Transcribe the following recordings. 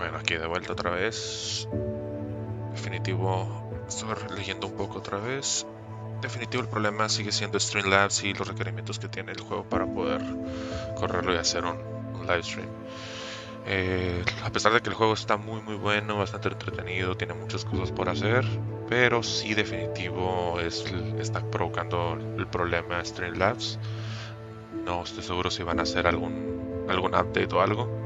Bueno, aquí de vuelta otra vez. Definitivo, estoy leyendo un poco otra vez. Definitivo, el problema sigue siendo Streamlabs y los requerimientos que tiene el juego para poder correrlo y hacer un live stream. A pesar de que el juego está muy bueno, bastante entretenido, tiene muchas cosas por hacer, pero sí definitivo está provocando el problema Streamlabs. No estoy seguro si van a hacer algún update o algo.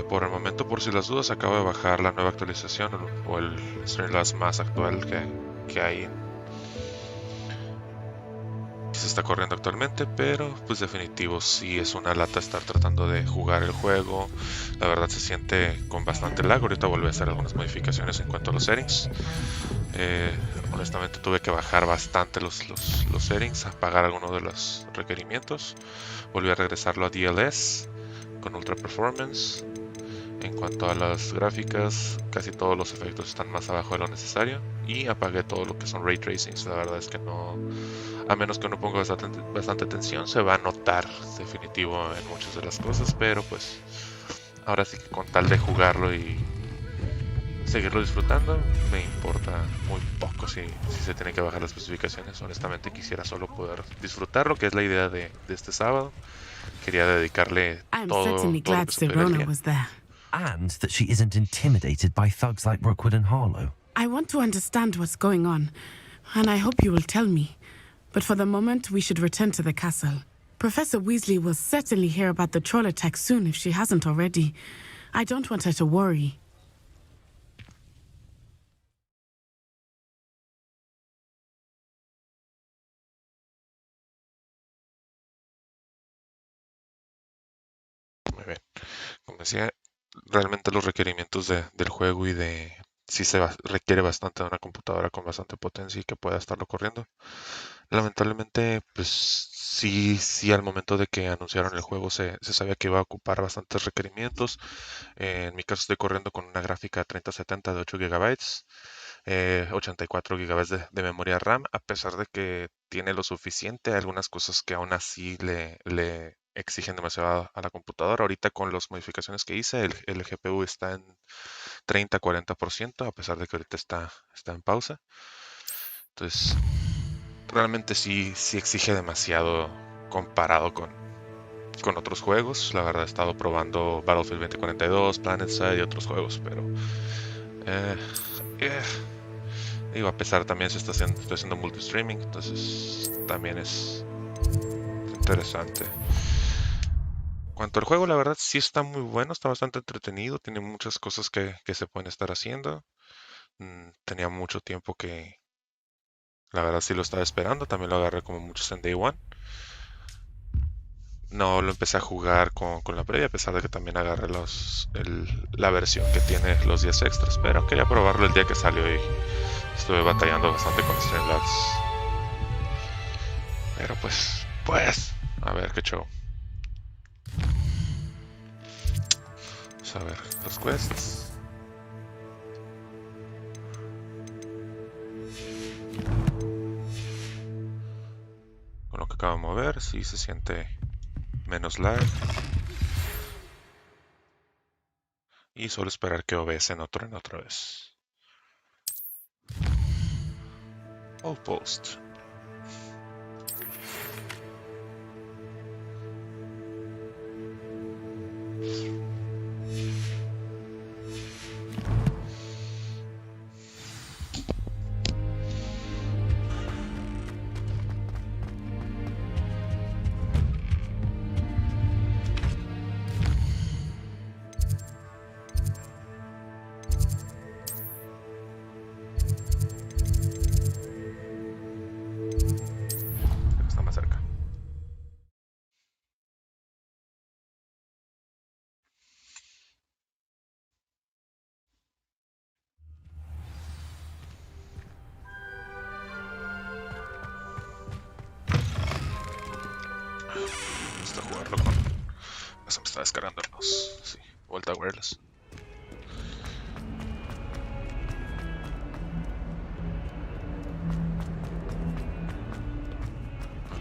Por el momento, por si las dudas, acabo de bajar la nueva actualización o el Streamlabs más actual que hay, que se está corriendo actualmente, pero pues definitivo sí es una lata estar tratando de jugar el juego. La verdad se siente con bastante lag. Ahorita volví a hacer algunas modificaciones en cuanto a los settings. Honestamente tuve que bajar bastante los settings, apagar algunos de los requerimientos, volví a regresarlo a DLS con Ultra Performance. En cuanto a las gráficas, casi todos los efectos están más abajo de lo necesario y apagué todo lo que son ray tracings. La verdad es que no, a menos que uno ponga bastante atención, se va a notar definitivo en muchas de las cosas, pero pues ahora sí que con tal de jugarlo y seguirlo disfrutando, me importa muy poco si se tienen que bajar las especificaciones. Honestamente quisiera solo poder disfrutarlo, que es la idea de este sábado. Quería dedicarle todo lo que se pudiera el día. Was there. And that she isn't intimidated by thugs like Rookwood and Harlow. I want to understand what's going on, and I hope you will tell me. But for the moment, we should return to the castle. Professor Weasley will certainly hear about the troll attack soon if she hasn't already. I don't want her to worry. Muy bien. Como decía, realmente los requerimientos del juego y de si requiere bastante de una computadora con bastante potencia y que pueda estarlo corriendo. Lamentablemente, pues sí al momento de que anunciaron el juego se sabía que iba a ocupar bastantes requerimientos. En mi caso estoy corriendo con una gráfica 3070 de 8 GB, 84 GB de memoria RAM, a pesar de que tiene lo suficiente, hay algunas cosas que aún así le exigen demasiado a la computadora. Ahorita con las modificaciones que hice, el GPU está en 30-40%, a pesar de que ahorita está en pausa. Entonces, realmente sí exige demasiado comparado con otros juegos. La verdad he estado probando Battlefield 2042, PlanetSide y otros juegos, pero digo, a pesar también estoy haciendo multi-streaming, entonces también es interesante. En cuanto al juego, la verdad sí está muy bueno, está bastante entretenido, tiene muchas cosas que se pueden estar haciendo. Tenía mucho tiempo que, la verdad sí lo estaba esperando, también lo agarré como muchos en Day One. No lo empecé a jugar con la previa, a pesar de que también agarré la versión que tiene los días extras, pero quería probarlo el día que salió y estuve batallando bastante con Streamlabs. Pero pues, a ver qué show. Vamos a ver los quests. Con lo que acabo de mover, sí se siente menos lag. Y solo esperar que OBS no truene otra vez. Outpost. Está más cerca. Vamos a jugarlo con... Eso me está descargando los... Sí, vuelta a wireless.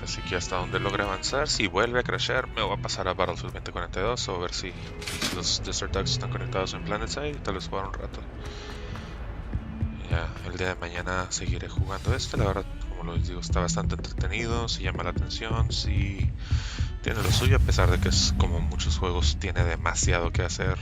Así que hasta donde logre avanzar, si vuelve a crashear, me voy a pasar a Battlefield 2042 o ver si los Desert Dogs están conectados en PlanetSide y tal vez jugar un rato. Ya, el día de mañana seguiré jugando este, la verdad, como les digo, está bastante entretenido, si llama la atención, si tiene lo suyo, a pesar de que es como muchos juegos, tiene demasiado que hacer.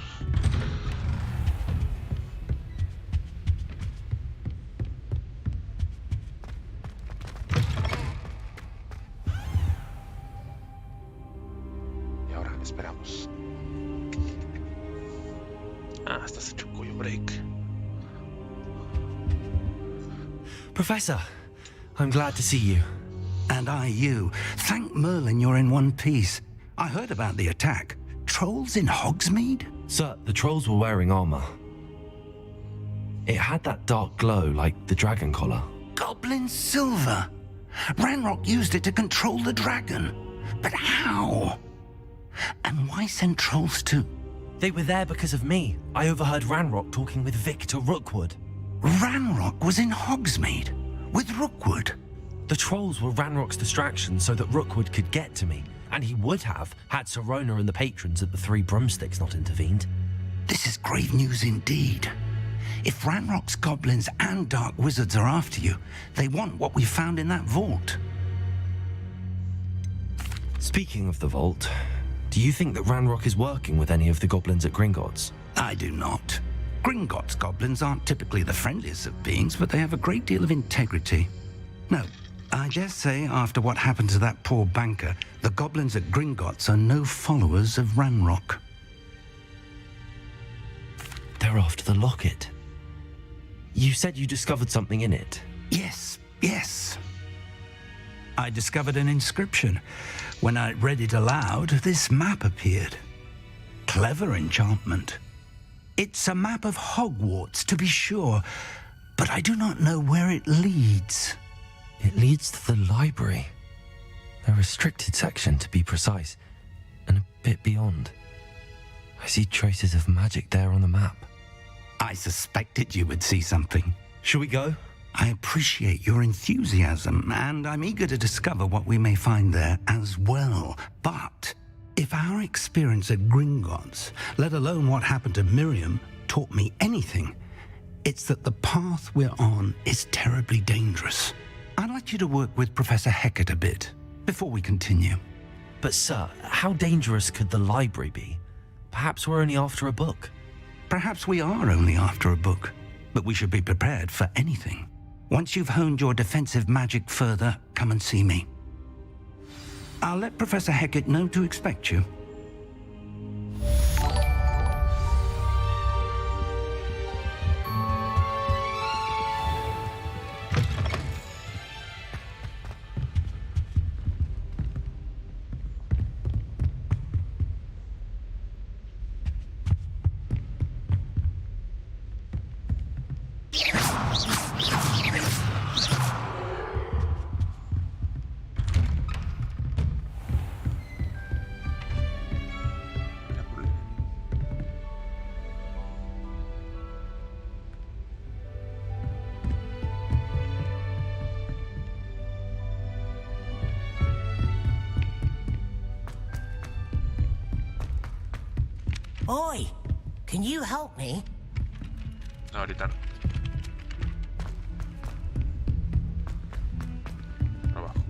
Y ahora esperamos. Ah, estás hecho un cuello break. Professor, I'm glad to see you. And I you. Thank Merlin you're in one piece. I heard about the attack. Trolls in Hogsmeade? Sir, the trolls were wearing armor. It had that dark glow like the dragon collar. Goblin silver. Ranrock used it to control the dragon. But how? And why send trolls to... They were there because of me. I overheard Ranrock talking with Victor Rookwood. Ranrock was in Hogsmeade? With Rookwood? The trolls were Ranrock's distraction so that Rookwood could get to me. And he would have, had Sirona and the patrons at the Three Broomsticks not intervened. This is grave news indeed. If Ranrock's goblins and dark wizards are after you, they want what we found in that vault. Speaking of the vault, do you think that Ranrock is working with any of the goblins at Gringotts? I do not. Gringotts goblins aren't typically the friendliest of beings, but they have a great deal of integrity. No, I dare say after what happened to that poor banker, the goblins at Gringotts are no followers of Ranrock. They're after the locket. You said you discovered something in it. Yes. I discovered an inscription. When I read it aloud, this map appeared. Clever enchantment. It's a map of Hogwarts, to be sure, but I do not know where it leads. It leads to the library. A restricted section, to be precise, and a bit beyond. I see traces of magic there on the map. I suspected you would see something. Shall we go? I appreciate your enthusiasm, and I'm eager to discover what we may find there as well. But if our experience at Gringotts, let alone what happened to Miriam, taught me anything, it's that the path we're on is terribly dangerous. I'd like you to work with Professor Hecat a bit before we continue. But sir, how dangerous could the library be? Perhaps we're only after a book. Perhaps we are only after a book, but we should be prepared for anything. Once you've honed your defensive magic further, come and see me. I'll let Professor Hecat know to expect you. Oi! Can you help me? No, ahorita no. Abajo.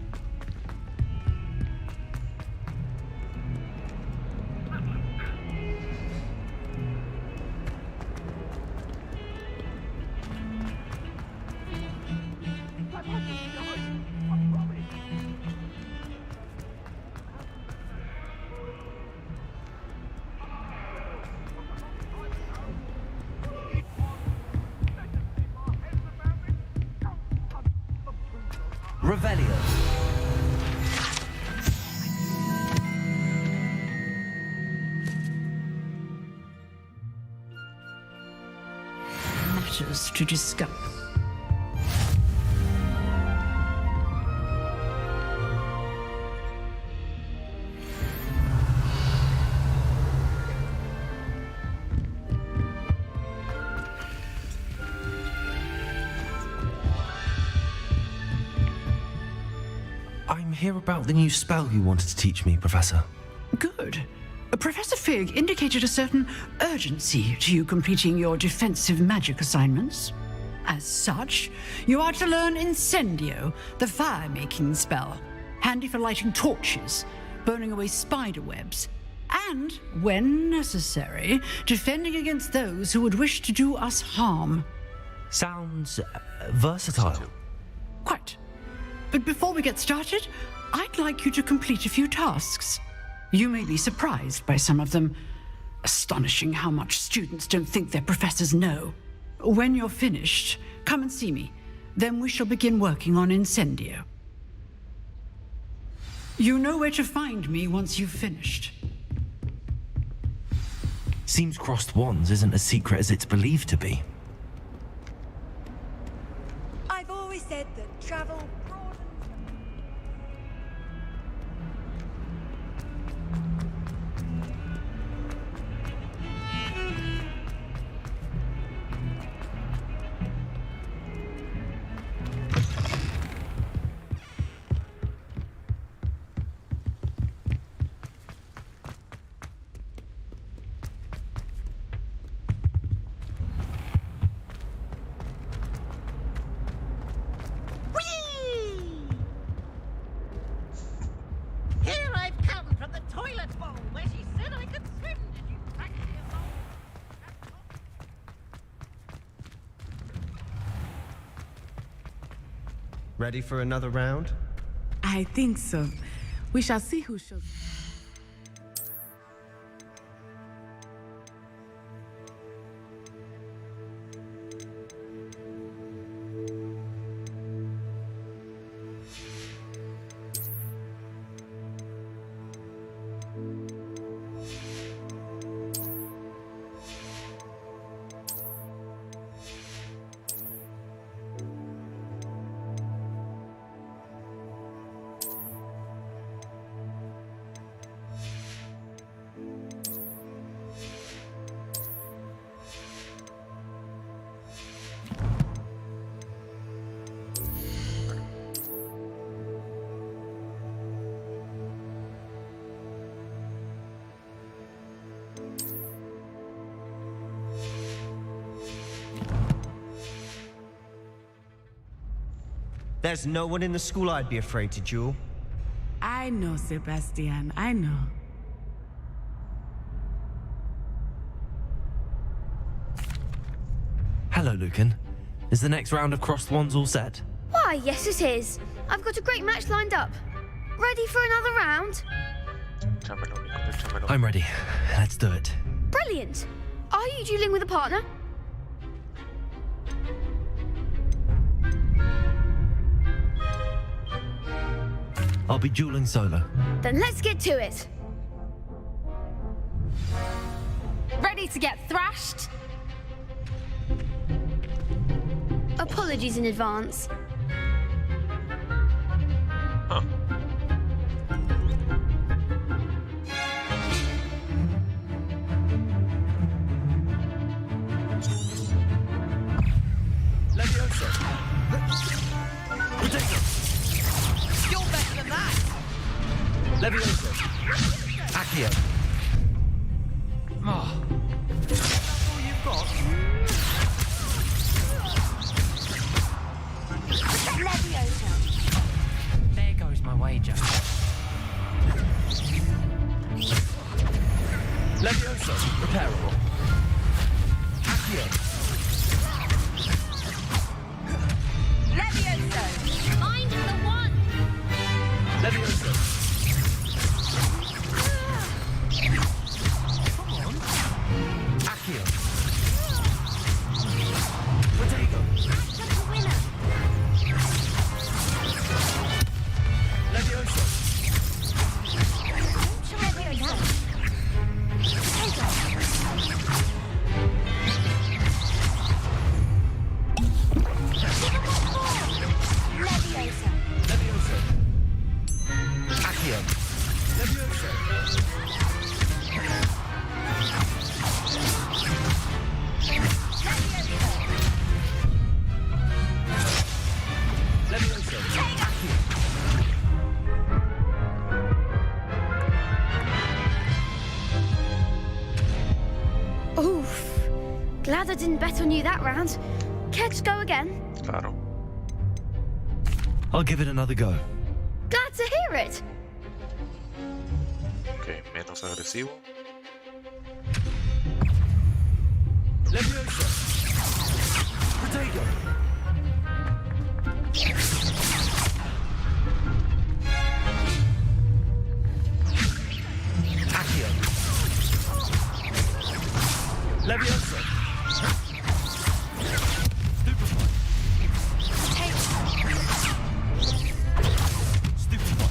Revelio. Matters to discuss. hear about the new spell you wanted to teach me, Professor? Good. Professor Fig indicated a certain urgency to you completing your defensive magic assignments. As such, you are to learn Incendio, the fire-making spell, handy for lighting torches, burning away spider webs, and, when necessary, defending against those who would wish to do us harm. Sounds versatile. Quite. But before we get started, I'd like you to complete a few tasks. You may be surprised by some of them. Astonishing how much students don't think their professors know. When you're finished, come and see me. Then we shall begin working on Incendio. You know where to find me once you've finished. Seems crossed wands isn't as secret as it's believed to be. I've always said that travel broadens. Here I've come from the toilet bowl where she said I could swim. Did you practice your bowl? Ready for another round? I think so. We shall see who shows. There's no one in the school I'd be afraid to duel. I know, Sebastian, I know. Hello, Lucan. Is the next round of crossed wands all set? Why, yes it is. I've got a great match lined up. Ready for another round? I'm ready. Let's do it. Brilliant. Are you dueling with a partner? I'll be dueling solo. Then let's get to it. Ready to get thrashed? Apologies in advance. Levioso! You're better than that. Levioso! Accio! Oh. That's all you've got? There goes my wager. Levioso! Repairable. Accio! Levioso. Mind the one. Levioso! Glad I didn't bet on you that round. Care to go again? Claro. I'll give it another go. Glad to hear it. Ok, menos agresivo. Leviosa. Potato. Accio. Leviosa. Stupefy. Stupefy.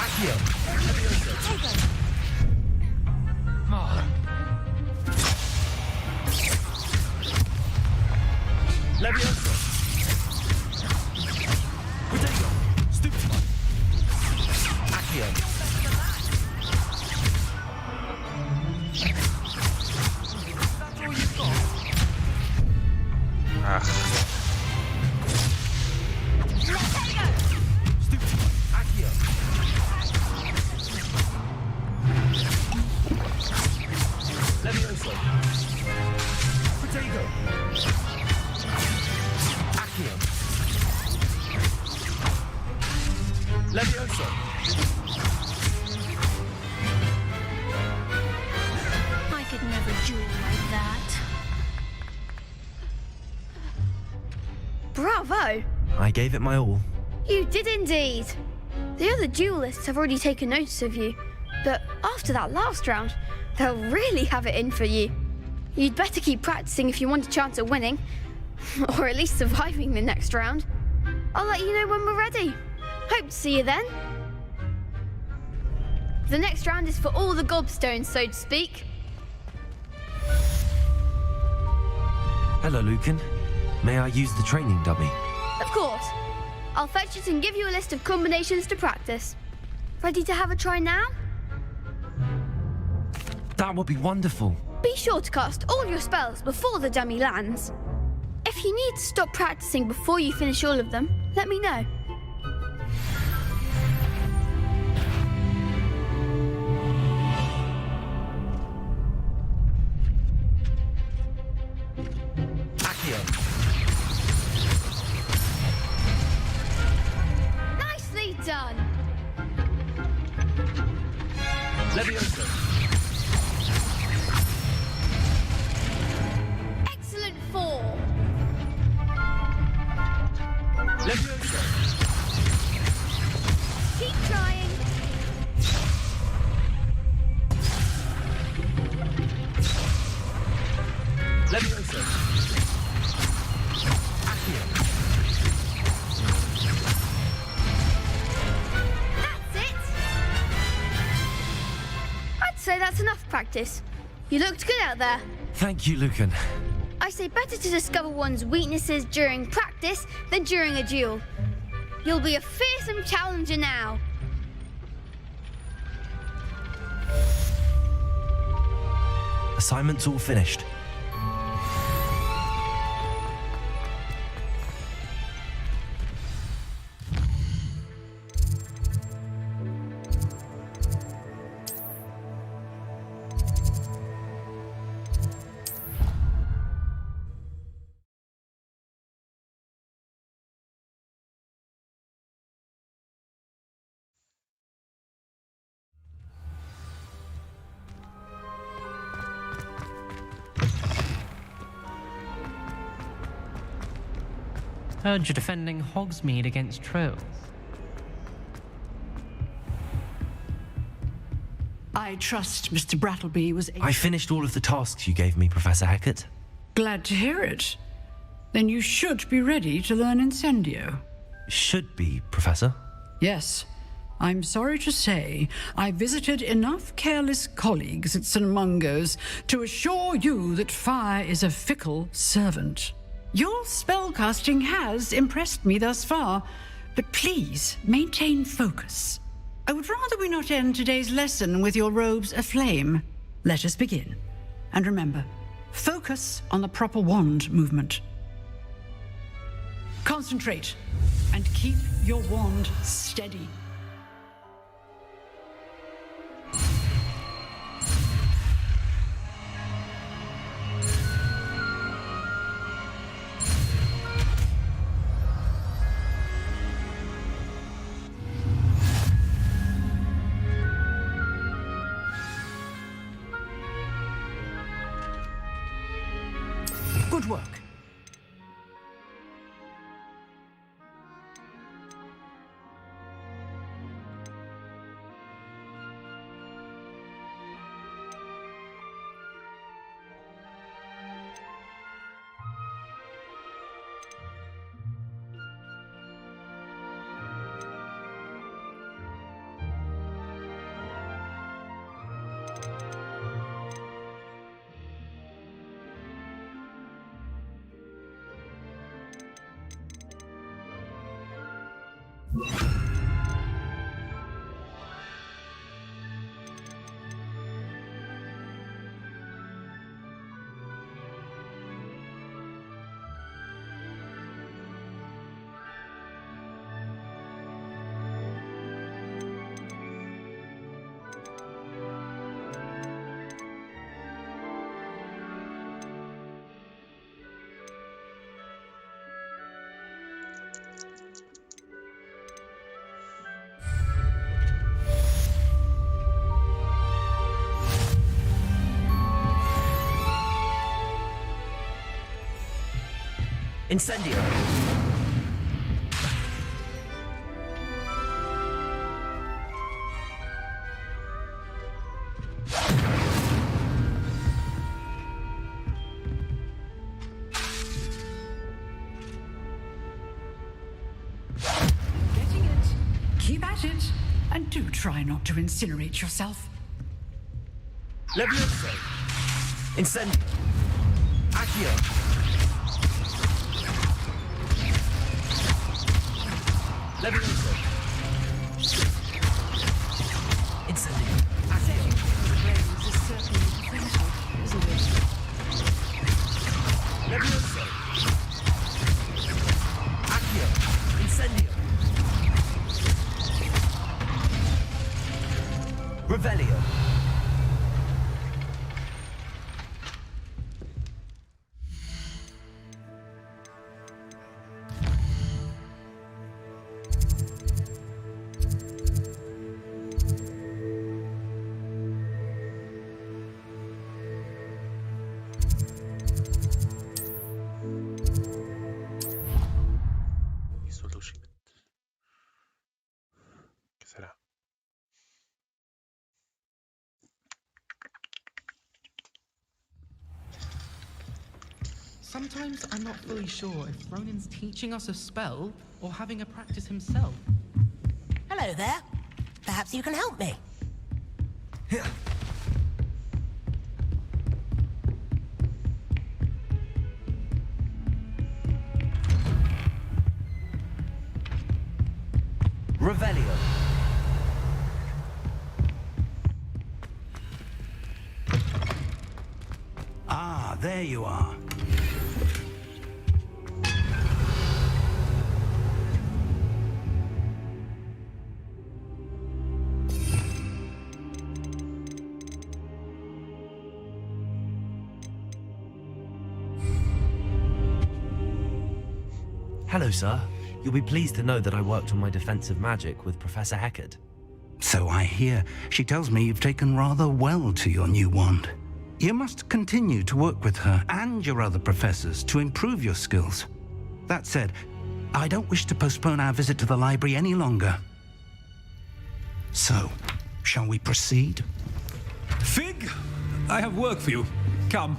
Accio. Leviosa. Leviosa. Potato. Stupefy. Accio. Ah, Stupefy. Accio. Leviosa. Potato. Accio. Leviosa. I could never duel like that. Bravo! I gave it my all. You did indeed. The other duelists have already taken notice of you, but after that last round, they'll really have it in for you. You'd better keep practicing if you want a chance at winning, or at least surviving the next round. I'll let you know when we're ready. Hope to see you then. The next round is for all the gobstones, so to speak. Hello, Lucan. May I use the training dummy? Of course. I'll fetch it and give you a list of combinations to practice. Ready to have a try now? That would be wonderful. Be sure to cast all your spells before the dummy lands. If you need to stop practicing before you finish all of them, let me know. Accio. Nicely done. Leviosa. Excellent form. Leviosa. Keep trying. Leviosa. Accio. That's it. I'd say that's enough practice. You looked good out there. Thank you, Lucan. I say better to discover one's weaknesses during practice than during a duel. You'll be a fearsome challenger now. Assignment's all finished. Heard you're defending Hogsmeade against trolls. I trust Mr. Brattleby was I finished all of the tasks you gave me, Professor Hackett. glad to hear it. Then you should be ready to learn Incendio. Should be, Professor. Yes. I'm sorry to say I visited enough careless colleagues at St. Mungo's to assure you that fire is a fickle servant. Your spellcasting has impressed me thus far, but please maintain focus. I would rather we not end today's lesson with your robes aflame. Let us begin. And remember, focus on the proper wand movement. Concentrate and keep your wand steady. Good work. Incendio! Getting it. Keep at it. And do try not to incinerate yourself. Levioso! Incendio! Accio! Levioso! Incendio! Setting the brains is certainly crucial, isn't it? Levioso! Accio! Incendio! Revelio! ¿Qué será? Sometimes I'm not fully sure if Ronin's teaching us a spell or having a practice himself. Hello there. Perhaps you can help me. Revelio! Ah, there you are. Hello, sir. You'll be pleased to know that I worked on my defensive magic with Professor Heckard. So I hear. She tells me you've taken rather well to your new wand. You must continue to work with her and your other professors to improve your skills. That said, I don't wish to postpone our visit to the library any longer. So, shall we proceed? Fig, I have work for you. Come.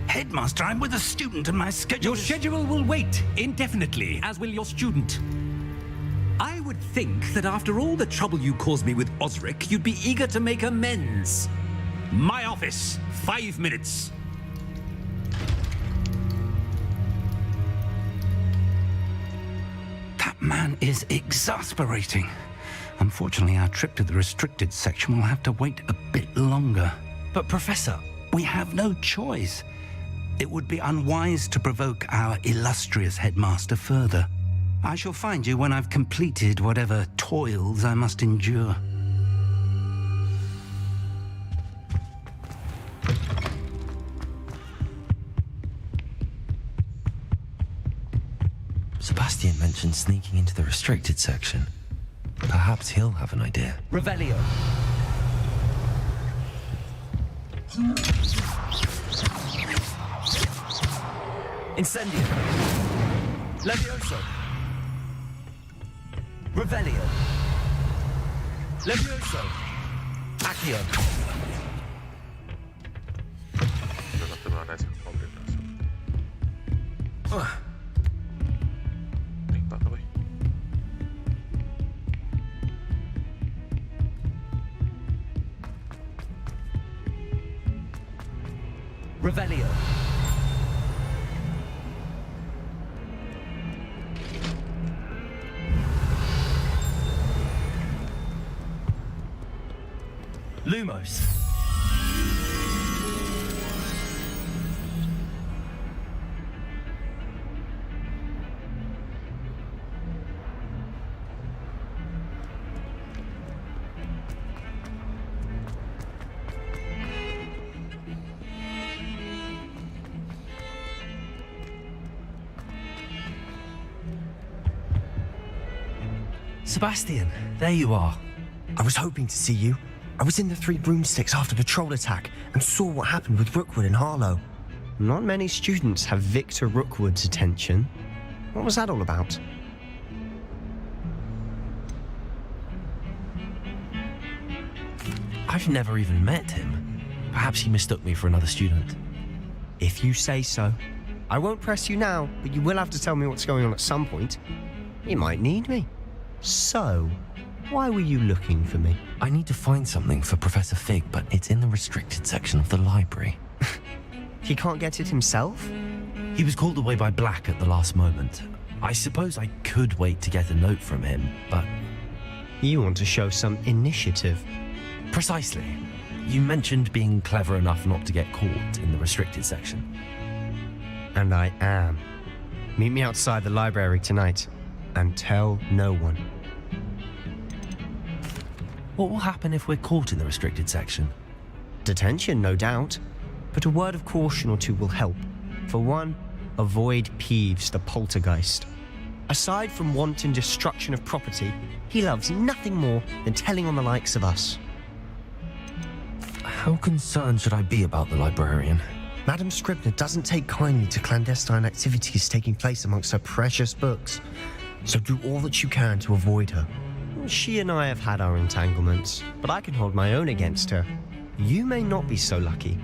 Headmaster, I'm with a student and my schedule Your schedule will wait indefinitely, as will your student. I would think that after all the trouble you caused me with Osric, you'd be eager to make amends. My office, 5 minutes. That man is exasperating. Unfortunately, our trip to the restricted section will have to wait a bit longer. But Professor... We have no choice. It would be unwise to provoke our illustrious headmaster further. I shall find you when I've completed whatever toils I must endure. Sebastian mentioned sneaking into the restricted section. Perhaps he'll have an idea. Revelio! Incendio. Levioso. Revelio. Levioso. Accio. No te van a decir cómo abrirlas. ¿Dónde voy? Revelio. Lumos. Sebastian, there you are. I was hoping to see you. I was in the Three Broomsticks after the troll attack and saw what happened with Rookwood and Harlow. Not many students have Victor Rookwood's attention. What was that all about? I've never even met him. Perhaps he mistook me for another student. If you say so. I won't press you now, but you will have to tell me what's going on at some point. You might need me. So, why were you looking for me? I need to find something for Professor Fig, but it's in the restricted section of the library. He can't get it himself? He was called away by Black at the last moment. I suppose I could wait to get a note from him, but... You want to show some initiative. Precisely. You mentioned being clever enough not to get caught in the restricted section. And I am. Meet me outside the library tonight, and tell no one. What will happen if we're caught in the restricted section? Detention, no doubt. But a word of caution or two will help. For one, avoid Peeves, the poltergeist. Aside from wanton destruction of property, he loves nothing more than telling on the likes of us. How concerned should I be about the librarian? Madam Scribner doesn't take kindly to clandestine activities taking place amongst her precious books, so do all that you can to avoid her. She and I have had our entanglements, but I can hold my own against her. You may not be so lucky.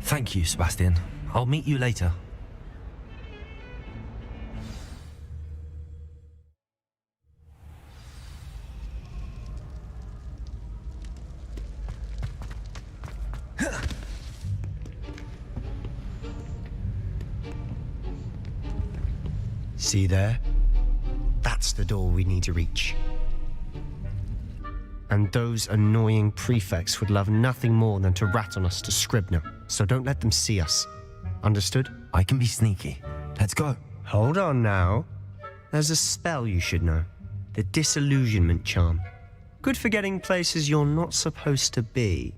Thank you, Sebastian. I'll meet you later. See there? That's the door we need to reach. And those annoying prefects would love nothing more than to rat on us to Scribner, so don't let them see us. Understood? I can be sneaky. Let's go. Hold on now. There's a spell you should know. The Disillusionment Charm. Good for getting places you're not supposed to be.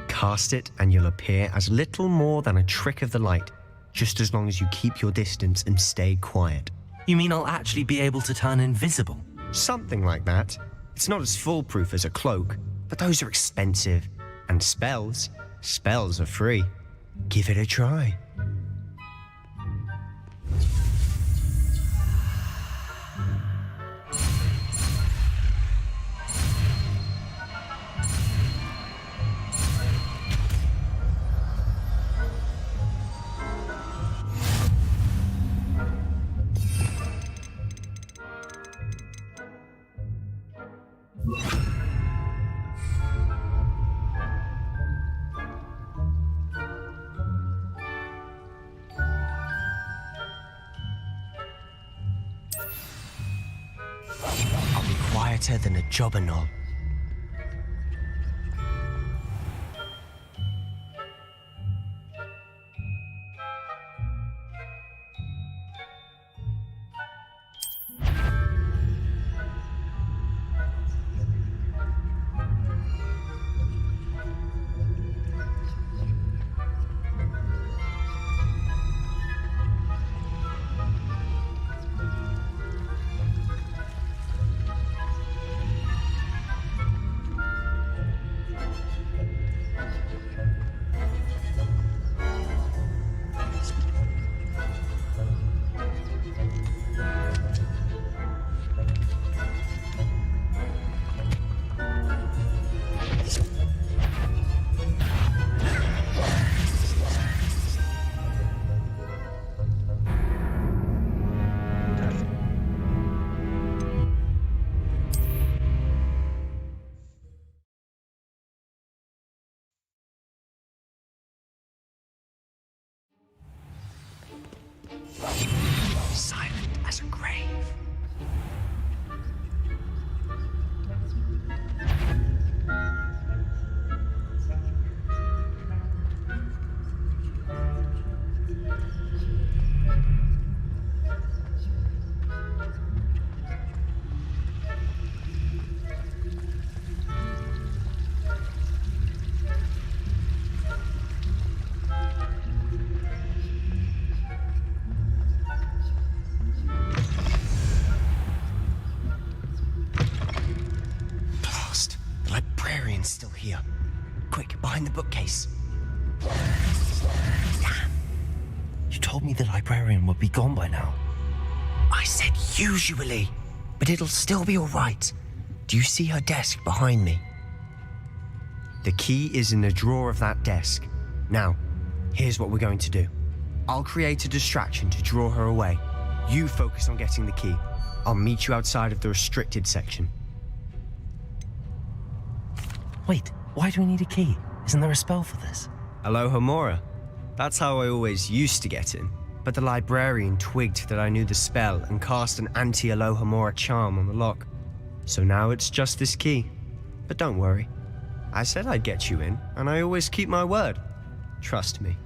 Cast it and you'll appear as little more than a trick of the light, just as long as you keep your distance and stay quiet. You mean I'll actually be able to turn invisible? Something like that. It's not as foolproof as a cloak, but those are expensive. And spells are free. Give it a try. I'll be quieter than a jobberknoll. Silent as a grave. The librarian's still here. Quick, behind the bookcase. Damn. You told me the librarian would be gone by now. I said usually, but it'll still be all right. Do you see her desk behind me? The key is in the drawer of that desk. Now, here's what we're going to do. I'll create a distraction to draw her away. You focus on getting the key. I'll meet you outside of the restricted section. Wait, why do we need a key? Isn't there a spell for this? Alohomora. That's how I always used to get in. But the librarian twigged that I knew the spell and cast an anti-Alohomora charm on the lock. So now it's just this key. But don't worry. I said I'd get you in, and I always keep my word. Trust me.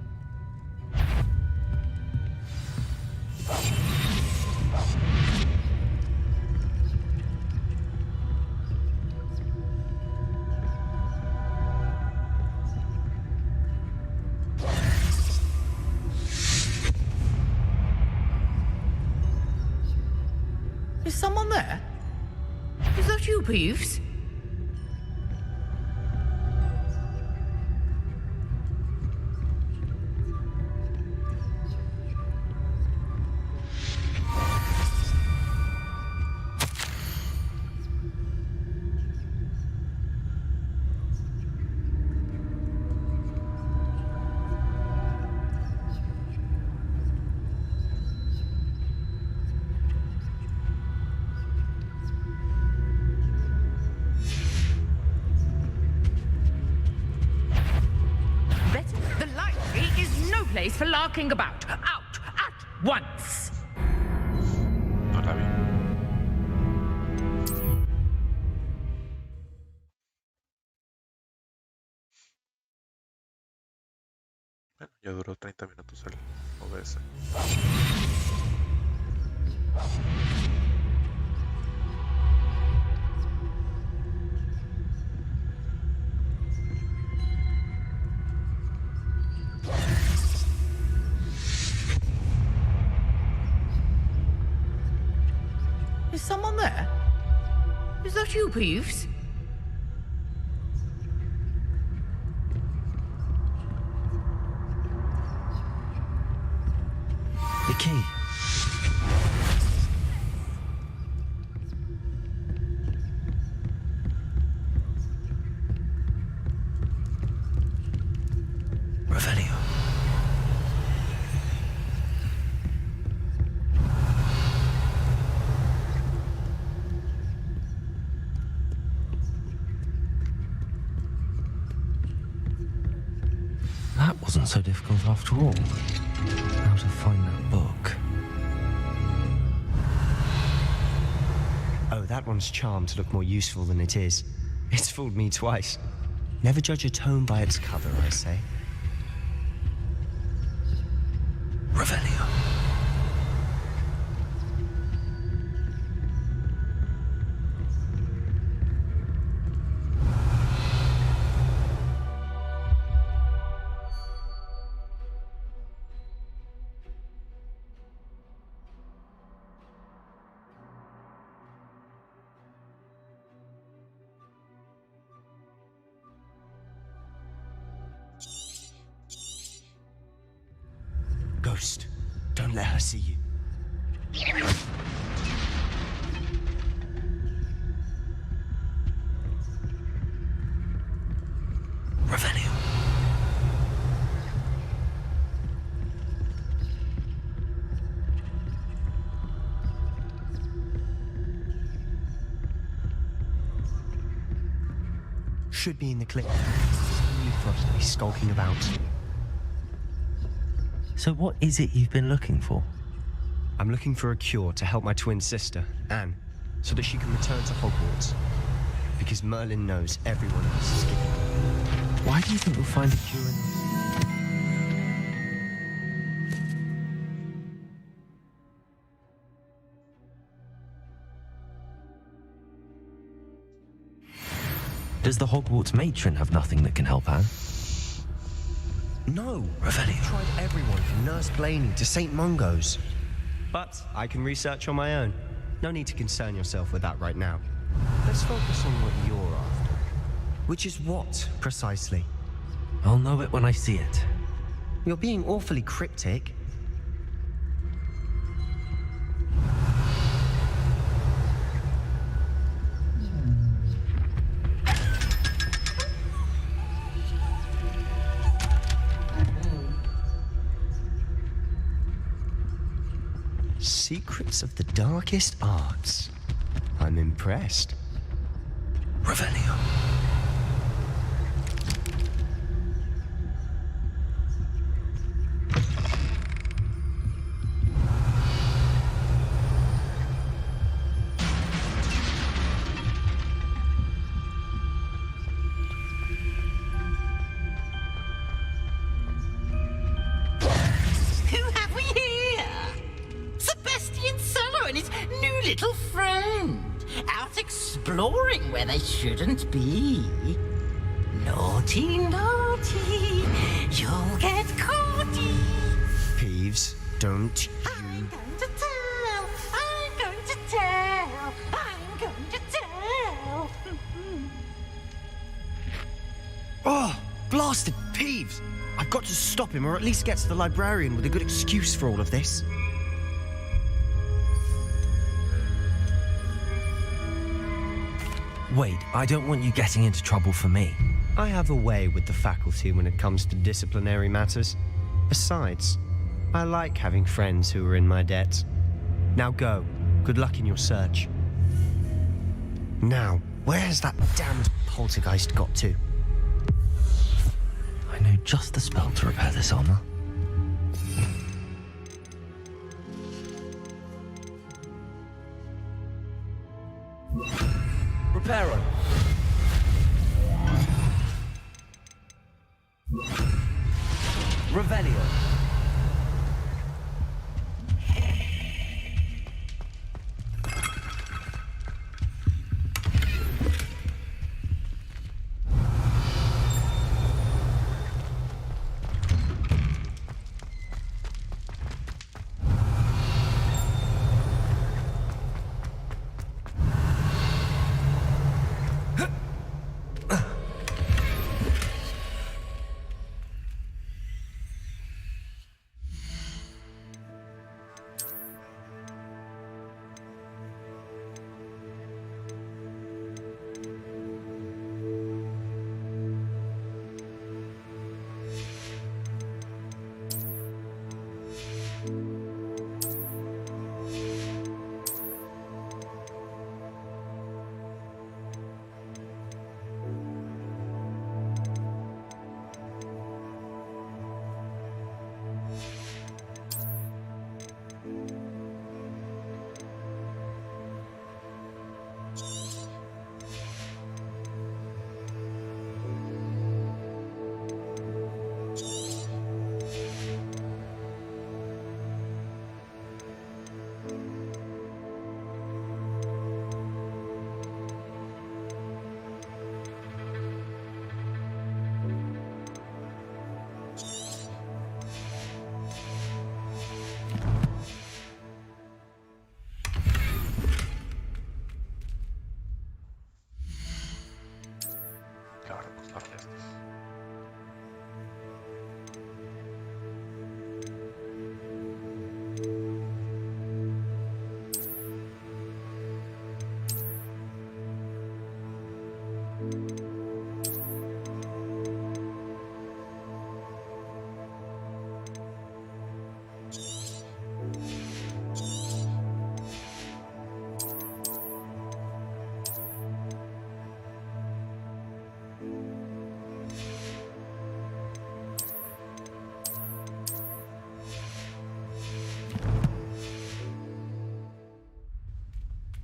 Is someone there? Is that you, Peeves? For larking about. Out at once. No la vi. Bueno, ya duró 30 minutos el OBS. Is someone there? Is that you, Peeves? The key. Revelio. That wasn't so difficult after all. How to find that book. Oh, that one's charmed to look more useful than it is. It's fooled me twice. Never judge a tome by its cover, I say. Revelio. Ghost, don't let her see you. Revelio. Should be in the clip. Only for us to be skulking about. So what is it you've been looking for? I'm looking for a cure to help my twin sister, Anne, so that she can return to Hogwarts. Because Merlin knows everyone else is giving up. Why do you think we'll find a cure in this? Does the Hogwarts matron have nothing that can help Anne? No. Revelio. I've tried everyone from Nurse Blaney to St. Mungo's. But I can research on my own. No need to concern yourself with that right now. Let's focus on what you're after. Which is what, precisely? I'll know it when I see it. You're being awfully cryptic. Secrets of the darkest arts. I'm impressed. Revelio. Who have we here? Sebastian Solo and his new little friend. Out exploring where they shouldn't be. Naughty, naughty. You'll get caughty. Peeves, don't I'm going to tell. I'm going to tell. I'm going to tell. Oh, blasted Peeves! I've got to stop him, or at least get to the librarian with a good excuse for all of this. Wait, I don't want you getting into trouble for me. I have a way with the faculty when it comes to disciplinary matters. Besides, I like having friends who are in my debt. Now go. Good luck in your search. Now, where has that damned poltergeist got to? I know just the spell to repair this armor. Reparo. Revelio.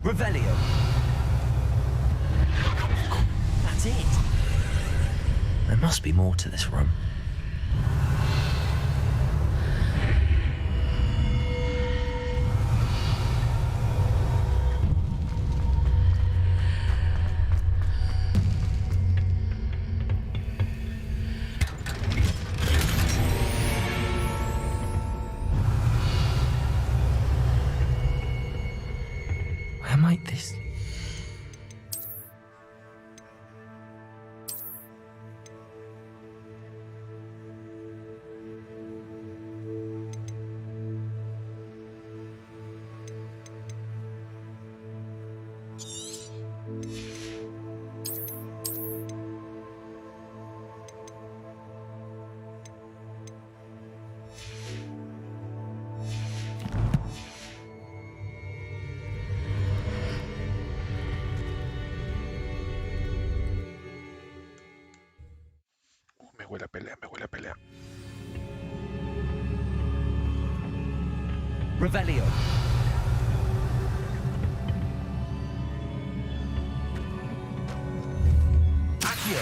Revelio. That's it. There must be more to this room. Where might this... Me huele a pelea, me huele a pelea. Revelio. Accio.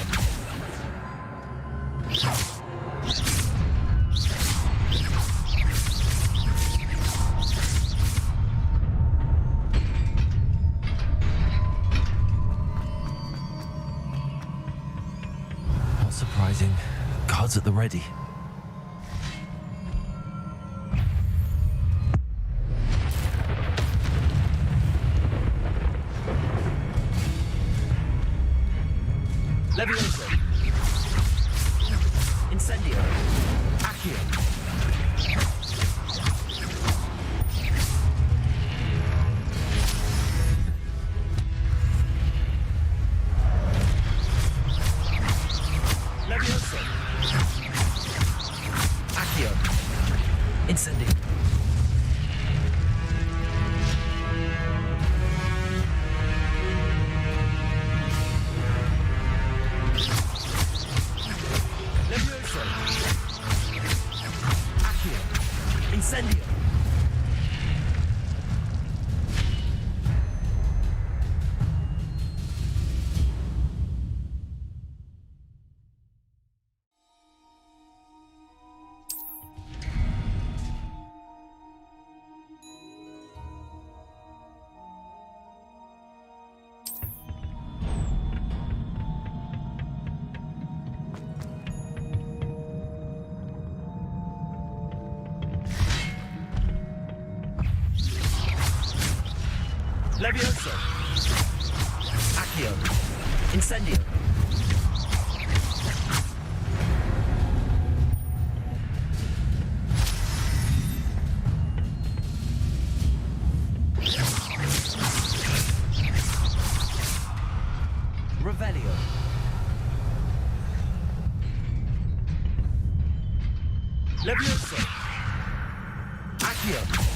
Not surprising. Guards at the ready. Levioso. Incendio. Accio. Levioso. Accio. Incendio. Levioso. Accio. Incendio. Levioso. Accio. Incendio. Revelio. Levioso. Accio.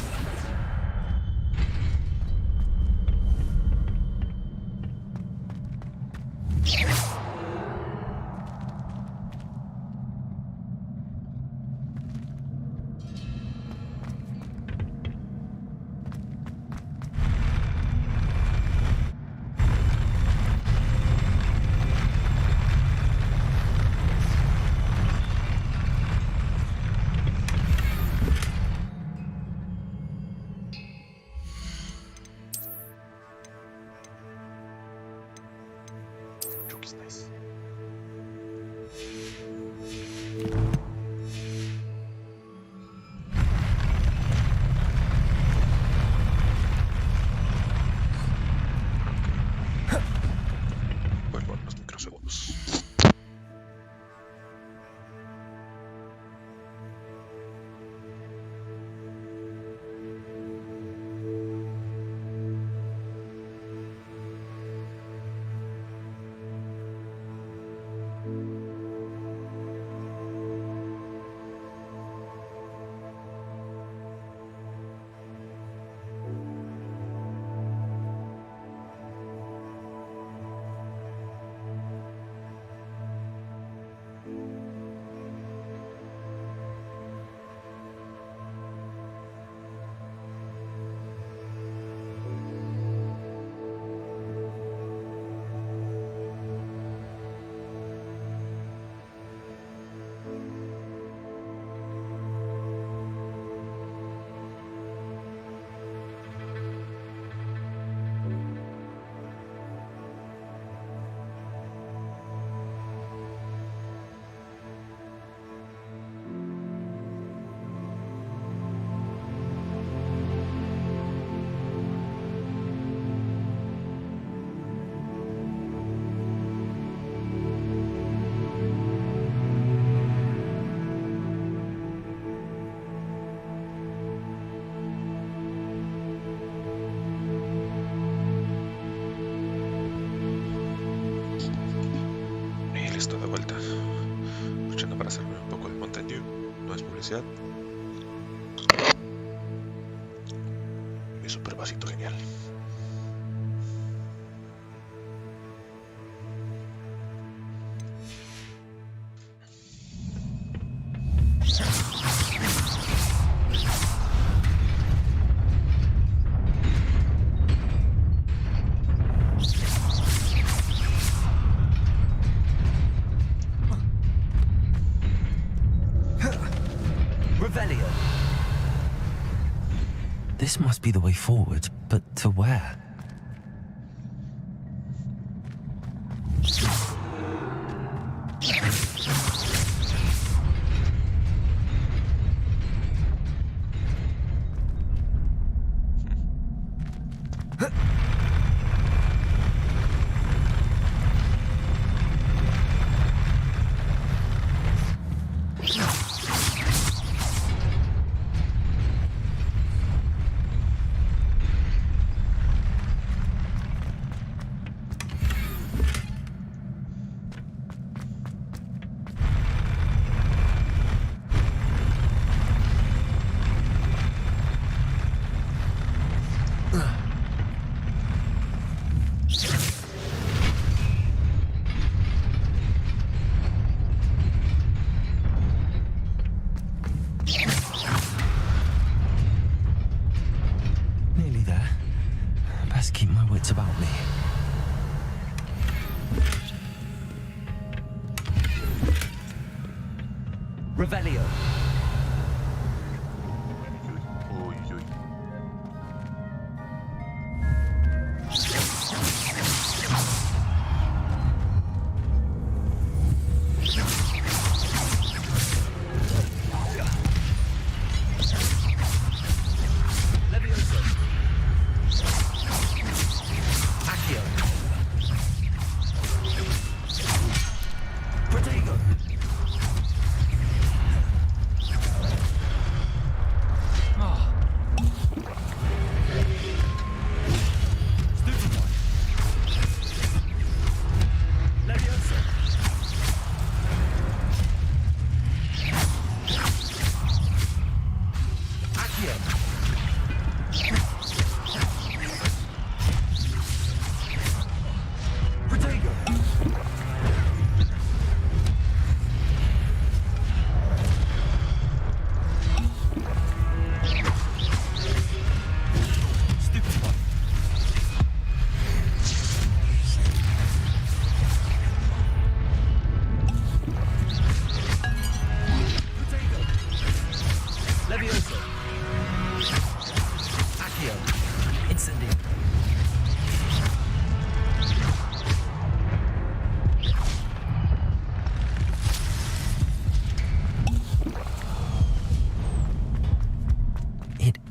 más publicidad. Mi super vasito genial. This must be the way forward, but to where? Nearly there. Best keep my wits about me. Revelio. Uy, uy.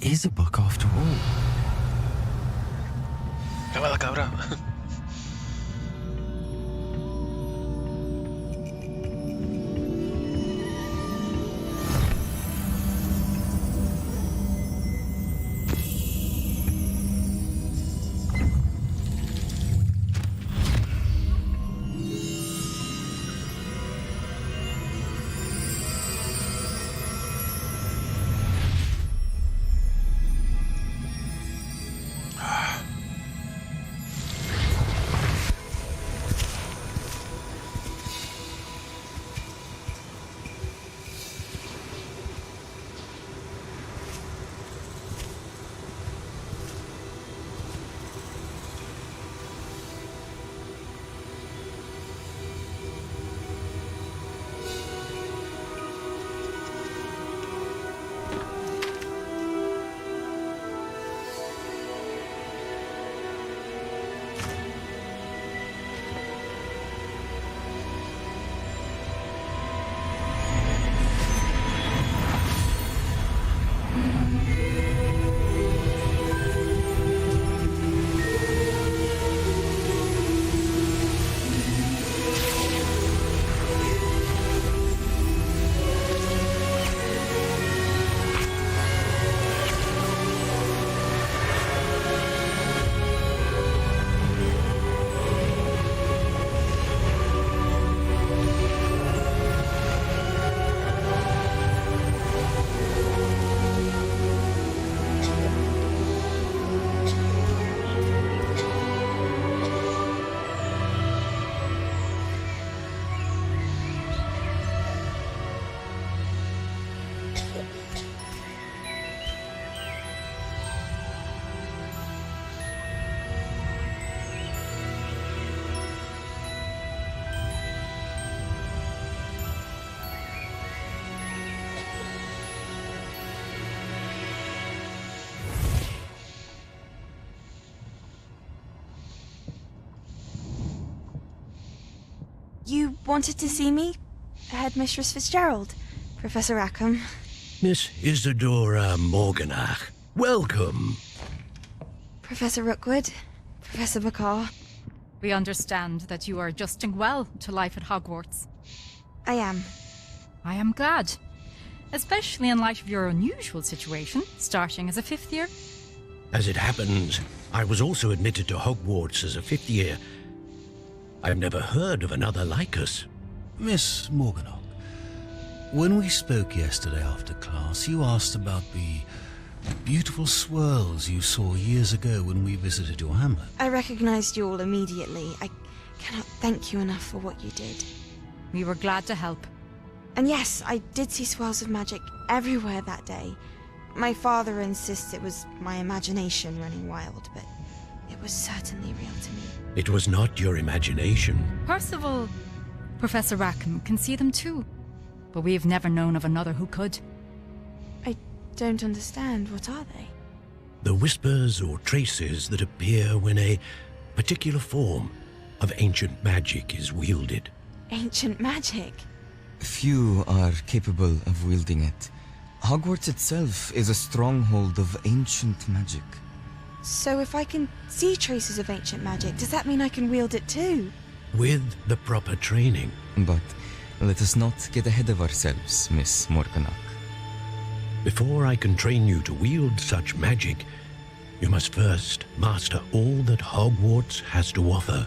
Is a book after all. ¿Qué va la cabra? You wanted to see me? Headmistress Fitzgerald, Professor Rackham. Miss Isadora Morganach, welcome. Professor Rookwood, Professor Bakar. We understand that you are adjusting well to life at Hogwarts. I am. I am glad. Especially in light of your unusual situation, starting as a 5th year. As it happens, I was also admitted to Hogwarts as a 5th year. I've never heard of another like us. Miss Morganach, when we spoke yesterday after class, you asked about the beautiful swirls you saw years ago when we visited your hamlet. I recognized you all immediately. I cannot thank you enough for what you did. We were glad to help. And yes, I did see swirls of magic everywhere that day. My father insists it was my imagination running wild, but it was certainly real to me. It was not your imagination. Percival, Professor Rackham can see them too. But we've never known of another who could. I don't understand. What are they? The whispers or traces that appear when a particular form of ancient magic is wielded. Ancient magic? Few are capable of wielding it. Hogwarts itself is a stronghold of ancient magic. So if I can see traces of ancient magic, does that mean I can wield it too? With the proper training. But let us not get ahead of ourselves, Miss Morganach. Before I can train you to wield such magic, you must first master all that Hogwarts has to offer.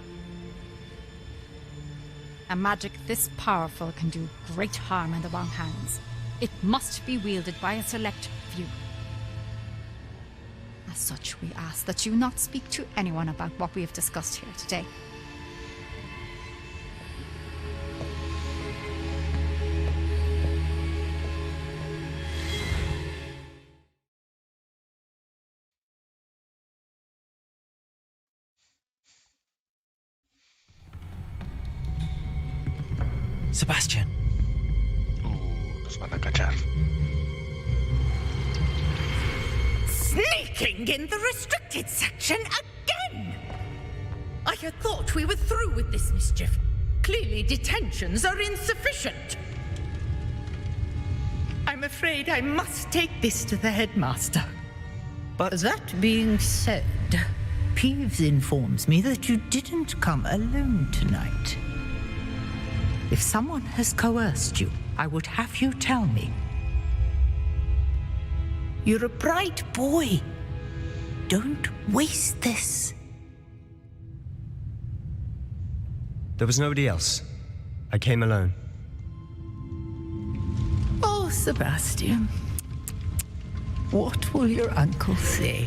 A magic this powerful can do great harm in the wrong hands. It must be wielded by a select few. As such, we ask that you not speak to anyone about what we have discussed here today. Sebastian. Nos van a cachar. Sneaking in the restricted section again! I had thought we were through with this mischief. Clearly detentions are insufficient. I'm afraid I must take this to the headmaster. But that being said, Peeves informs me that you didn't come alone tonight. If someone has coerced you, I would have you tell me. You're a bright boy. Don't waste this. There was nobody else. I came alone. Oh, Sebastian. What will your uncle say?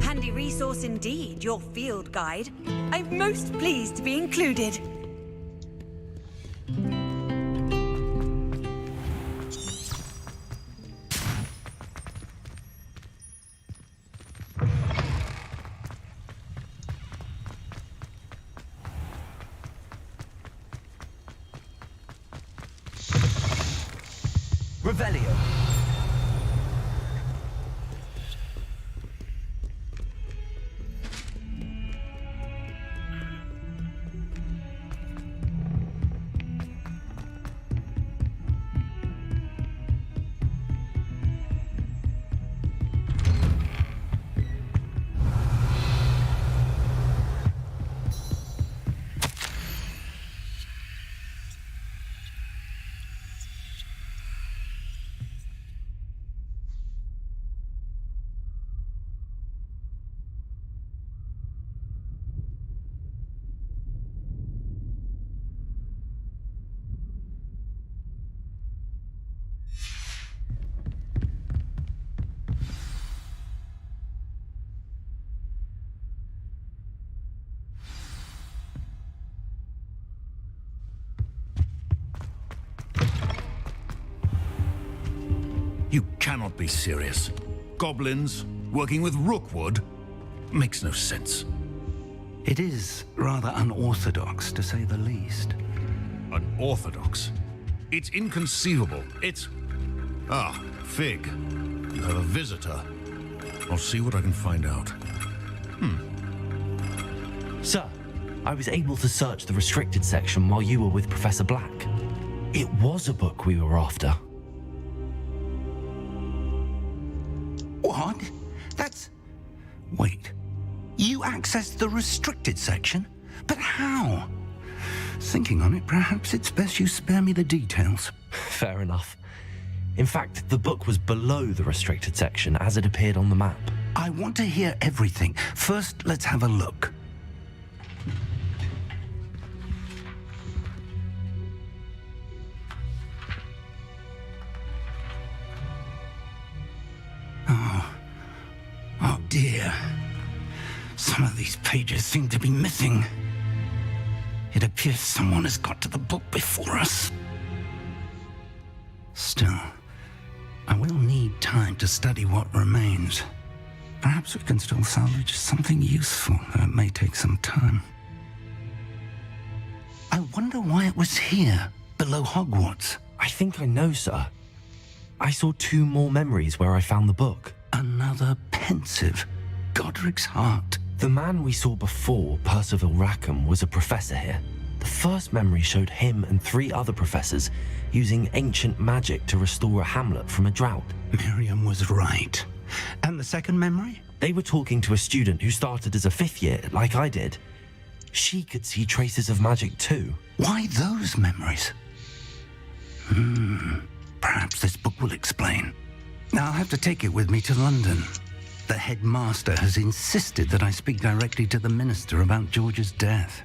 Handy resource indeed, your field guide. I'm most pleased to be included. Revelio. You cannot be serious. Goblins working with Rookwood makes no sense. It is rather unorthodox, to say the least. Unorthodox? It's inconceivable. It's... Ah, Fig. You have a visitor. I'll see what I can find out. Sir, I was able to search the restricted section while you were with Professor Black. It was a book we were after. What? That's... Wait. You accessed the restricted section? But how? Thinking on it, perhaps it's best you spare me the details. Fair enough. In fact, the book was below the restricted section as it appeared on the map. I want to hear everything. First, let's have a look. Oh dear. Some of these pages seem to be missing. It appears someone has got to the book before us. Still, I will need time to study what remains. Perhaps we can still salvage something useful, though it may take some time. I wonder why it was here, below Hogwarts. I think I know, sir. I saw 2 more memories where I found the book. Another pensive. Godric's heart. The man we saw before, Percival Rackham, was a professor here. The first memory showed him and 3 other professors using ancient magic to restore a hamlet from a drought. Miriam was right. And the second memory? They were talking to a student who started as a 5th year, like I did. She could see traces of magic too. Why those memories? Perhaps this book will explain. Now I'll have to take it with me to London. The headmaster has insisted that I speak directly to the minister about George's death.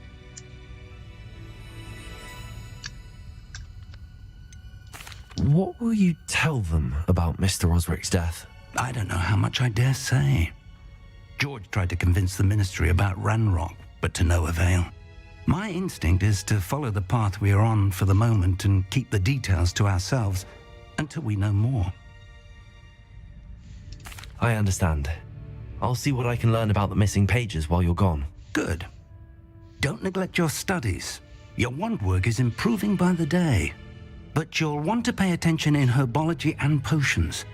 What will you tell them about Mr. Osric's death? I don't know how much I dare say. George tried to convince the ministry about Ranrock, but to no avail. My instinct is to follow the path we are on for the moment and keep the details to ourselves until we know more. I understand. I'll see what I can learn about the missing pages while you're gone. Good. Don't neglect your studies. Your wand work is improving by the day. But you'll want to pay attention in herbology and potions.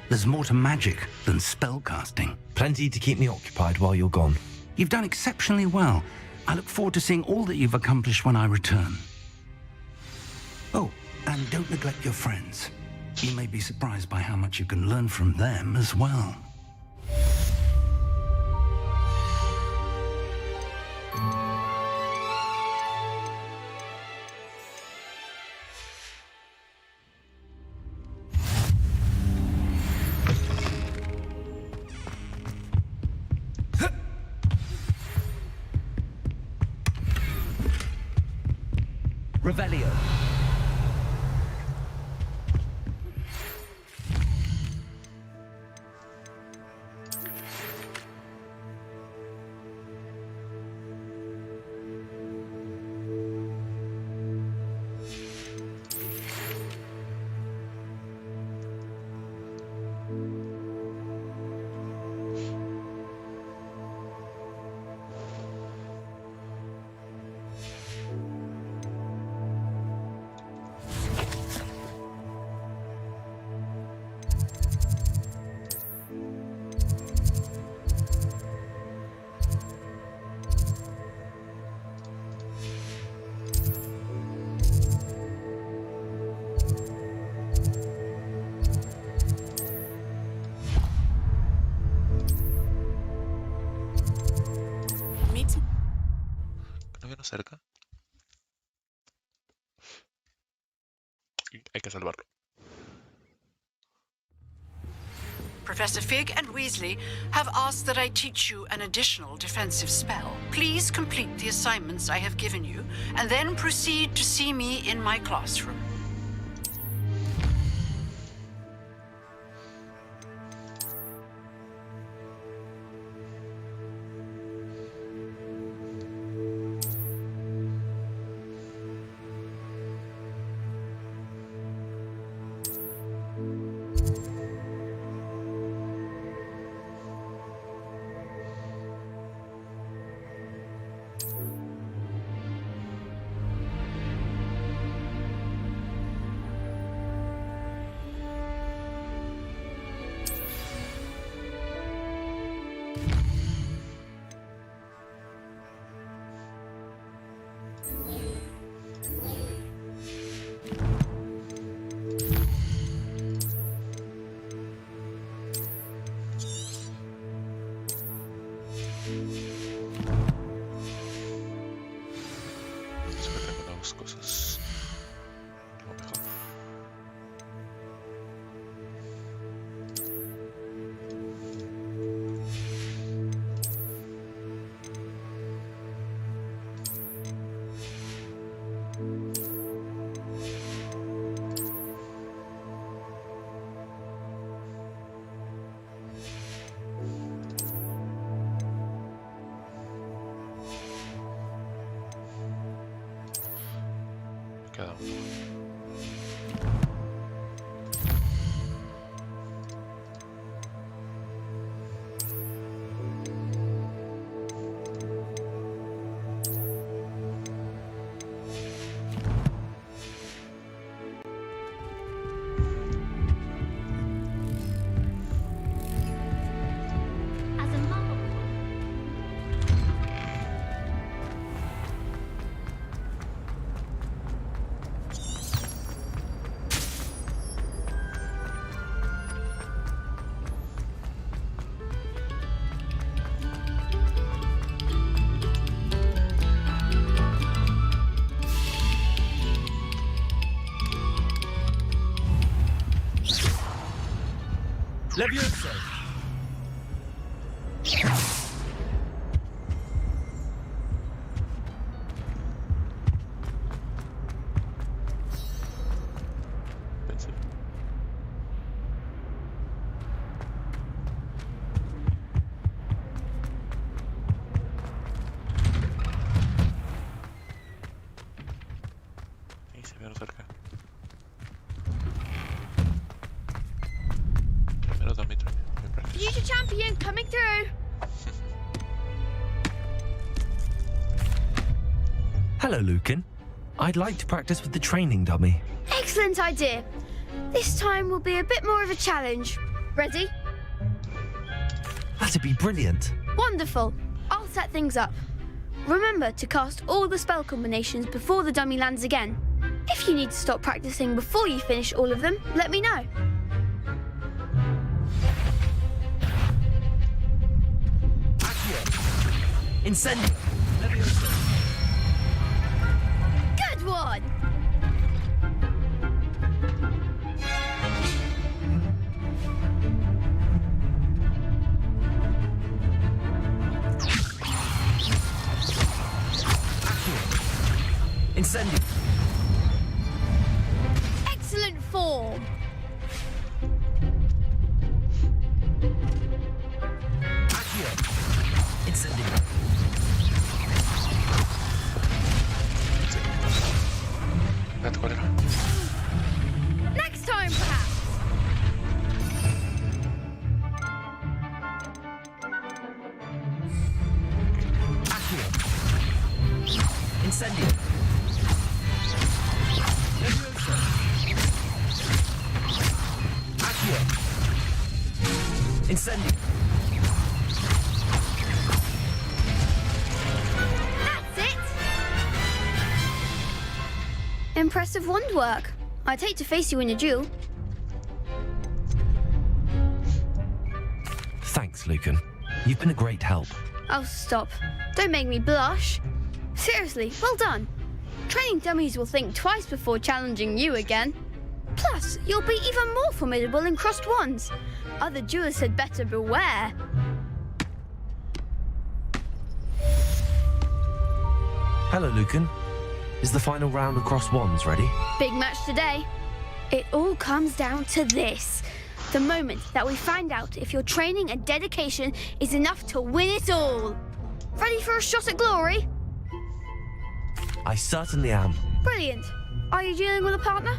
There's more to magic than spellcasting. Plenty to keep me occupied while you're gone. You've done exceptionally well. I look forward to seeing all that you've accomplished when I return. Oh, and don't neglect your friends. You may be surprised by how much you can learn from them as well. Revelio. Cerca. Hay que salvarlo. Professor Fig and Weasley have asked that I teach you an additional defensive spell. Please complete the assignments I have given you, and then proceed to see me in my classroom. Siempre tengo nuevas cosas. Lo mejor. Cada uno. As a mum, Leviosa! Pensé. Ahí se vieron cerca. Primero dame mi práctica. future champion coming through. Hello, Lucan. I'd like to practice with the training dummy. Excellent idea. This time will be a bit more of a challenge. Ready? That'd be brilliant. Wonderful. I'll set things up. Remember to cast all the spell combinations before the dummy lands again. If you need to stop practicing before you finish all of them, let me know. Incendio! Good one! Incendio! Excellent form! Incendio! Aspetta, qual era? Next time, perhaps! Incendio! Incendio! That's it! Impressive wand work. I'd hate to face you in a duel. Thanks, Lucan. You've been a great help. Oh, stop. Don't make me blush. Seriously, well done. Training dummies will think twice before challenging you again. Plus, you'll be even more formidable in crossed wands. Other duelists had better beware. Hello, Lucan. Is the final round of cross wands ready? Big match today. It all comes down to this. The moment that we find out if your training and dedication is enough to win it all. Ready for a shot at glory? I certainly am. Brilliant. Are you dealing with a partner?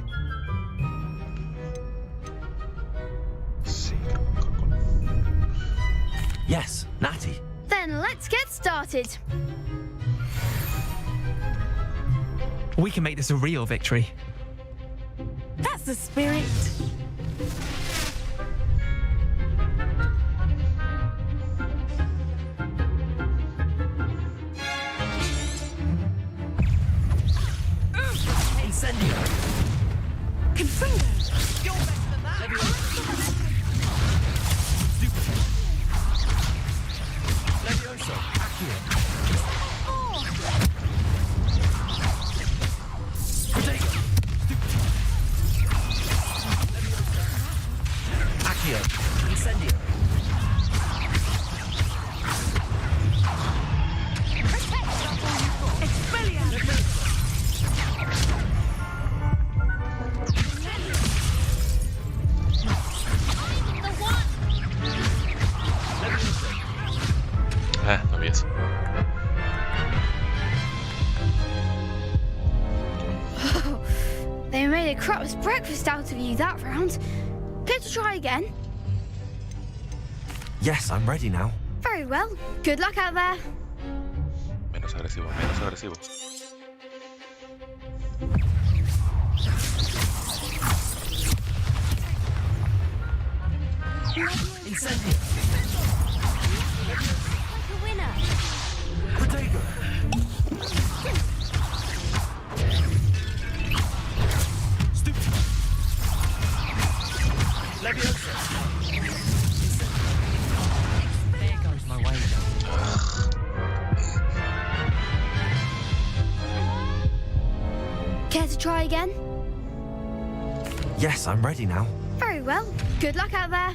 Yes, Natty. Then let's get started. We can make this a real victory. That's the spirit. made a crap's breakfast out of you that round. Care to try again? Yes, I'm ready now. Very well. Good luck out there. Menos agresivo, menos agresivo. Incendio. Like a winner. Potato. Stupid. Leviosa. There goes my way. Care to try again? Yes, I'm ready now. Very well. Good luck out there.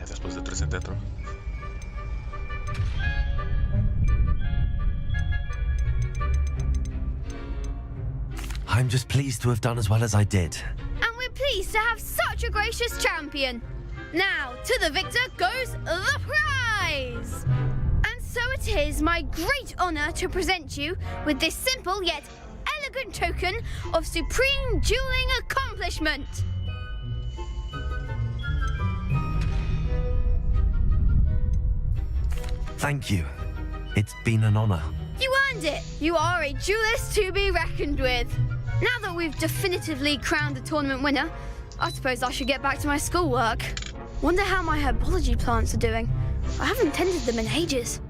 Después de 3 intentos. I'm just pleased to have done as well as I did. And we're pleased to have such a gracious champion. Now, to the victor goes the prize! And so it is my great honour to present you with this simple yet elegant token of supreme dueling accomplishment. Thank you. It's been an honour. You earned it. You are a duelist to be reckoned with. Now that we've definitively crowned the tournament winner, I suppose I should get back to my schoolwork. Wonder how my herbology plants are doing. I haven't tended them in ages.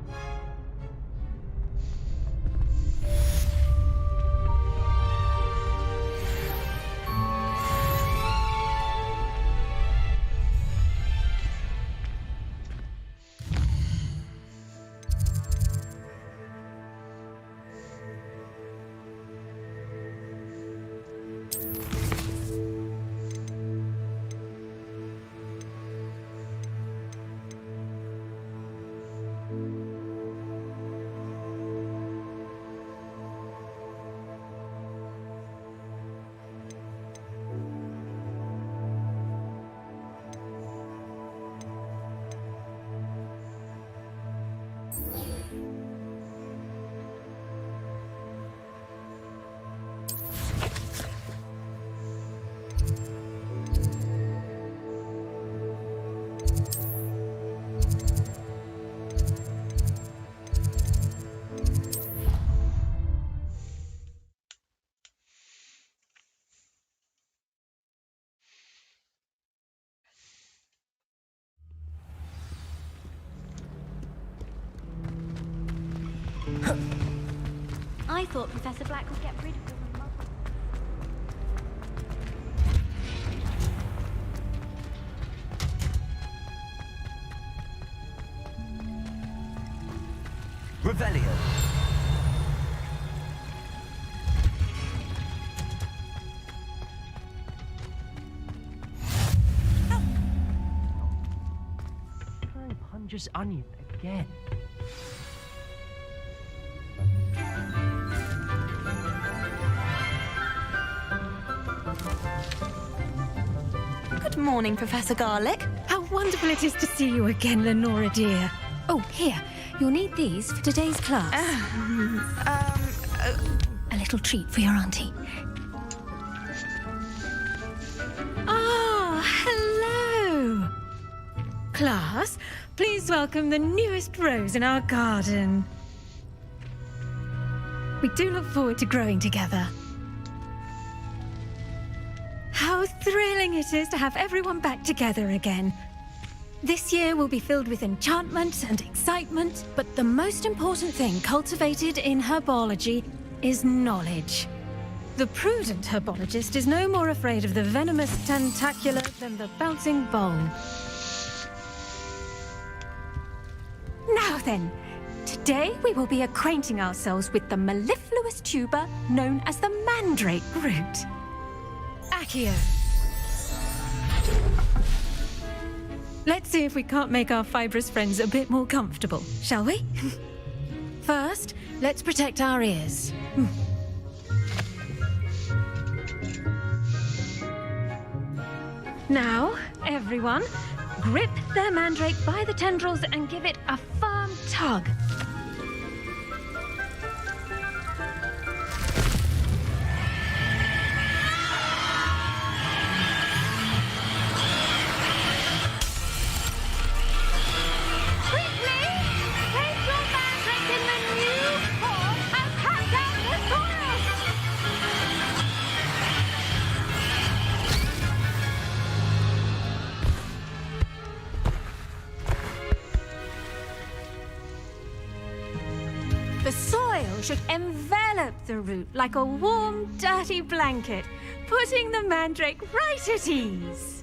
I thought Professor Black would get rid of them. Revelio. Try Punja's onion again. Good morning, Professor Garlic. How wonderful it is to see you again, Lenora dear. Oh, here. You'll need these for today's class. A little treat for your auntie. Ah, hello. Class, please welcome the newest rose in our garden. We do look forward to growing together. How thrilling it is to have everyone back together again. This year will be filled with enchantment and excitement, but the most important thing cultivated in herbology is knowledge. The prudent herbologist is no more afraid of the venomous tentacula than the bouncing bowl. Now then, today we will be acquainting ourselves with the mellifluous tuber known as the mandrake root. Accio. Let's see if we can't make our fibrous friends a bit more comfortable, shall we? First, let's protect our ears. Now, everyone, grip their mandrake by the tendrils and give it a firm tug. The soil should envelop the root like a warm, dirty blanket, putting the mandrake right at ease.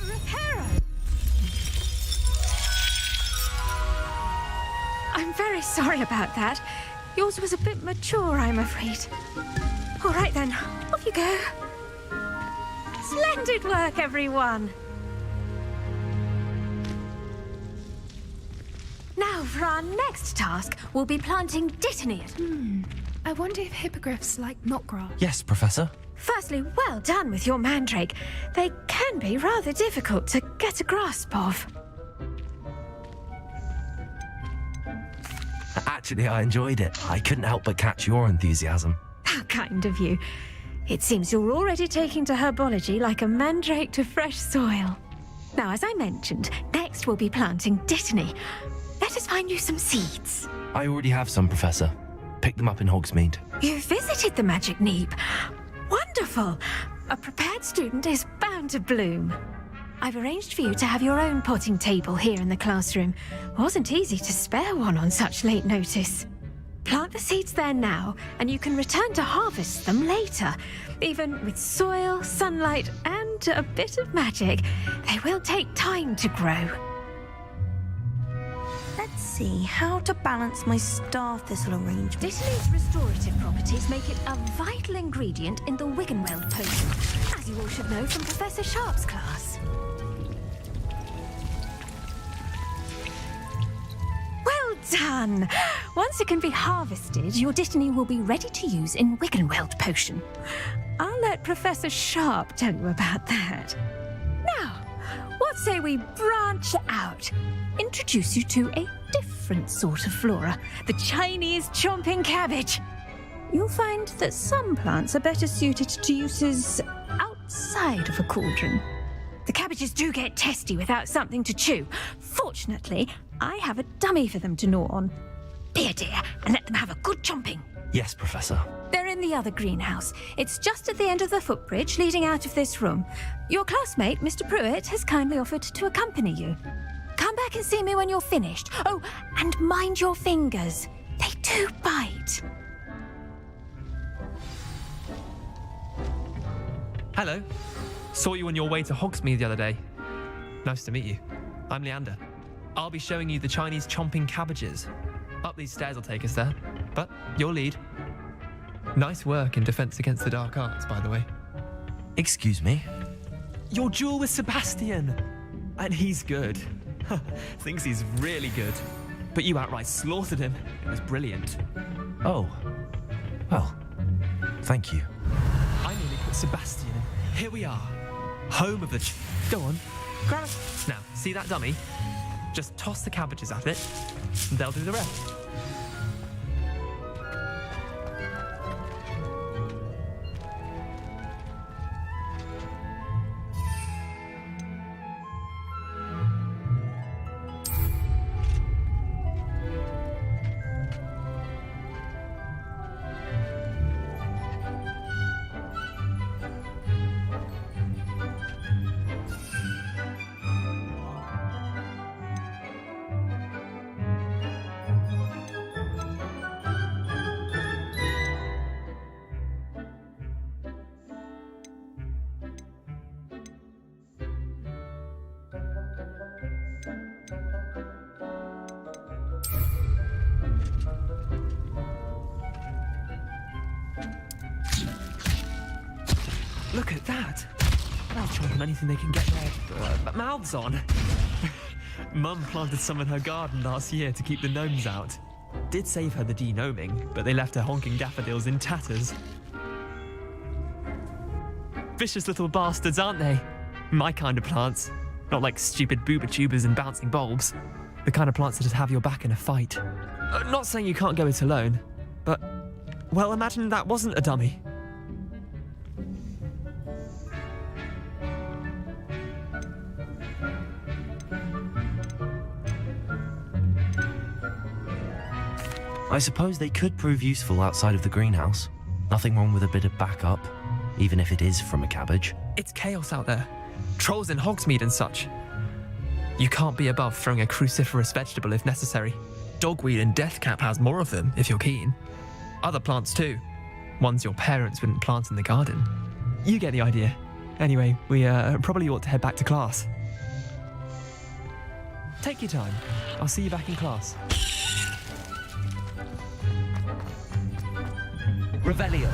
Reparo! I'm very sorry about that. Yours was a bit mature, I'm afraid. All right then, off you go. Splendid work, everyone. Now, for our next task, we'll be planting Ditiniad. I wonder if hippogriffs like knotgrass. Yes, Professor. Firstly, well done with your mandrake. They can be rather difficult to get a grasp of. Actually, I enjoyed it. I couldn't help but catch your enthusiasm. How kind of you. It seems you're already taking to herbology like a mandrake to fresh soil. Now, as I mentioned, next we'll be planting Dittany. Let us find you some seeds. I already have some, Professor. Pick them up in Hogsmeade. You visited the Magic Neep. Wonderful. A prepared student is bound to bloom. I've arranged for you to have your own potting table here in the classroom. Wasn't easy to spare one on such late notice. Plant the seeds there now, and you can return to harvest them later. Even with soil, sunlight, and a bit of magic, they will take time to grow. Let's see how to balance my star thistle arrangement. Dittany's restorative properties make it a vital ingredient in the Wiggenweld potion, as you all should know from Professor Sharp's class. Well done! Once it can be harvested, your Dittany will be ready to use in Wiggenweld potion. I'll let Professor Sharp tell you about that. Now, what say we branch out? Introduce you to a different sort of flora, the Chinese chomping cabbage. You'll find that some plants are better suited to uses outside of a cauldron. The cabbages do get testy without something to chew. Fortunately, I have a dummy for them to gnaw on. Be a dear and let them have a good chomping. Yes, Professor. They're in the other greenhouse. It's just at the end of the footbridge leading out of this room. Your classmate, Mr. Pruitt, has kindly offered to accompany you. Come back and see me when you're finished. Oh, and mind your fingers. They do bite. Hello. Saw you on your way to Hogsmeade the other day. Nice to meet you. I'm Leander. I'll be showing you the Chinese chomping cabbages. Up these stairs will take us there, but your lead. Nice work in Defense Against the Dark Arts, by the way. Excuse me? Your duel with Sebastian! And he's good. Thinks he's really good. But you outright slaughtered him. It was brilliant. Oh. Well, thank you. I nearly put Sebastian in. Here we are. Home of the... Go on. Grab it. Now, see that dummy? Just toss the cabbages at it, and they'll do the rest. Look at that! They'll chomp on anything they can get their mouths on. Mum planted some in her garden last year to keep the gnomes out. Did save her the de-gnoming, but they left her honking daffodils in tatters. Vicious little bastards, aren't they? My kind of plants. Not like stupid booba tubers and bouncing bulbs. The kind of plants that just have your back in a fight. Not saying you can't go it alone, but... well, imagine that wasn't a dummy. I suppose they could prove useful outside of the greenhouse. Nothing wrong with a bit of backup, even if it is from a cabbage. It's chaos out there. Trolls in Hogsmeade and such. You can't be above throwing a cruciferous vegetable if necessary. Dogweed and Deathcap has more of them, if you're keen. Other plants too. Ones your parents wouldn't plant in the garden. You get the idea. Anyway, we probably ought to head back to class. Take your time. I'll see you back in class. Revelio.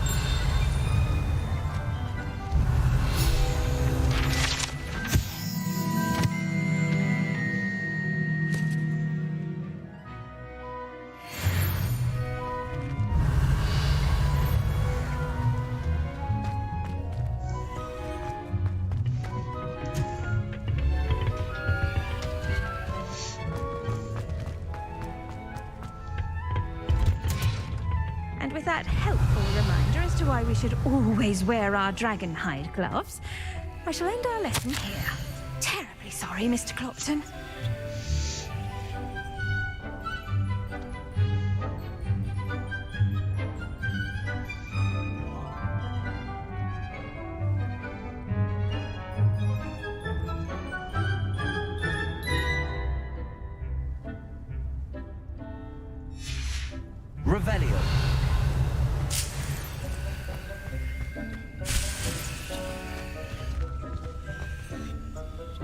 And with that helpful reminder as to why we should always wear our dragon hide gloves, I shall end our lesson here. Terribly sorry, Mr. Clopton. Revelio.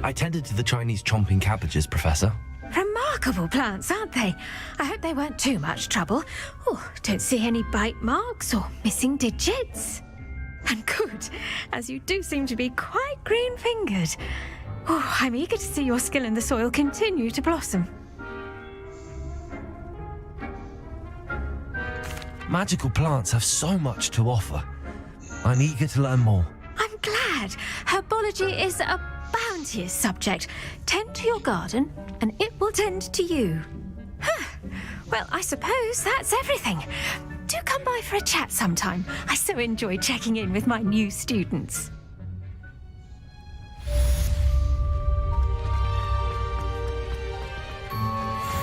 I tended to the Chinese chomping cabbages, Professor. Remarkable plants, aren't they? I hope they weren't too much trouble. Oh, don't see any bite marks or missing digits. And good, as you do seem to be quite green-fingered. Oh, I'm eager to see your skill in the soil continue to blossom. Magical plants have so much to offer. I'm eager to learn more. I'm glad. Herbology is a bounteous subject. Tend to your garden, and it will tend to you. Well, I suppose that's everything. Do come by for a chat sometime. I so enjoy checking in with my new students.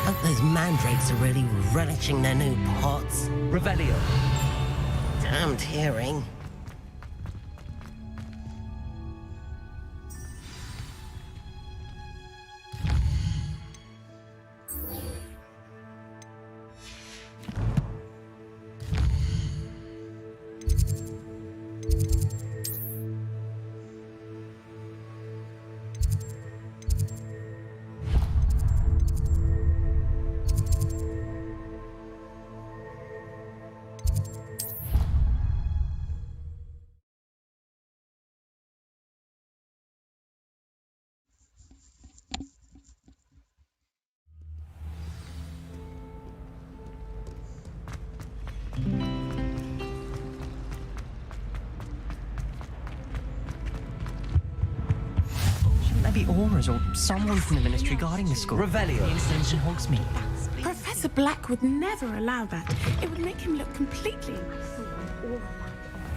Hope those mandrakes are really relishing their new pots. Revelio. Damned hearing. auras or someone from the ministry guarding the school. Revelio. The incident in Hogsmeade. Professor Black would never allow that. It would make him look completely...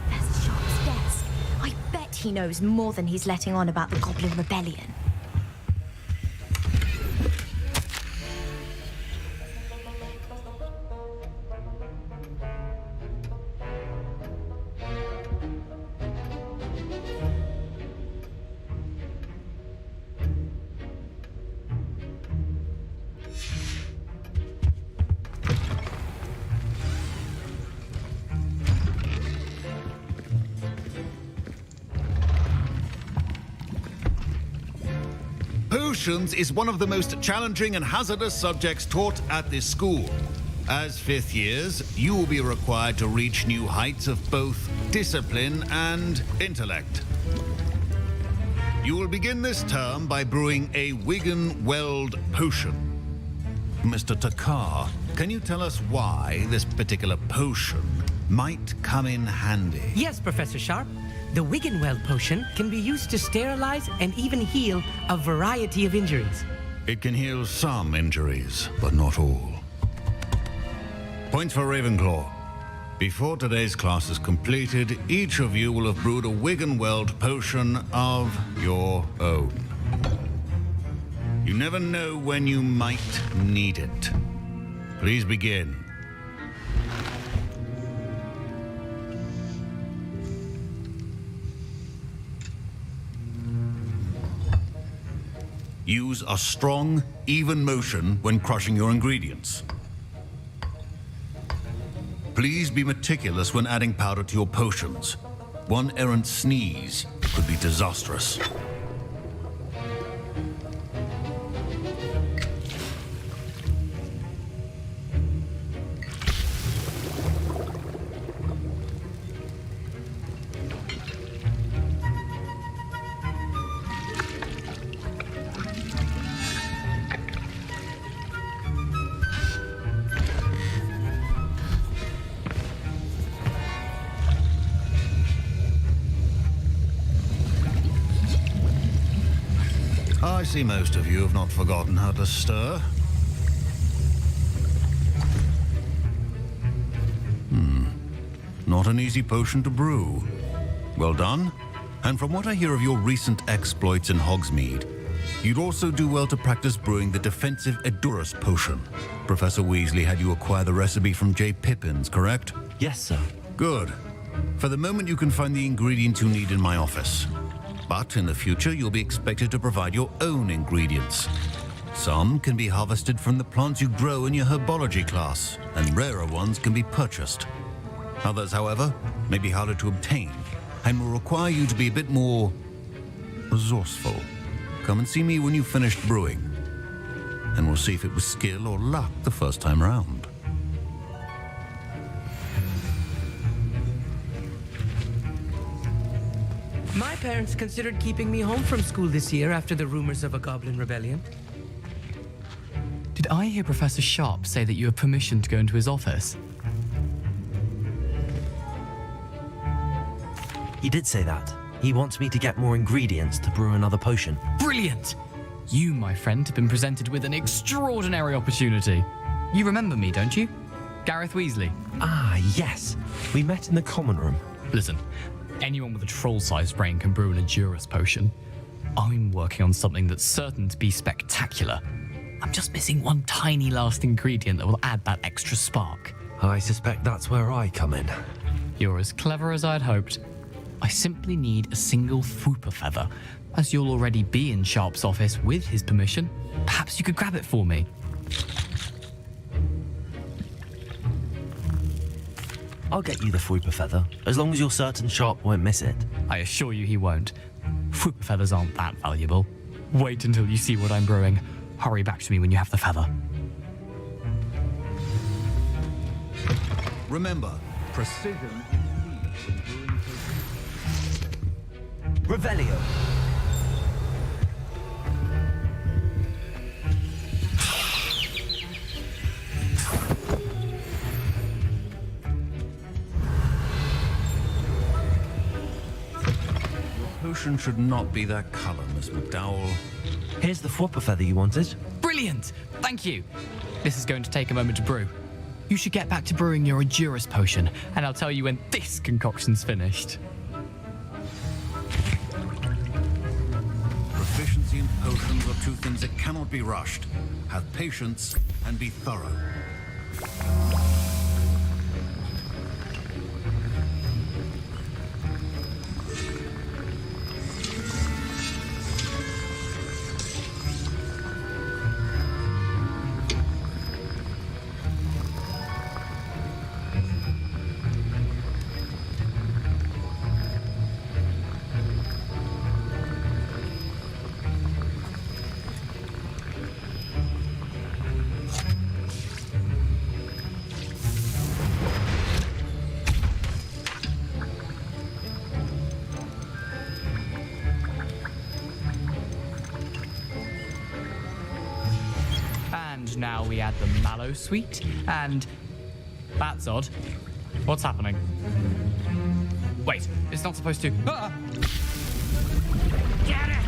Professor Sharp's desk. I bet he knows more than he's letting on about the Goblin Rebellion. Potions is one of the most challenging and hazardous subjects taught at this school. As fifth years, you will be required to reach new heights of both discipline and intellect. You will begin this term by brewing a Wiggenweld potion. Mr. Takar, can you tell us why this particular potion might come in handy? Yes, Professor Sharp. The Wiggenweld potion can be used to sterilize and even heal a variety of injuries. It can heal some injuries, but not all. Points for Ravenclaw. Before today's class is completed, each of you will have brewed a Wiggenweld potion of your own. You never know when you might need it. Please begin. Use a strong, even motion when crushing your ingredients. Please be meticulous when adding powder to your potions. One errant sneeze could be disastrous. I see most of you have not forgotten how to stir. Not an easy potion to brew. Well done. And from what I hear of your recent exploits in Hogsmeade, you'd also do well to practice brewing the defensive Edurus potion. Professor Weasley had you acquire the recipe from J. Pippins, correct? Yes, sir. Good. For the moment, you can find the ingredients you need in my office. But in the future, you'll be expected to provide your own ingredients. Some can be harvested from the plants you grow in your herbology class, and rarer ones can be purchased. Others, however, may be harder to obtain, and will require you to be a bit more resourceful. Come and see me when you've finished brewing, and we'll see if it was skill or luck the first time around. My parents considered keeping me home from school this year after the rumors of a Goblin Rebellion. Did I hear Professor Sharp say that you have permission to go into his office? He did say that. He wants me to get more ingredients to brew another potion. Brilliant! You, my friend, have been presented with an extraordinary opportunity. You remember me, don't you? Gareth Weasley. Ah, yes. We met in the common room. Listen, anyone with a troll-sized brain can brew an Edurus potion. I'm working on something that's certain to be spectacular. I'm just missing one tiny last ingredient that will add that extra spark. I suspect that's where I come in. You're as clever as I'd hoped. I simply need a single Fwooper feather. As you'll already be in Sharp's office with his permission, perhaps you could grab it for me. I'll get you the Fwooper feather, as long as you're certain Sharp won't miss it. I assure you he won't. Fwooper feathers aren't that valuable. Wait until you see what I'm brewing. Hurry back to me when you have the feather. Remember, precision is key when brewing potions. Revelio. Potion should not be that color, Miss McDowell. Here's the Fwopper feather you wanted. Brilliant! Thank you! This is going to take a moment to brew. You should get back to brewing your Endurance potion, and I'll tell you when this concoction's finished. Proficiency in potions are two things that cannot be rushed. Have patience and be thorough. And now we add the mallow sweet, and that's odd. What's happening? Wait, it's not supposed to. Ah! Get it!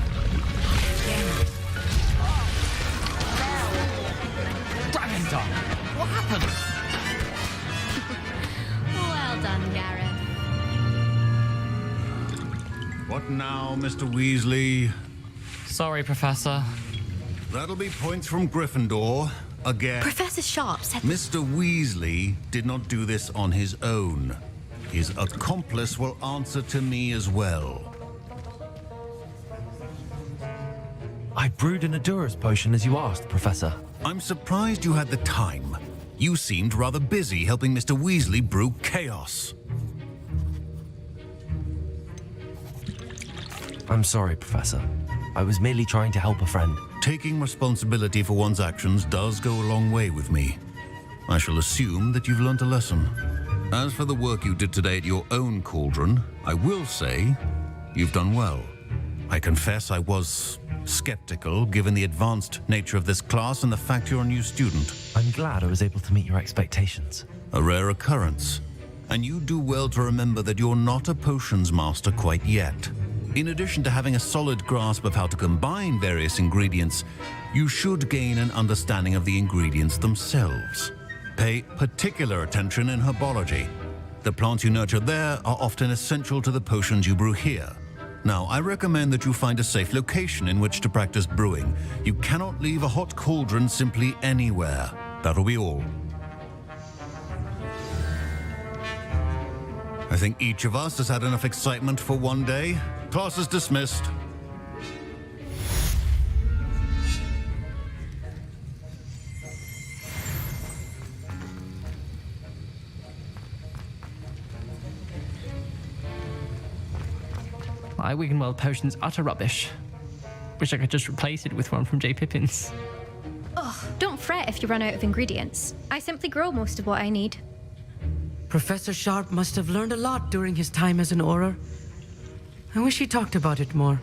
Dragon Tongue! What happened? Well done, Gareth. What now, Mr. Weasley? Sorry, Professor. That'll be points from Gryffindor. Again. Professor Sharp said... Mr. Weasley did not do this on his own. His accomplice will answer to me as well. I brewed an Endurance potion as you asked, Professor. I'm surprised you had the time. You seemed rather busy helping Mr. Weasley brew chaos. I'm sorry, Professor. I was merely trying to help a friend. Taking responsibility for one's actions does go a long way with me. I shall assume that you've learnt a lesson. As for the work you did today at your own cauldron, I will say you've done well. I confess I was skeptical given the advanced nature of this class and the fact you're a new student. I'm glad I was able to meet your expectations. A rare occurrence. And you do well to remember that you're not a potions master quite yet. In addition to having a solid grasp of how to combine various ingredients, you should gain an understanding of the ingredients themselves. Pay particular attention in herbology. The plants you nurture there are often essential to the potions you brew here. Now, I recommend that you find a safe location in which to practice brewing. You cannot leave a hot cauldron simply anywhere. That'll be all. I think each of us has had enough excitement for one day. Class is dismissed. My Wiggenweld potion's utter rubbish. Wish I could just replace it with one from J. Pippin's. Ugh, don't fret if you run out of ingredients. I simply grow most of what I need. Professor Sharp must have learned a lot during his time as an Auror. I wish he talked about it more.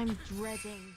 I'm dreading.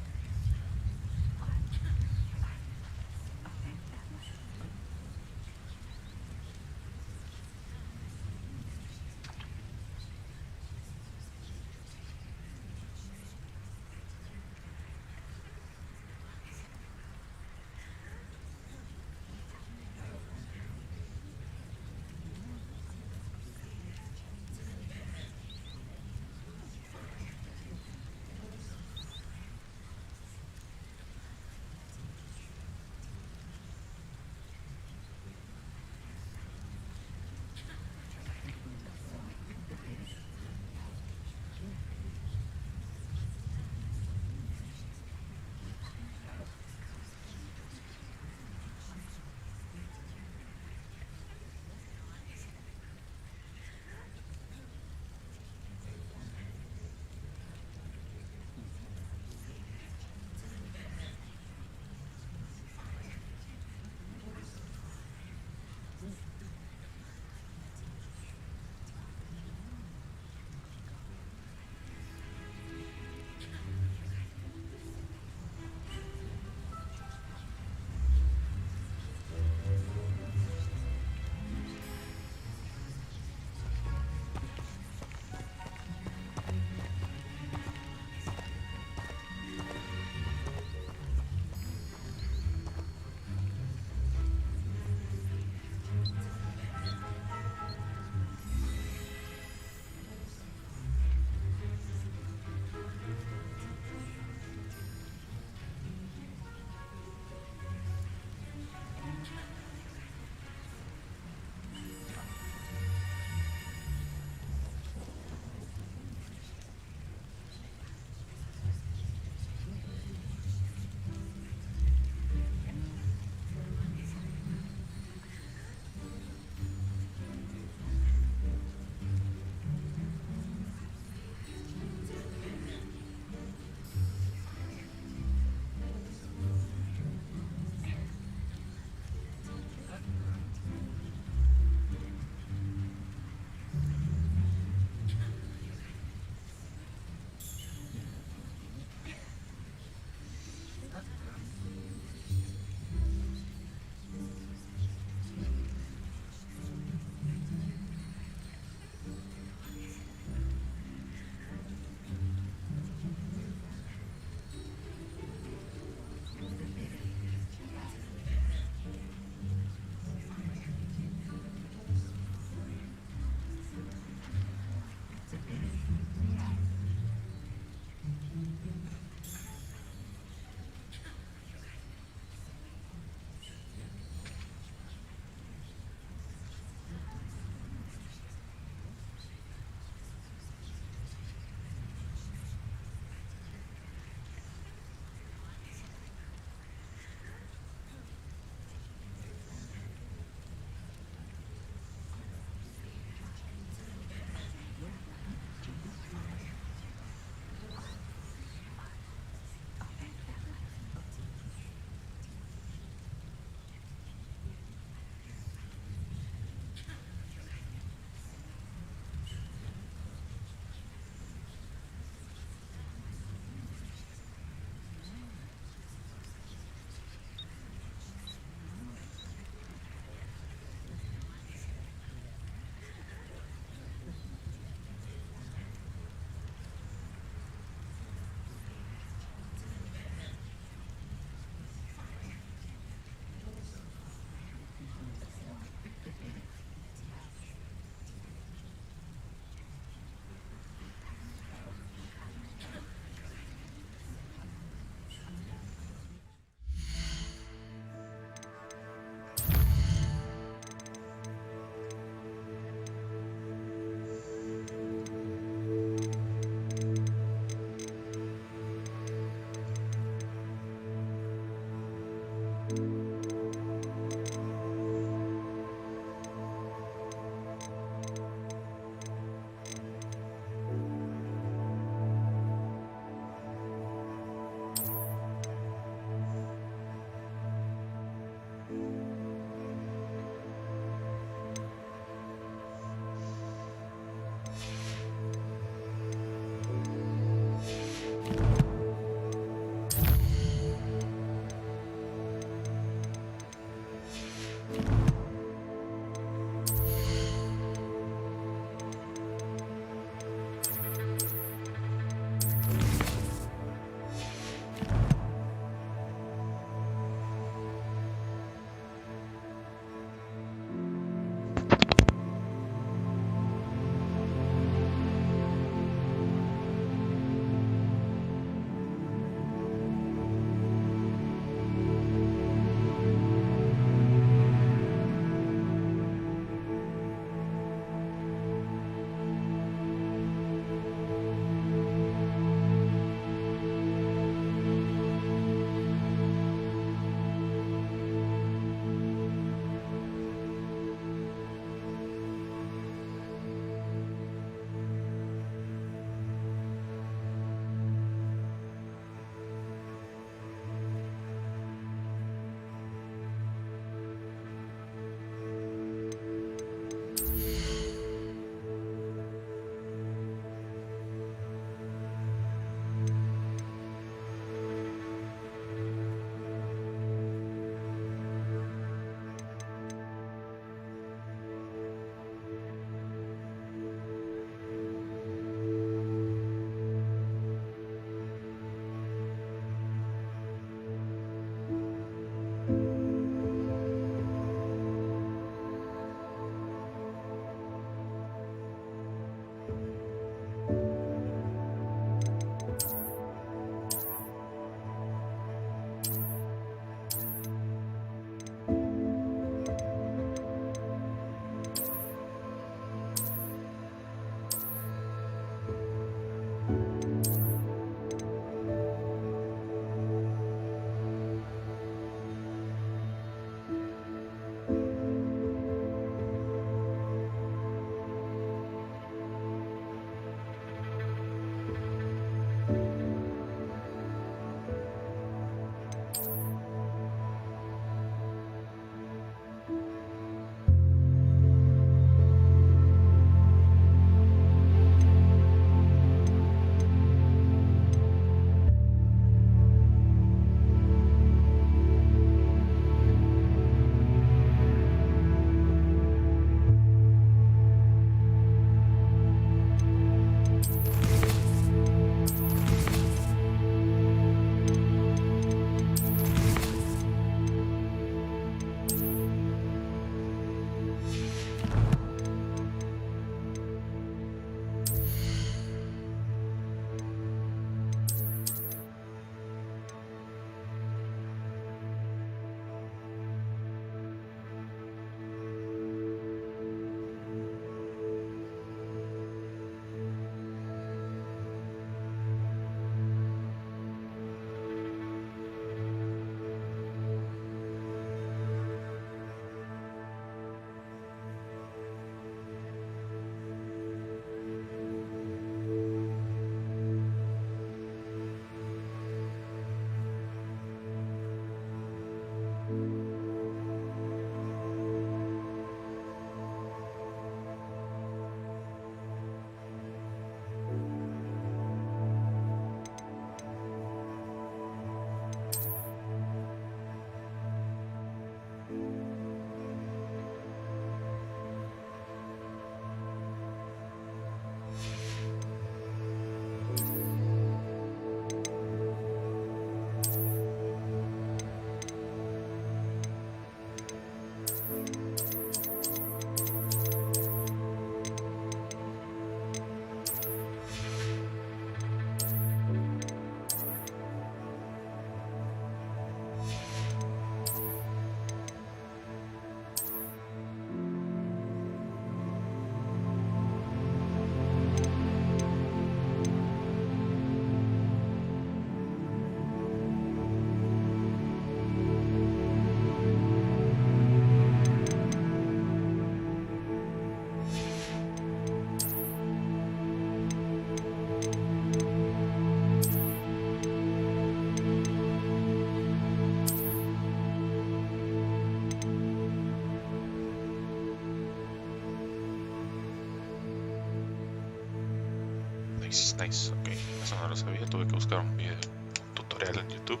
Nice, nice. Ok, eso no lo sabía. Tuve que buscar un video, un tutorial en YouTube.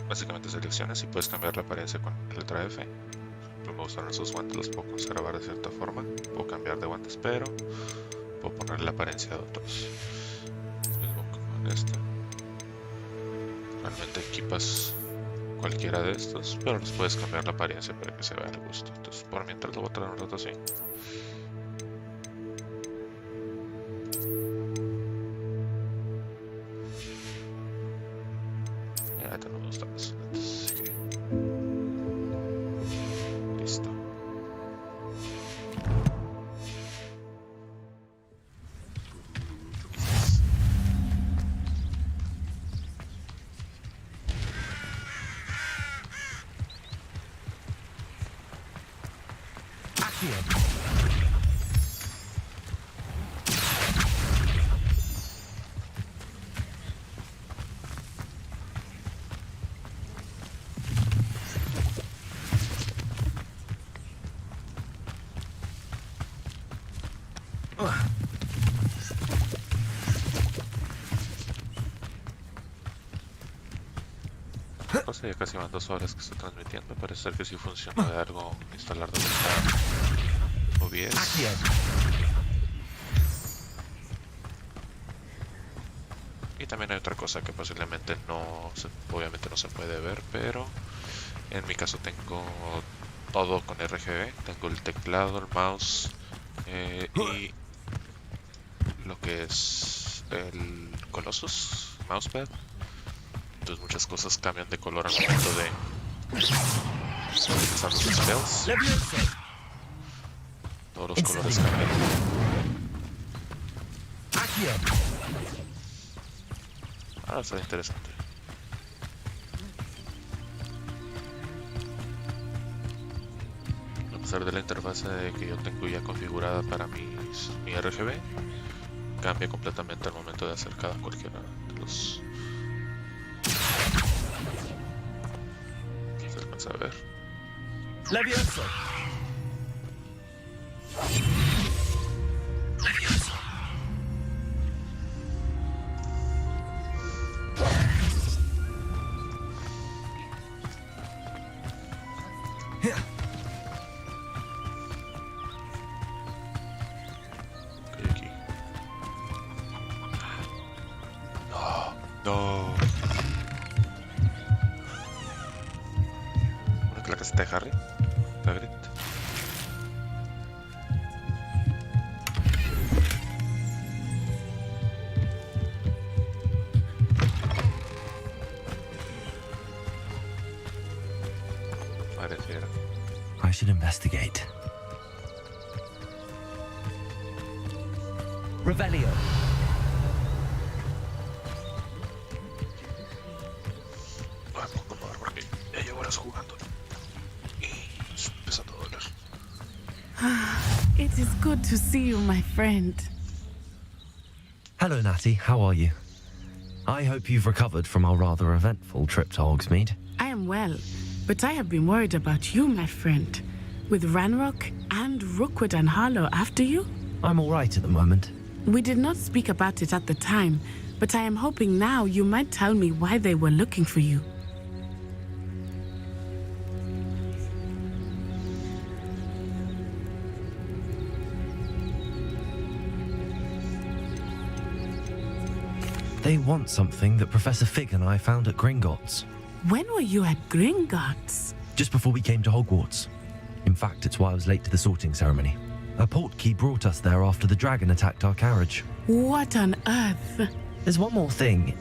Básicamente seleccionas y puedes cambiar la apariencia con la letra F. Pues me gustaron esos guantes, los puedo conservar de cierta forma. Puedo cambiar de guantes, pero puedo poner la apariencia de otros. Mismo con este. Realmente equipas cualquiera de estos, pero les puedes cambiar la apariencia para que se vea al gusto. Entonces, por mientras lo voy a traer un rato así. Ya tenemos los datos. Así que... listo. Ya casi van 2 horas que estoy transmitiendo. Parece ser que sí funciona de algo instalar de vuelta OBS. Y también hay otra cosa que posiblemente obviamente no se puede ver, pero en mi caso tengo todo con RGB. Tengo el teclado, el mouse y lo que es el Colossus mousepad. Entonces muchas cosas cambian de color al momento de utilizar los spells. Todos los colores cambian. Ahora será interesante. A pesar de la interfase que yo tengo ya configurada para mi RGB, cambia completamente al momento de hacer cualquiera de los... A ver. Levioso. Levioso. Ok, aquí. No. La caseta de Harry, Hagrid. Pareciera. I should investigate. Revelio. Vamos a comprobar porque ya llevo horas jugando. It is good to see you, my friend. Hello, Natty. How are you? I hope you've recovered from our rather eventful trip to Hogsmeade. I am well, but I have been worried about you, my friend. With Ranrock and Rookwood and Harlow after you? I'm all right at the moment. We did not speak about it at the time, but I am hoping now you might tell me why they were looking for you. They want something that Professor Fig and I found at Gringotts. When were you at Gringotts? Just before we came to Hogwarts. In fact, it's why I was late to the sorting ceremony. A portkey brought us there after the dragon attacked our carriage. What on earth? There's one more thing.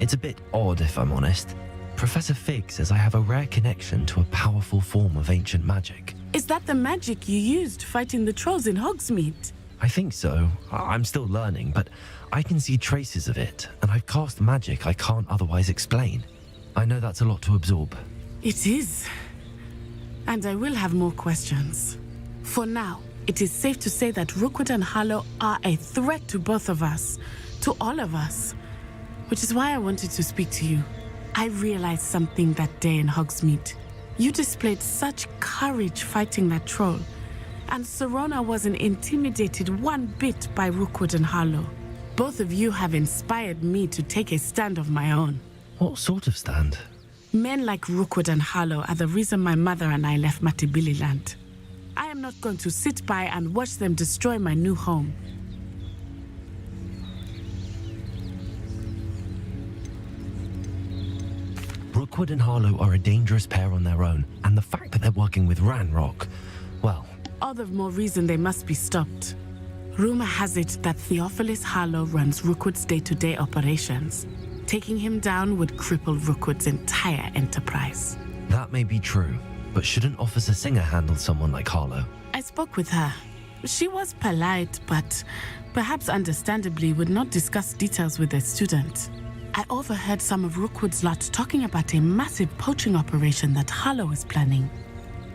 It's a bit odd, if I'm honest. Professor Fig says I have a rare connection to a powerful form of ancient magic. Is that the magic you used fighting the trolls in Hogsmeade? I think so. I'm still learning, but I can see traces of it, and I've cast magic I can't otherwise explain. I know that's a lot to absorb. It is. And I will have more questions. For now, it is safe to say that Rookwood and Harlow are a threat to both of us, to all of us. Which is why I wanted to speak to you. I realized something that day in Hogsmeade. You displayed such courage fighting that troll. And Serona wasn't intimidated one bit by Rookwood and Harlow. Both of you have inspired me to take a stand of my own. What sort of stand? Men like Rookwood and Harlow are the reason my mother and I left Matibili land. I am not going to sit by and watch them destroy my new home. Rookwood and Harlow are a dangerous pair on their own, and the fact that they're working with Ranrock, well... All the more reason they must be stopped. Rumor has it that Theophilus Harlow runs Rookwood's day-to-day operations. Taking him down would cripple Rookwood's entire enterprise. That may be true, but shouldn't Officer Singer handle someone like Harlow? I spoke with her. She was polite, but perhaps understandably would not discuss details with a student. I overheard some of Rookwood's lot talking about a massive poaching operation that Harlow is planning.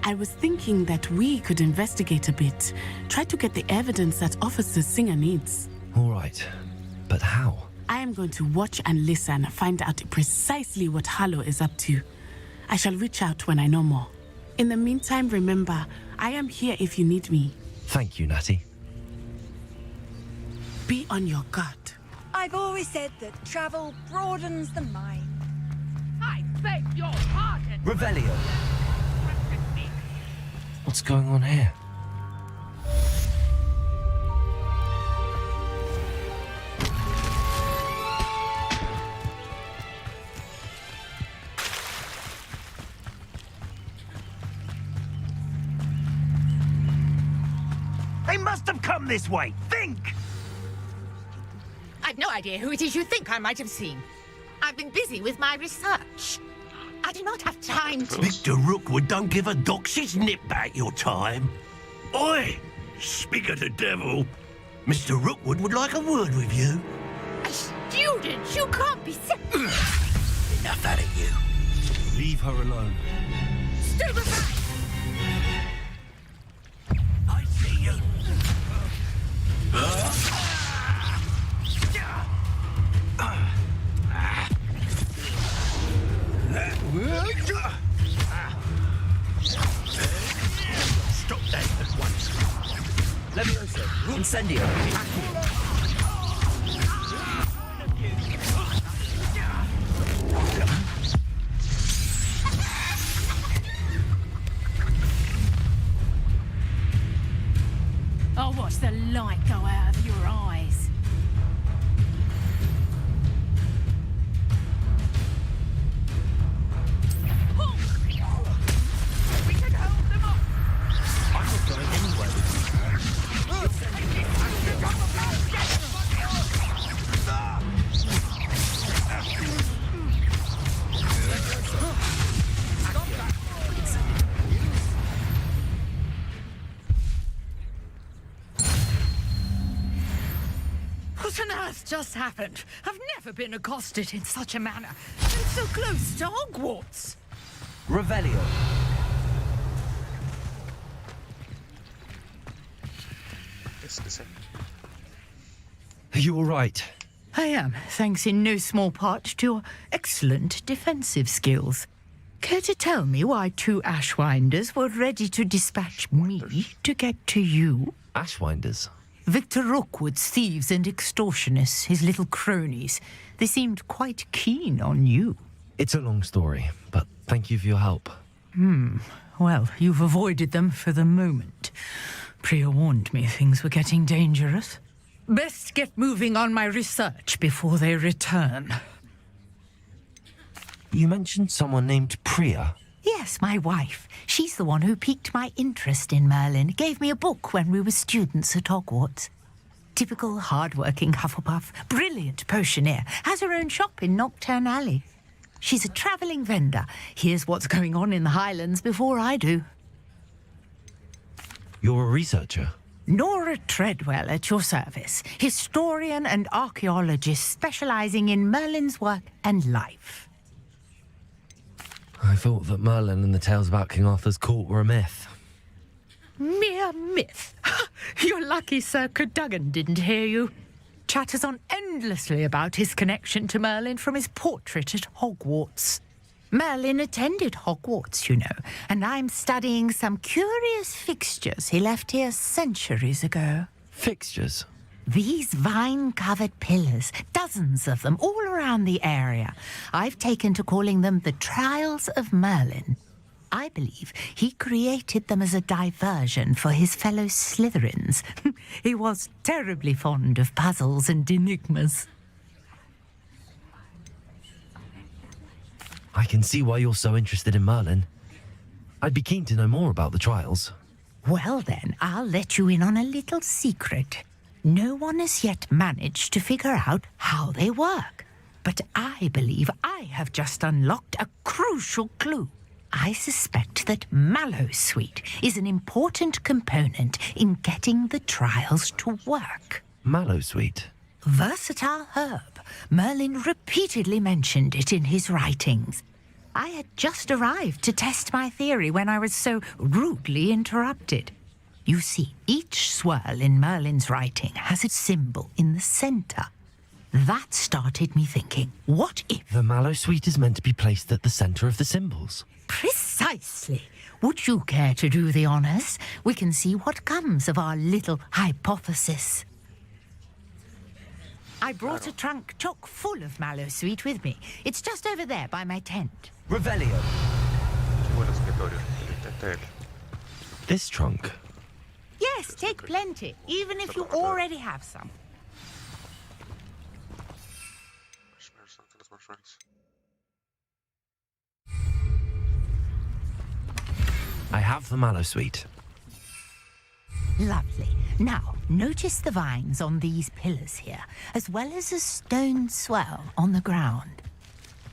I was thinking that we could investigate a bit, try to get the evidence that Officer Singer needs. All right, but how? I am going to watch and listen, find out precisely what Harlow is up to. I shall reach out when I know more. In the meantime, remember, I am here if you need me. Thank you, Natty. Be on your guard. I've always said that travel broadens the mind. I beg your pardon. Revelio. What's going on here? They must have come this way. Think! I've no idea who it is you think I might have seen. I've been busy with my research. I do not have time to... Mr. Rookwood don't give a doxy's nip back your time. Oi! Speak of the devil. Mr. Rookwood would like a word with you. A student? You can't be sick. Enough out of you. Leave her alone. Stupefy! I see you. Stop that at once. Levioso. Incendio. I'll watch the light go out of your eyes. We can hold them off. I'm not going anywhere with you. What on earth just happened? I've never been accosted in such a manner. And so close to Hogwarts. Revelio. Are you all right? I am, thanks in no small part to your excellent defensive skills. Care to tell me why two Ashwinders were ready to dispatch me to get to you? Ashwinders? Victor Rookwood's thieves and extortionists, his little cronies. They seemed quite keen on you. It's a long story, but thank you for your help. Well, you've avoided them for the moment. Priya warned me things were getting dangerous. Best get moving on my research before they return. You mentioned someone named Priya. Yes, my wife. She's the one who piqued my interest in Merlin. Gave me a book when we were students at Hogwarts. Typical hard-working Hufflepuff. Brilliant potioneer. Has her own shop in Nocturne Alley. She's a travelling vendor. Hears what's going on in the Highlands before I do. You're a researcher? Nora Treadwell at your service. Historian and archaeologist specialising in Merlin's work and life. I thought that Merlin and the tales about King Arthur's court were a myth. Mere myth. You're lucky Sir Cadogan didn't hear you. Chatters on endlessly about his connection to Merlin from his portrait at Hogwarts. Merlin attended Hogwarts, you know, and I'm studying some curious fixtures he left here centuries ago. Fixtures? These vine-covered pillars, dozens of them all around the area. I've taken to calling them the Trials of Merlin. I believe he created them as a diversion for his fellow Slytherins. He was terribly fond of puzzles and enigmas. I can see why you're so interested in Merlin. I'd be keen to know more about the trials. Well then, I'll let you in on a little secret. No one has yet managed to figure out how they work. But I believe I have just unlocked a crucial clue. I suspect that Mallowsweet is an important component in getting the trials to work. Mallowsweet? Versatile herb. Merlin repeatedly mentioned it in his writings. I had just arrived to test my theory when I was so rudely interrupted. You see, each swirl in Merlin's writing has its symbol in the center. That started me thinking, what if... The Mallowsweet is meant to be placed at the center of the symbols. Precisely. Would you care to do the honors? We can see what comes of our little hypothesis. I brought a trunk chock full of Mallowsweet with me. It's just over there by my tent. Revelio. This trunk? Yes, take plenty, even if you already have some. I have the Mallowsweet. Lovely. Now, notice the vines on these pillars here, as well as a stone swell on the ground.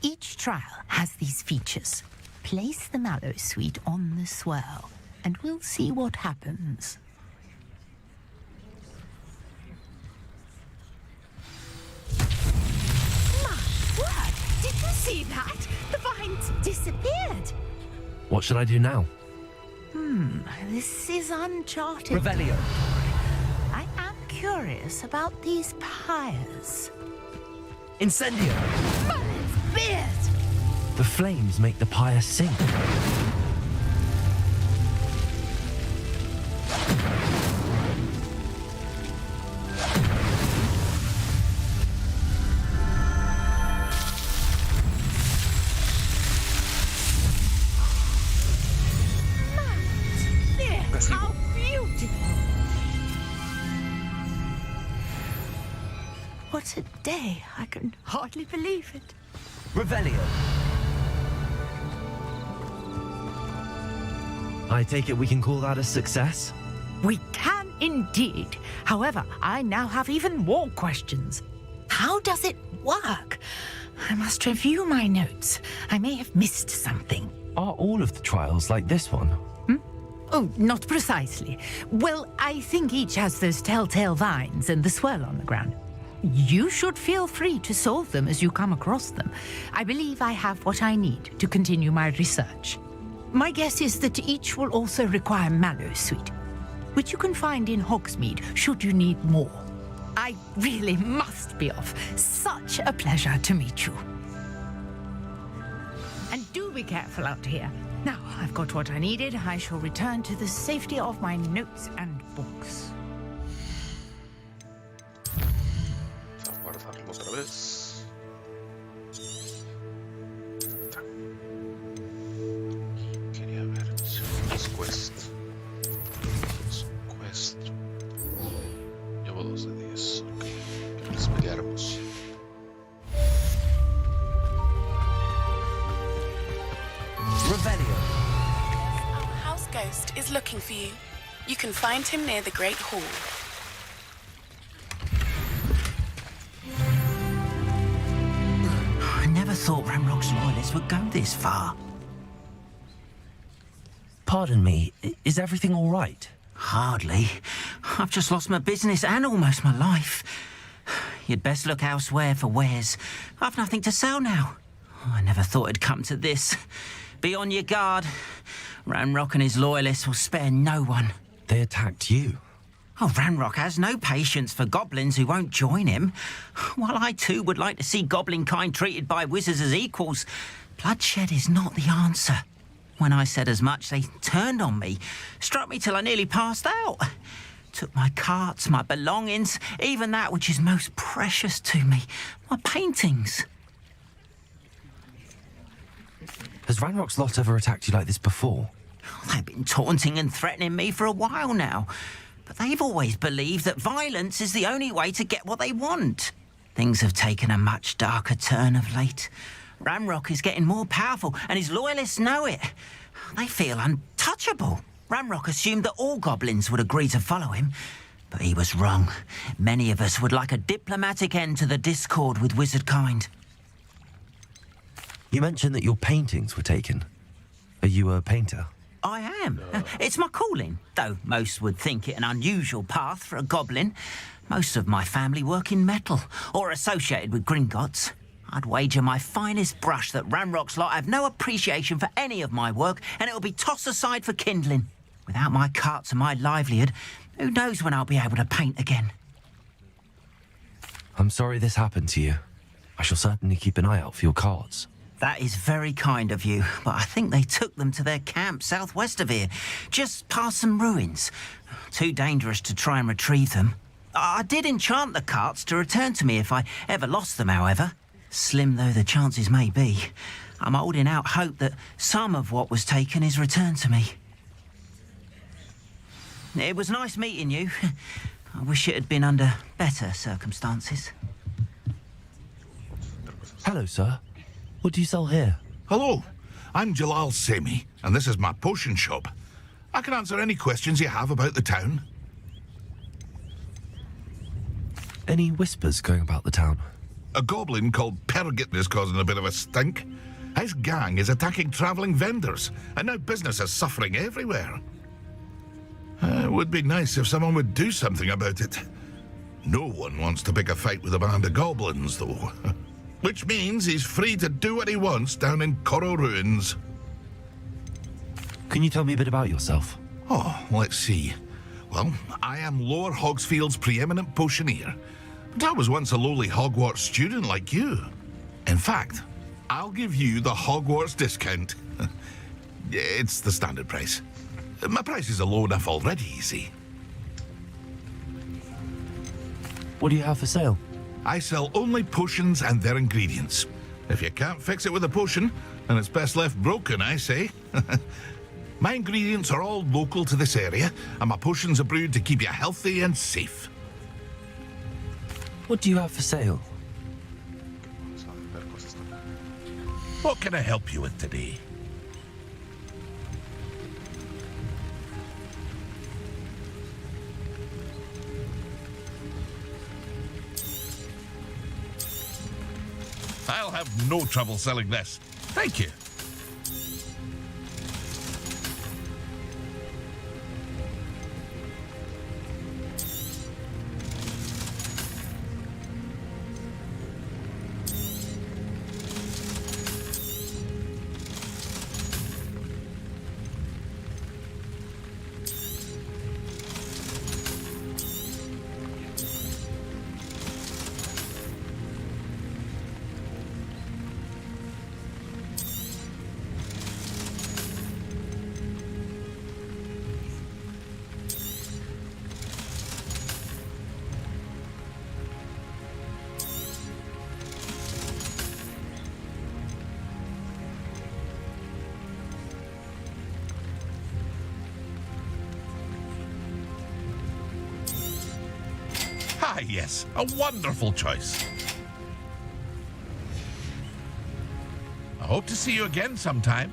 Each trial has these features. Place the Mallowsweet on the swell, and we'll see what happens. My word! Did you see that? The vines disappeared. What should I do now? This is uncharted. Revelio. I am curious about these pyres. Incendio. Merlin's beard! The flames make the pyre sink. How beautiful! What a day! I can hardly believe it. Revelio. I take it we can call that a success? We can indeed. However, I now have even more questions. How does it work? I must review my notes. I may have missed something. Are all of the trials like this one? Oh, not precisely. Well, I think each has those telltale vines and the swirl on the ground. You should feel free to solve them as you come across them. I believe I have what I need to continue my research. My guess is that each will also require Mallowsweet, which you can find in Hogsmeade should you need more. I really must be off. Such a pleasure to meet you. And do be careful out here. Now, I've got what I needed. I shall return to the safety of my notes and books. Guardarlo otra vez. Quería ver los quest. Llevo 2 de 10. Ok. Que nos peleáramos. Revelio. Our house ghost is looking for you. You can find him near the Great Hall. I never thought Ranrock's loyalists would go this far. Pardon me, is everything all right? Hardly. I've just lost my business and almost my life. You'd best look elsewhere for wares. I've nothing to sell now. I never thought it'd come to this. Be on your guard. Ranrock and his loyalists will spare no one. They attacked you? Oh, Ranrock has no patience for goblins who won't join him. While I too would like to see goblin kind treated by wizards as equals, bloodshed is not the answer. When I said as much, they turned on me, struck me till I nearly passed out. Took my carts, my belongings, even that which is most precious to me, my paintings. Has Ranrock's lot ever attacked you like this before? They've been taunting and threatening me for a while now, but they've always believed that violence is the only way to get what they want. Things have taken a much darker turn of late. Ranrock is getting more powerful, and his loyalists know it. They feel untouchable. Ranrock assumed that all goblins would agree to follow him, but he was wrong. Many of us would like a diplomatic end to the discord with wizardkind. You mentioned that your paintings were taken. Are you a painter? I am. It's my calling, though most would think it an unusual path for a goblin. Most of my family work in metal, or associated with Gringotts. I'd wager my finest brush that Ranrock's lot have no appreciation for any of my work, and it'll be tossed aside for kindling. Without my carts and my livelihood, who knows when I'll be able to paint again? I'm sorry this happened to you. I shall certainly keep an eye out for your carts. That is very kind of you, but I think they took them to their camp southwest of here, just past some ruins. Too dangerous to try and retrieve them. I did enchant the carts to return to me if I ever lost them, however. Slim though the chances may be, I'm holding out hope that some of what was taken is returned to me. It was nice meeting you. I wish it had been under better circumstances. Hello, sir. What do you sell here? Hello, I'm Jalal Semi, and this is my potion shop. I can answer any questions you have about the town. Any whispers going about the town? A goblin called Pergit is causing a bit of a stink. His gang is attacking travelling vendors, and now business is suffering everywhere. It would be nice if someone would do something about it. No one wants to pick a fight with a band of goblins, though. Which means he's free to do what he wants down in Coral Ruins. Can you tell me a bit about yourself? Oh, let's see. Well, I am Lower Hogsfield's preeminent potioneer, but I was once a lowly Hogwarts student like you. In fact, I'll give you the Hogwarts discount. It's the standard price. My prices are low enough already, you see. What do you have for sale? I sell only potions and their ingredients. If you can't fix it with a potion, then it's best left broken, I say. My ingredients are all local to this area, and my potions are brewed to keep you healthy and safe. What do you have for sale? What can I help you with today? I'll have no trouble selling this. Thank you. Ah, yes, a wonderful choice. I hope to see you again sometime.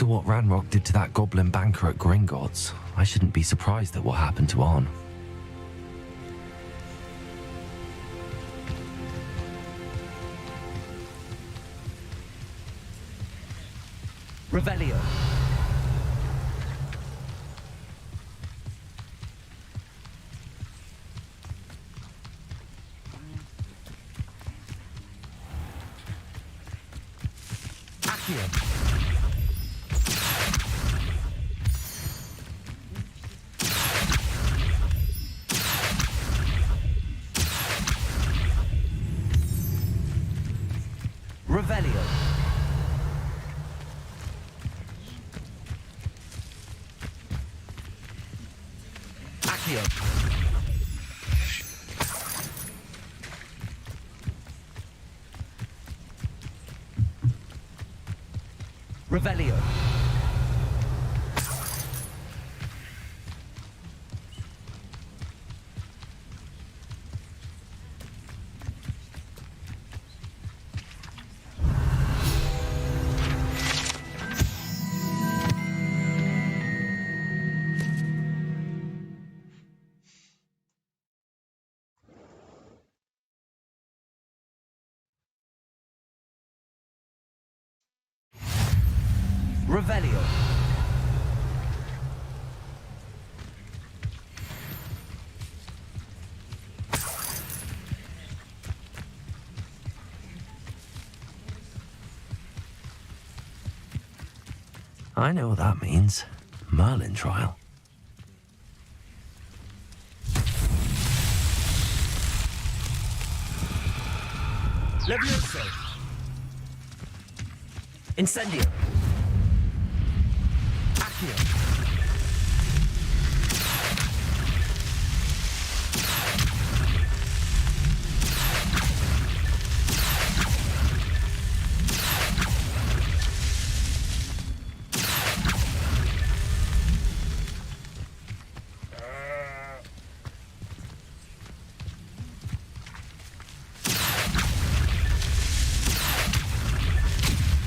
After what Ranrock did to that goblin banker at Gringotts, I shouldn't be surprised at what happened to Arn. Revelio. Accio. Revelio. Accio. Revelio. Revelio. I know what that means. Merlin trial. Levioso. Incendio. Accio.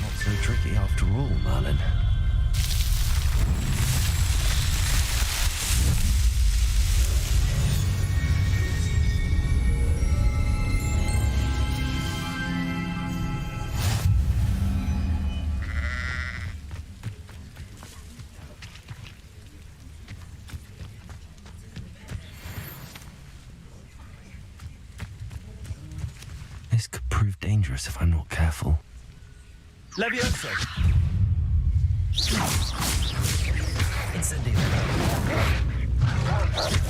Not so tricky after all, Merlin. This could prove dangerous if I'm not careful. Levioso. Incendio.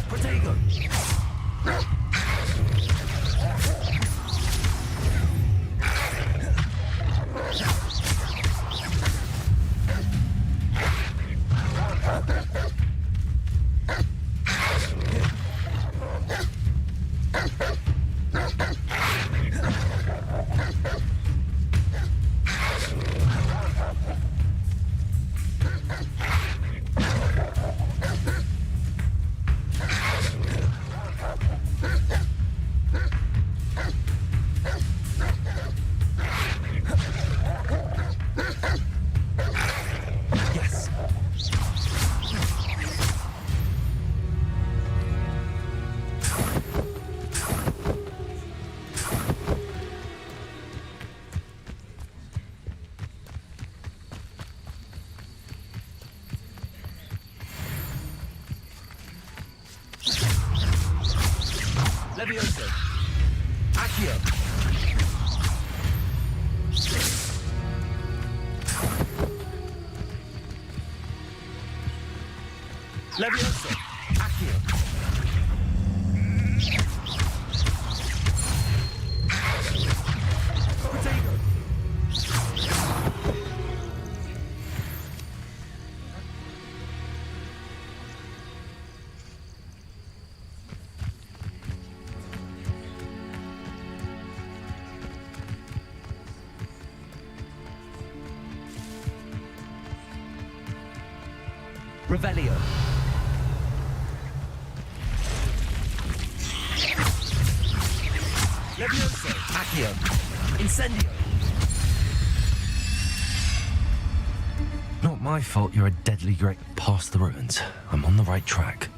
Protego. Yes. Levioso. Accio. Levioso. Accio. Protego. Revelio. Levioso. Accio. Incendio. Not Not my fault you're a deadly great past the ruins. I'm on the right track.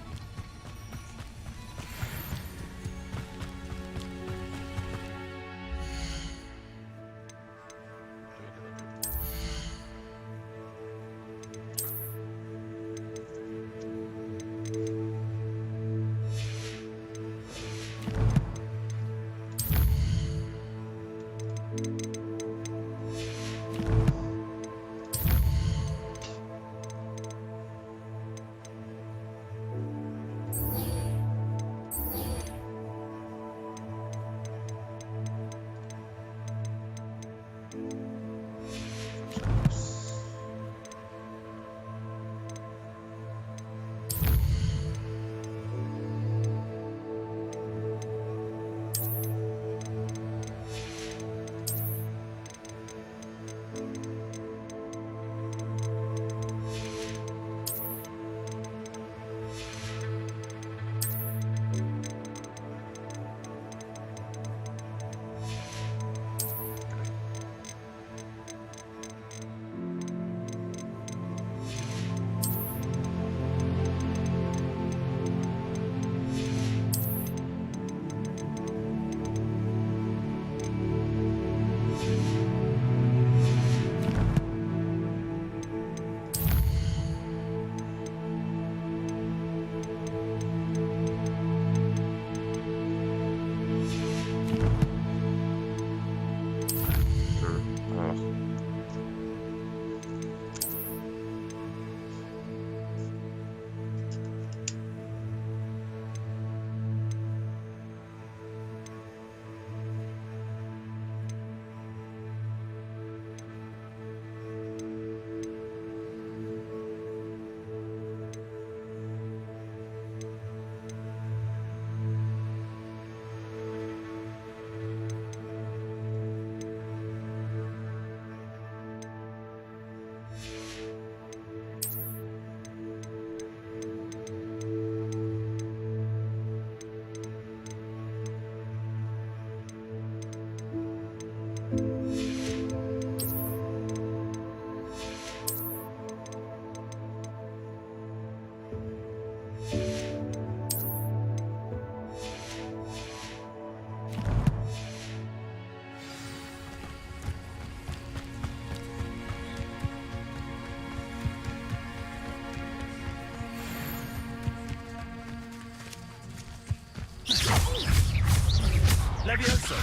Levioso!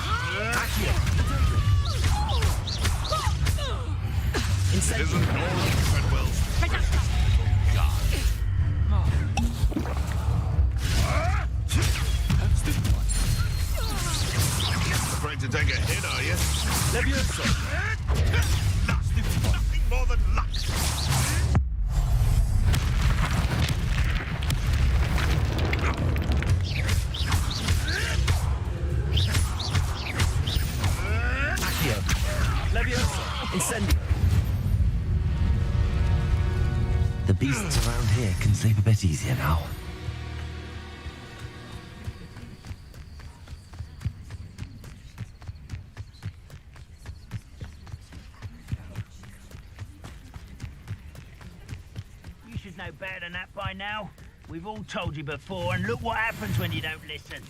Accio! It isn't normal, Treadwell. Afraid to take a hit, are you? Levioso! Nothing more than luck. Incendio. The beasts around here can sleep a bit easier now. You should know better than that by now. We've all told you before, and look what happens when you don't listen.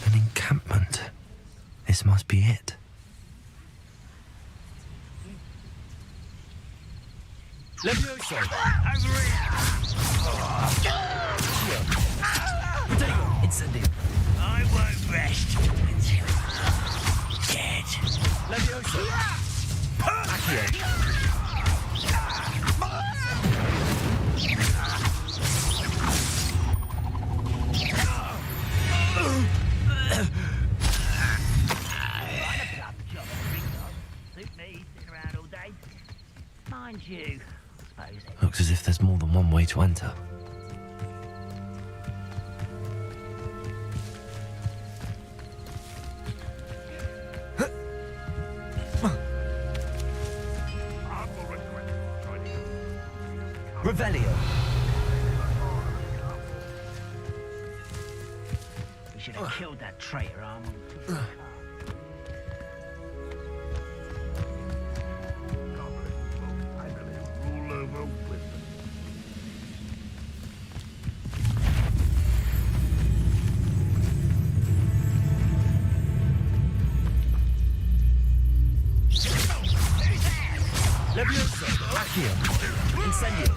An encampment. This must be it. Levioso! Over here! Incendio. I won't rest until I'm dead. Levioso! Accio! Suit me, sitting around all day. Mind you, I suppose. Looks as if there's more than one way to enter. Revelio. We should have killed that traitor, Armand. Levioso! Accio! Incendio!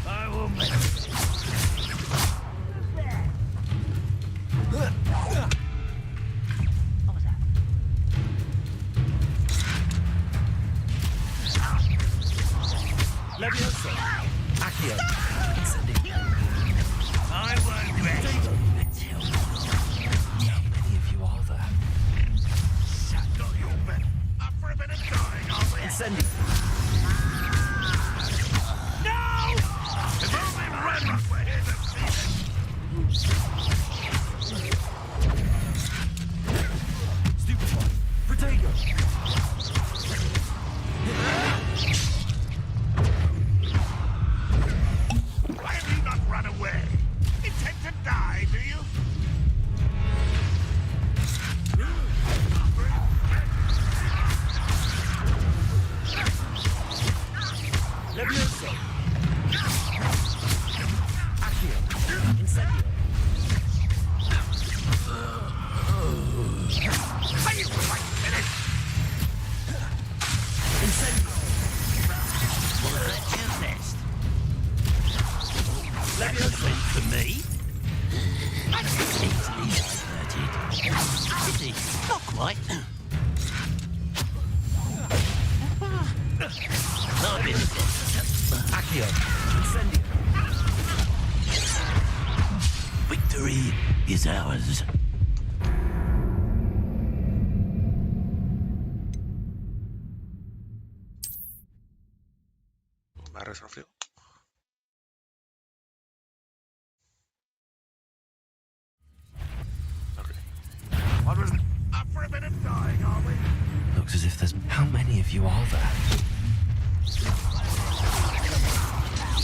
I will make Levioso! Accio! Incendio! I won't rest until how many of you are there? not your men. Up for a bit of dying, are we? Incendio! No! If only Redrock were here to see this. Stupefy! Protego! Why have you not run away? Intend to die, do you? Levioso! Accio! Incendio! Are you quite finished? Incendio! Was that your best? Levioso! For me? Easily diverted. Is it? Not quite. Not a bit of Accio! Incendio! victory is ours. ¿Me agarras un frío? What was up for a bit of dying, are we? Looks as if there's... How many of you are there?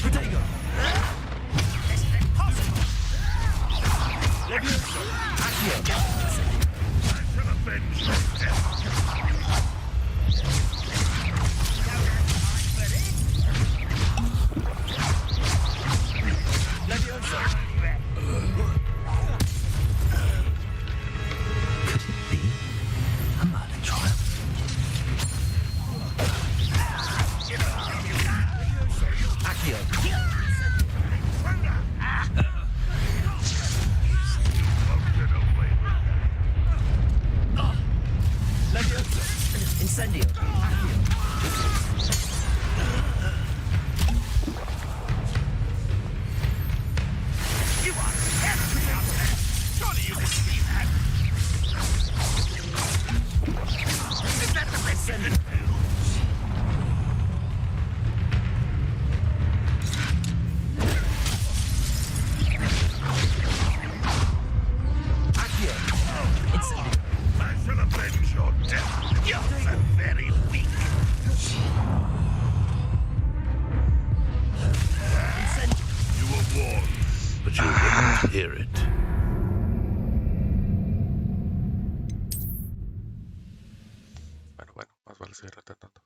Protego! Levioso! Accio! I shall avenge your death. Levioso! Could it be a murder trial? Accio! Levioso! Incendio! Accio! You are terribly out there. Surely you can see that. Is that the best you can do? Accio! Incendio! I shall avenge your death. You're so very weak. Incendio! You were warned, but you wouldn't hear it. Bueno, más vale seguir intentando.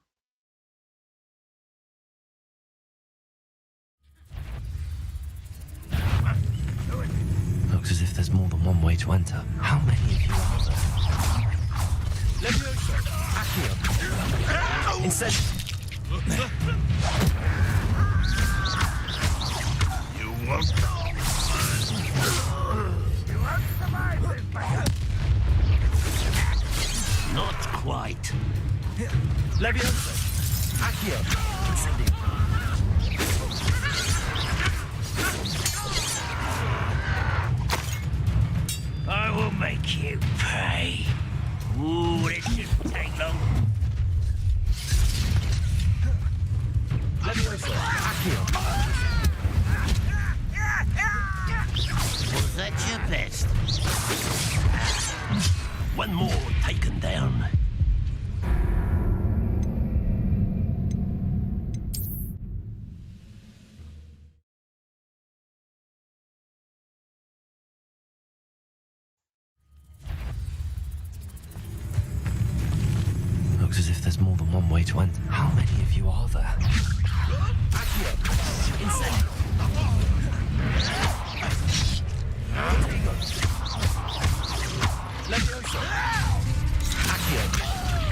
Looks as if there's more than one way to enter. How many of you are there? Levioso! Accio! Incendio! You won't. You won't survive this battle. Not quite. Levioso! Accio! Incendio! I will make you pay. Ooh, this shouldn't take long. Levioso! Accio! Was that your best? One more taken down. Looks as if there's more than one way to enter. How many of you are there? Accio! Incendio! Levioso! Accio!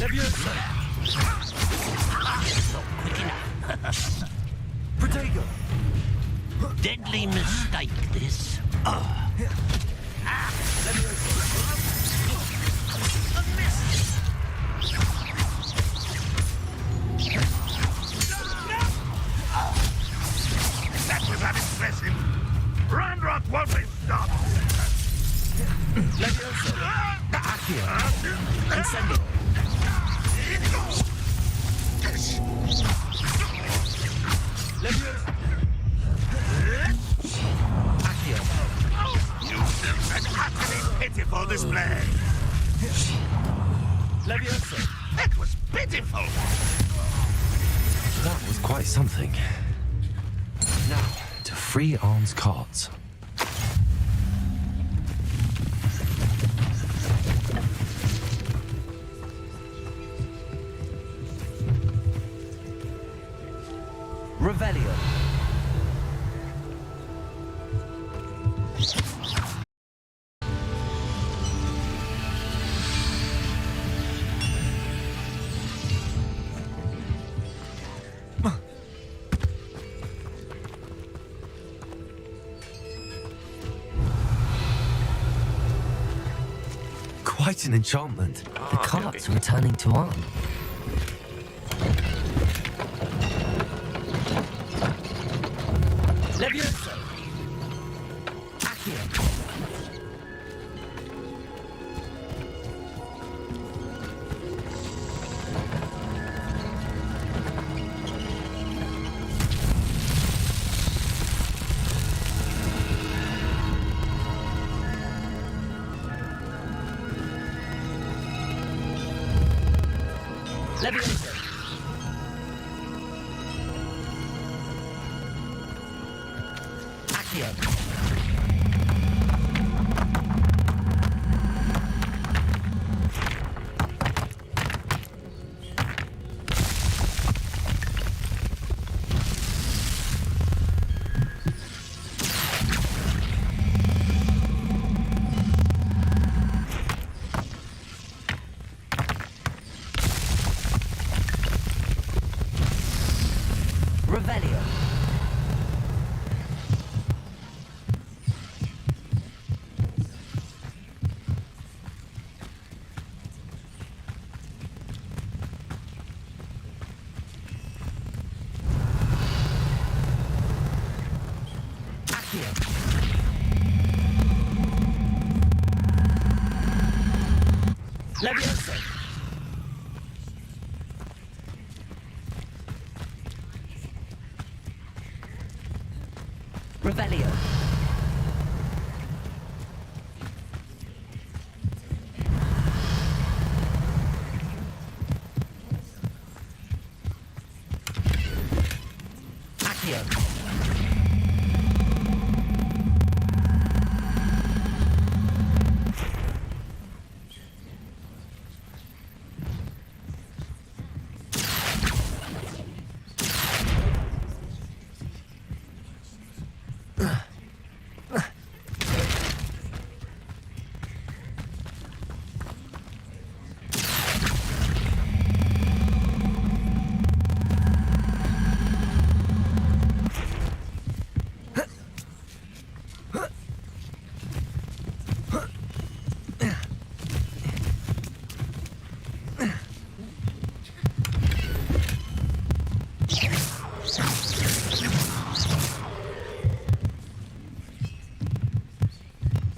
Leviosa! Not quick enough. Protego! Deadly mistake, this. That was unimpressive. Randrock won't be stopped. Leviosa! Accio! Incendio! Leviosa! Accio! You built an utterly pitiful display. Leviosa! That was pitiful. That was quite something. Now, to free Arm's cards. Revelio. Quite an enchantment. The cards returning to Arm. Leviosa! Accio! Leviosa! Accio! Revelio. Accio. Leviosa. Revelio. Accio.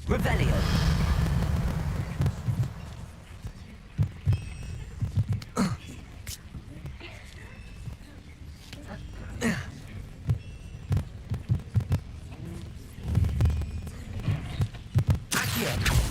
Revelio. Accio.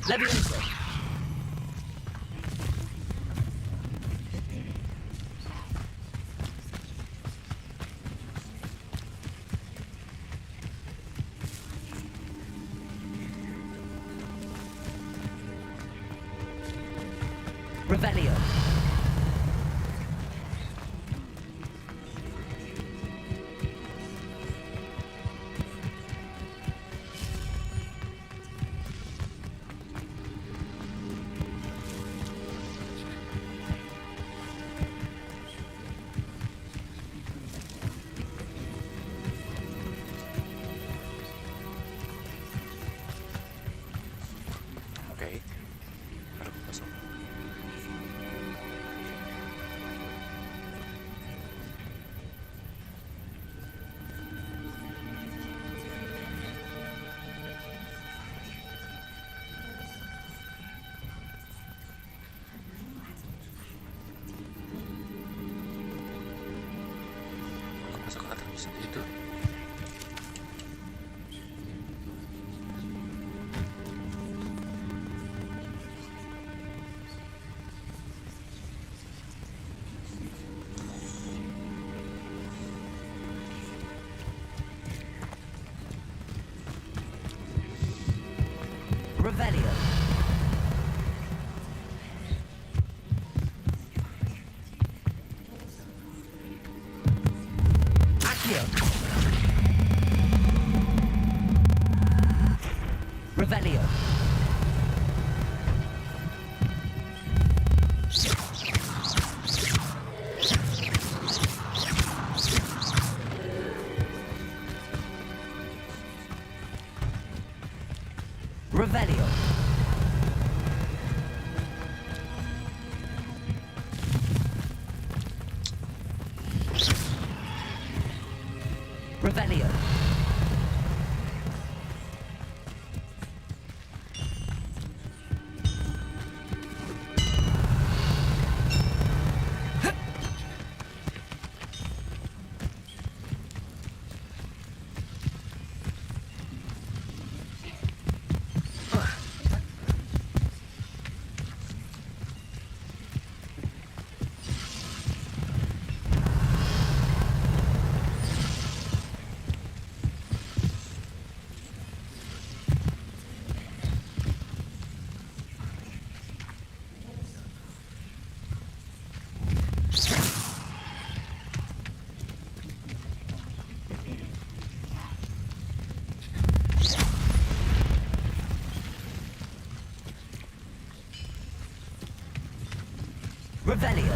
Levioso. Revelio. Ok. Algo pasó. ¿Qué pasó con la transmisión de YouTube? Revelio. Accio. Revelio. Revelio. Revelio. Revelio.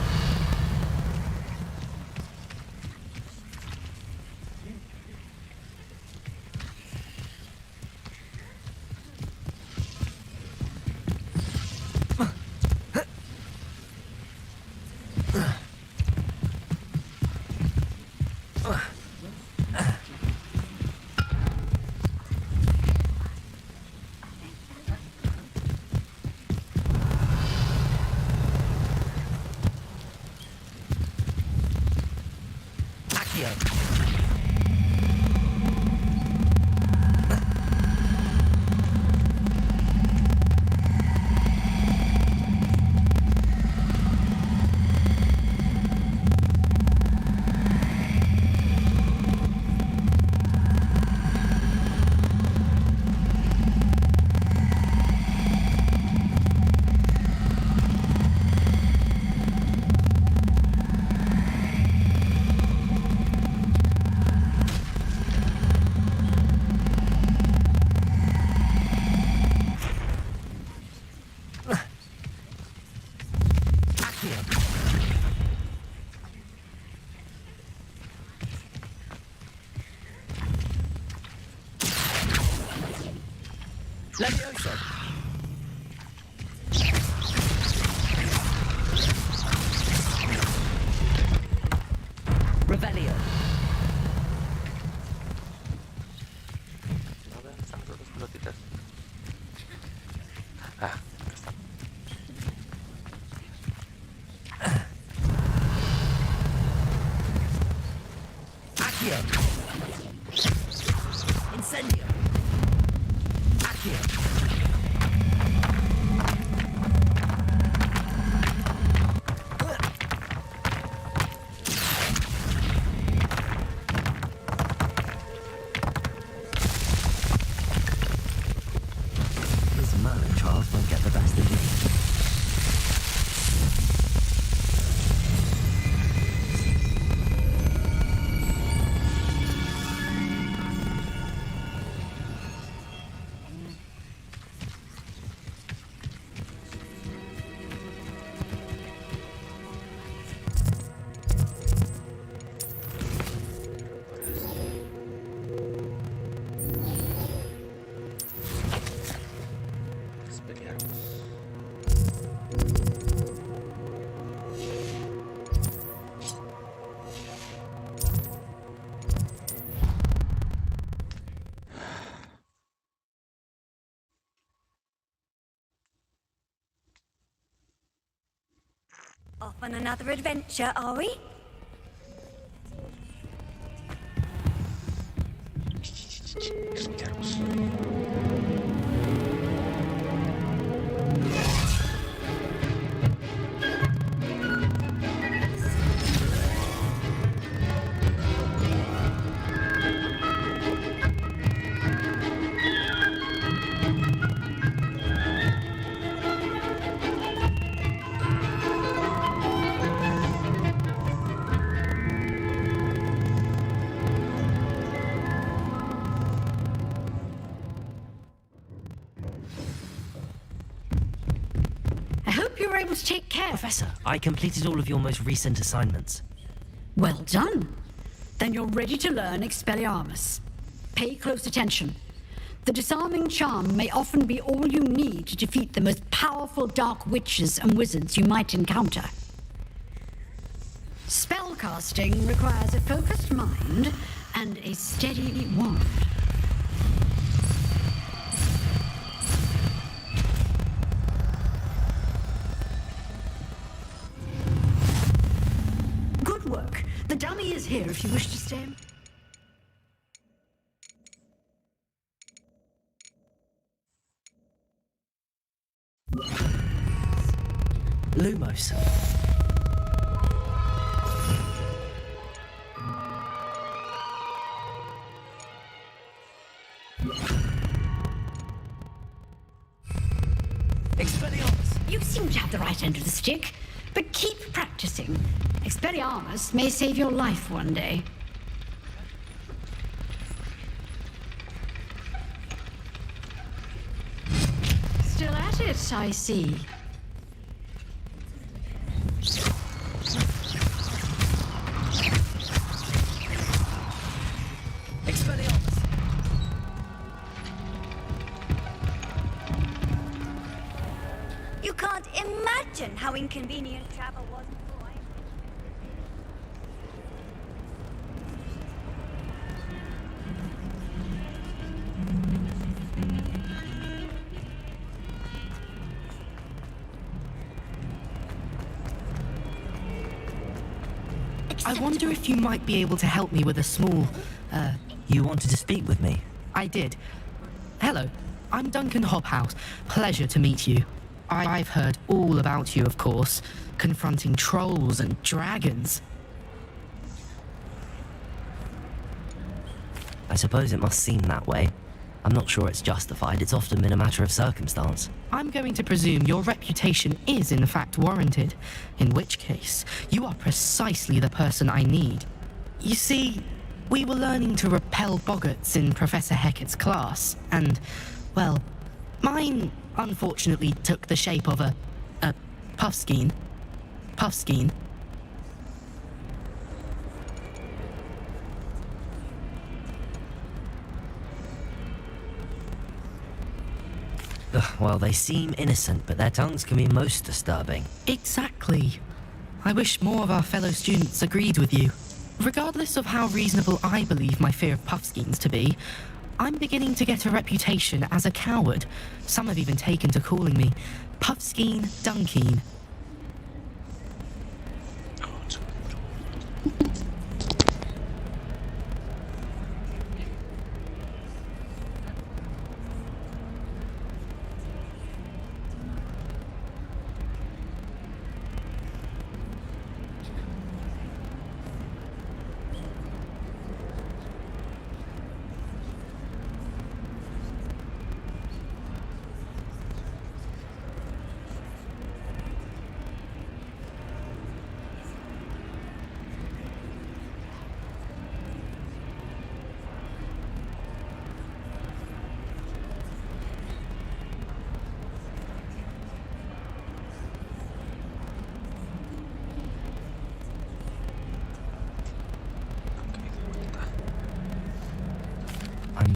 Levioso. Revelio. ¿Dónde están todas las pelotitas? Ah, acá están. Accio. Incendio. Accio. Merlin trials won't get the best of me. Off on another adventure, are we? You were able to take care. Professor, I completed all of your most recent assignments. Well done. Then you're ready to learn Expelliarmus. Pay close attention. The disarming charm may often be all you need to defeat the most powerful dark witches and wizards you might encounter. Spellcasting requires a focused mind and a steady wand. Work. The dummy is here if you wish to stay. Lumos. Expelliarmus. You seem to have the right end of the stick, but keep practicing. Expelliarmus may save your life one day. Still at it, I see. Expelliarmus. You can't imagine how inconvenient travel was before. I wonder if you might be able to help me with a small, You wanted to speak with me? I did. Hello, I'm Duncan Hobhouse. Pleasure to meet you. I've heard all about you, of course, confronting trolls and dragons. I suppose it must seem that way. I'm not sure it's justified. It's often been a matter of circumstance. I'm going to presume your reputation is in fact warranted, in which case you are precisely the person I need. You see, we were learning to repel boggarts in Professor Hecat's class, and, well, mine unfortunately took the shape of a puffskein. Puffskein. Well, they seem innocent, but their tongues can be most disturbing. Exactly. I wish more of our fellow students agreed with you. Regardless of how reasonable I believe my fear of puffskeins to be, I'm beginning to get a reputation as a coward. Some have even taken to calling me Puffskeen Dunkeen.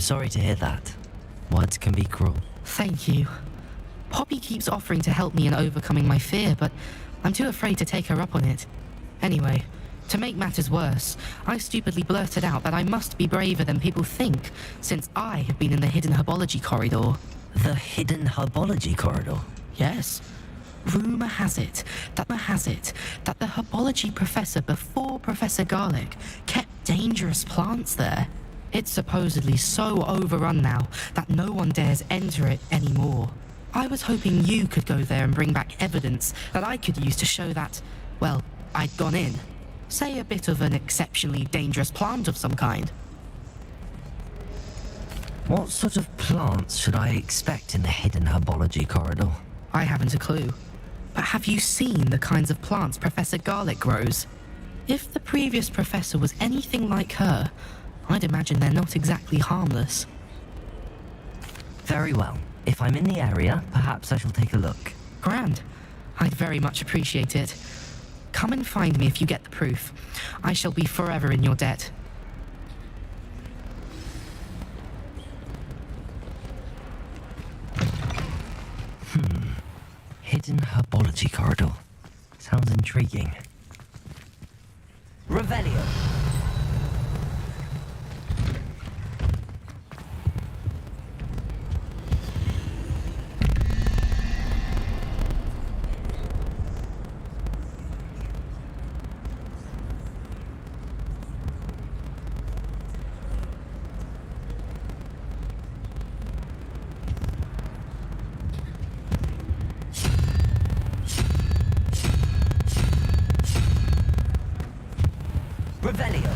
I'm sorry to hear that. Words can be cruel. Thank you. Poppy keeps offering to help me in overcoming my fear, but I'm too afraid to take her up on it. Anyway, to make matters worse, I stupidly blurted out that I must be braver than people think, since I have been in the hidden herbology corridor. The hidden herbology corridor? Yes. Rumour has it that the herbology professor before Professor Garlic kept dangerous plants there. It's supposedly so overrun now that no one dares enter it anymore. I was hoping you could go there and bring back evidence that I could use to show that, well, I'd gone in. Say a bit of an exceptionally dangerous plant of some kind. What sort of plants should I expect in the hidden herbology corridor? I haven't a clue. But have you seen the kinds of plants Professor Garlic grows? If the previous professor was anything like her, I'd imagine they're not exactly harmless. Very well. If I'm in the area, perhaps I shall take a look. Grand. I'd very much appreciate it. Come and find me if you get the proof. I shall be forever in your debt. Hidden herbology corridor. Sounds intriguing. Revelio. Revelio.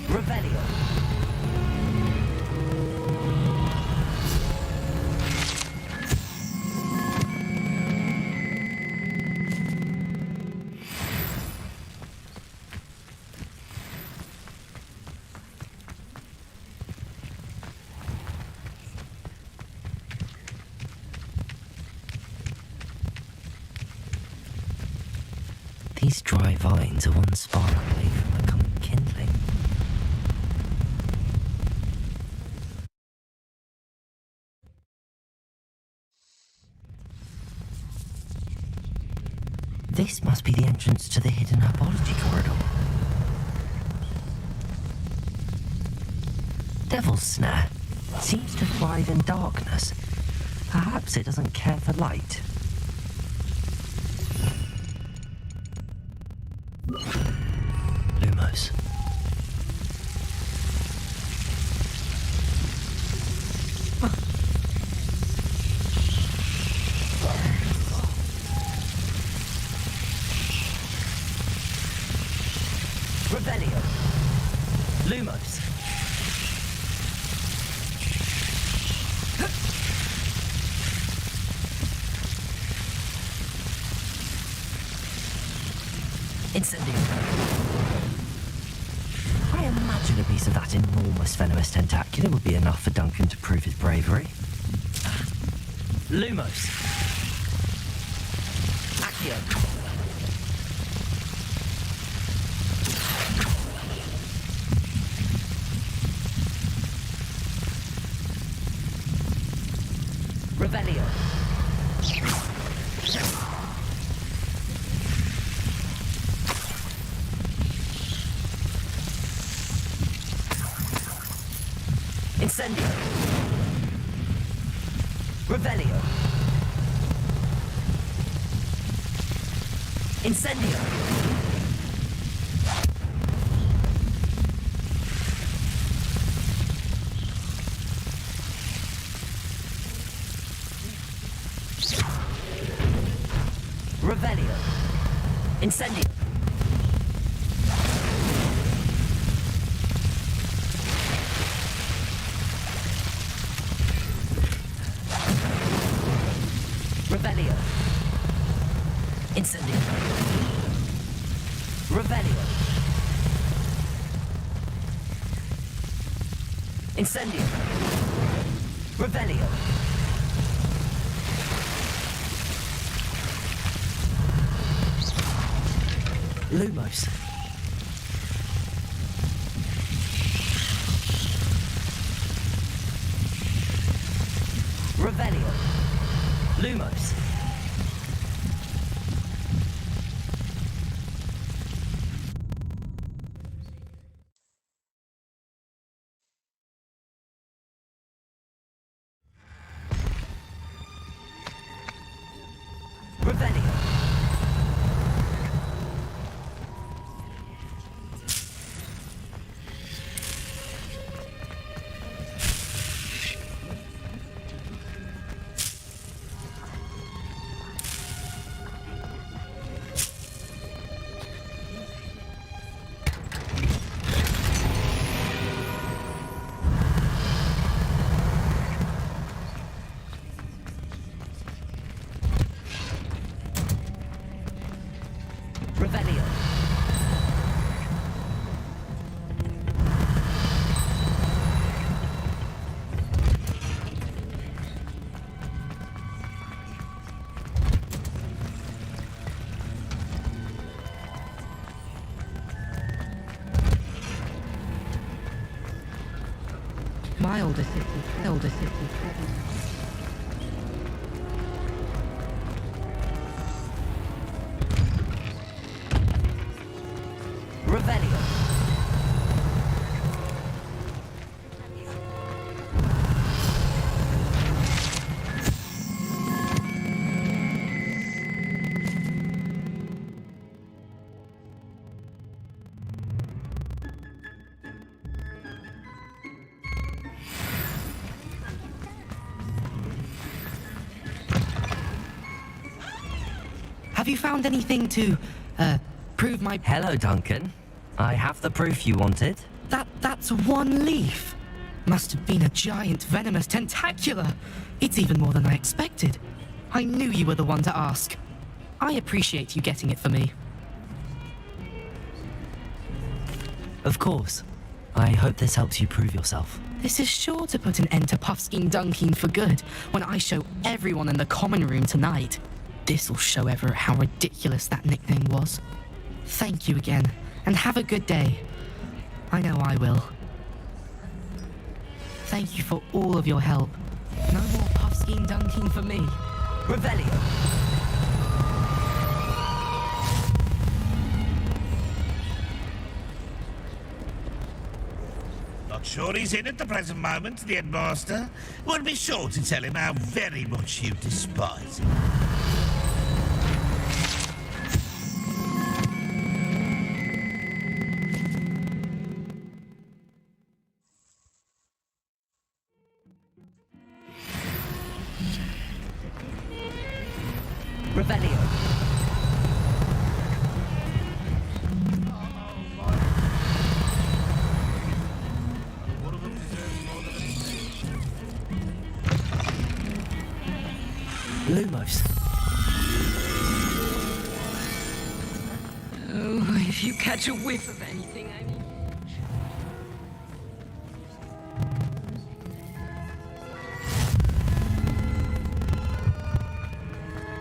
Revelio. These dry vines are one spark away from becoming kindling. This must be the entrance to the hidden herbology corridor. Devil's Snare seems to thrive in darkness. Perhaps it doesn't care for light. Lumos. Revelio. Lumos. Incendio. I imagine a piece of that enormous venomous tentacular would be enough for Duncan to prove his bravery. Lumos. Accio. Revelio. Incendio. Revelio. Incendio. Revelio. Incendio. Revelio. Incendio. Revelio. Incendio. Revelio. Lumos. Revelio. Lumos. Revelio. Revelio. Mild assistance. Revelio. Have you found anything to, prove my... Hello, Duncan. I have the proof you wanted. That's one leaf. Must have been a giant venomous tentacular. It's even more than I expected. I knew you were the one to ask. I appreciate you getting it for me. Of course. I hope this helps you prove yourself. This is sure to put an end to Puffskein Dunkin for good when I show everyone in the common room tonight. This'll show Everett how ridiculous that nickname was. Thank you again, and have a good day. I know I will. Thank you for all of your help. No more Puffskein Dunkin for me. Revelio. Not sure he's in at the present moment, the headmaster. We'll be sure to tell him how very much you despise him. Revelio. Lumos. Oh, If you catch a whiff of anything, I mean...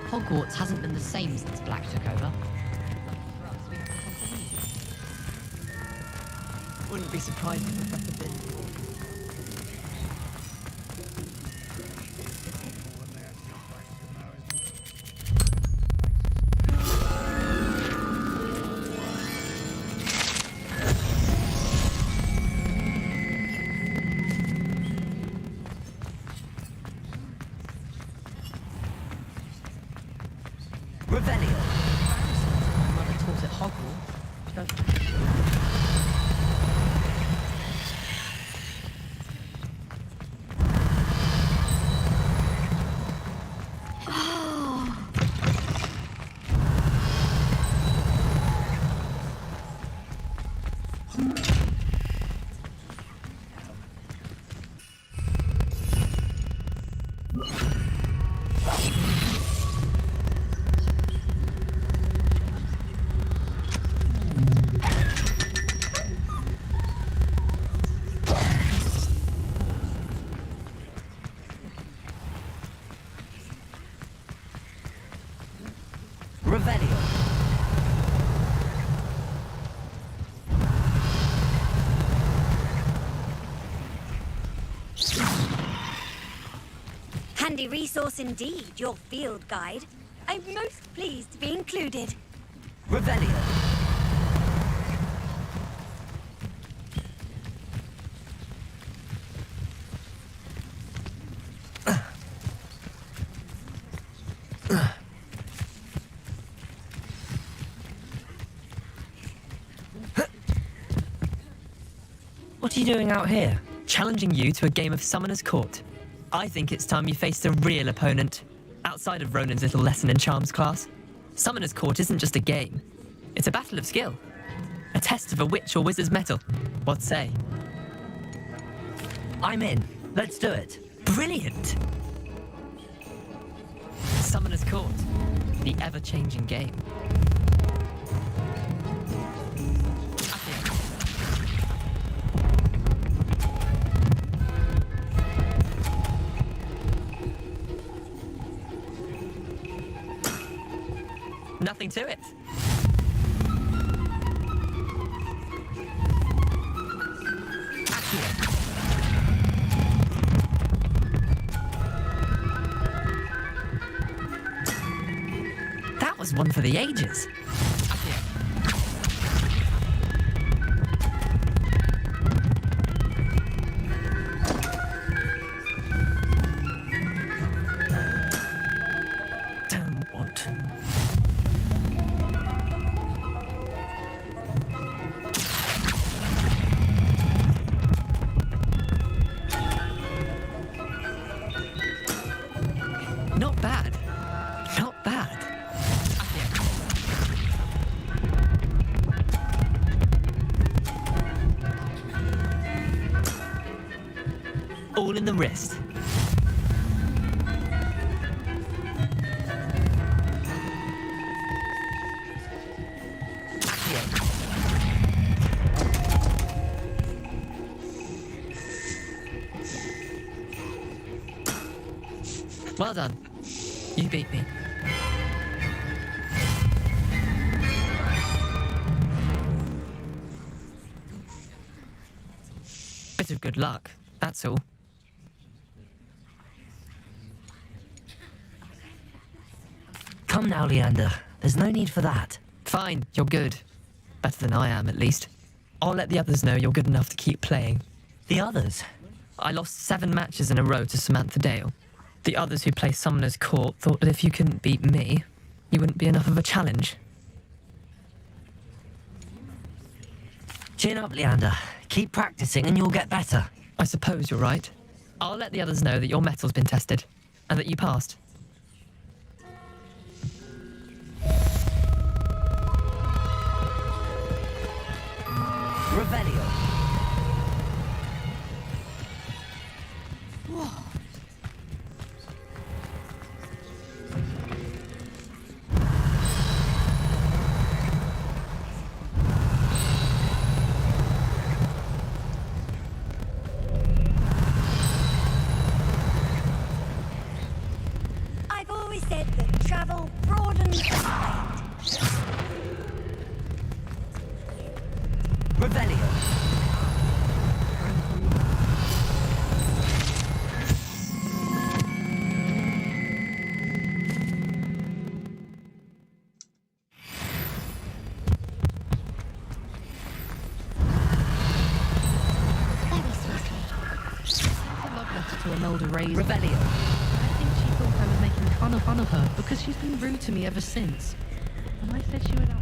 Hogwarts hasn't been the same since Black took over. Wouldn't be surprised if Professor did. Handy resource indeed, your field guide. I'm most pleased to be included. Revelio. What are you doing out here? Challenging you to a game of Summoner's Court. I think it's time you faced a real opponent, outside of Ronan's little lesson in charms class. Summoner's Court isn't just a game. It's a battle of skill. A test of a witch or wizard's mettle. What say? I'm in. Let's do it. Brilliant! Summoner's Court. The ever-changing game. Nothing to it. That was one for the ages. Not bad. Not bad. All in the wrist. Well done. You beat me. Bit of good luck, that's all. Come now, Leander. There's no need for that. Fine, you're good. Better than I am, at least. I'll let the others know you're good enough to keep playing. The others? I lost 7 matches in a row to Samantha Dale. The others who play Summoner's Court thought that if you couldn't beat me, you wouldn't be enough of a challenge. Chin up, Leander. Keep practicing and you'll get better. I suppose you're right. I'll let the others know that your metal's been tested, and that you passed. Revelio. Revelio. To Imelda Ray's Revelio. I think she thought I was making fun of her because she's been rude to me ever since. And I said she would out.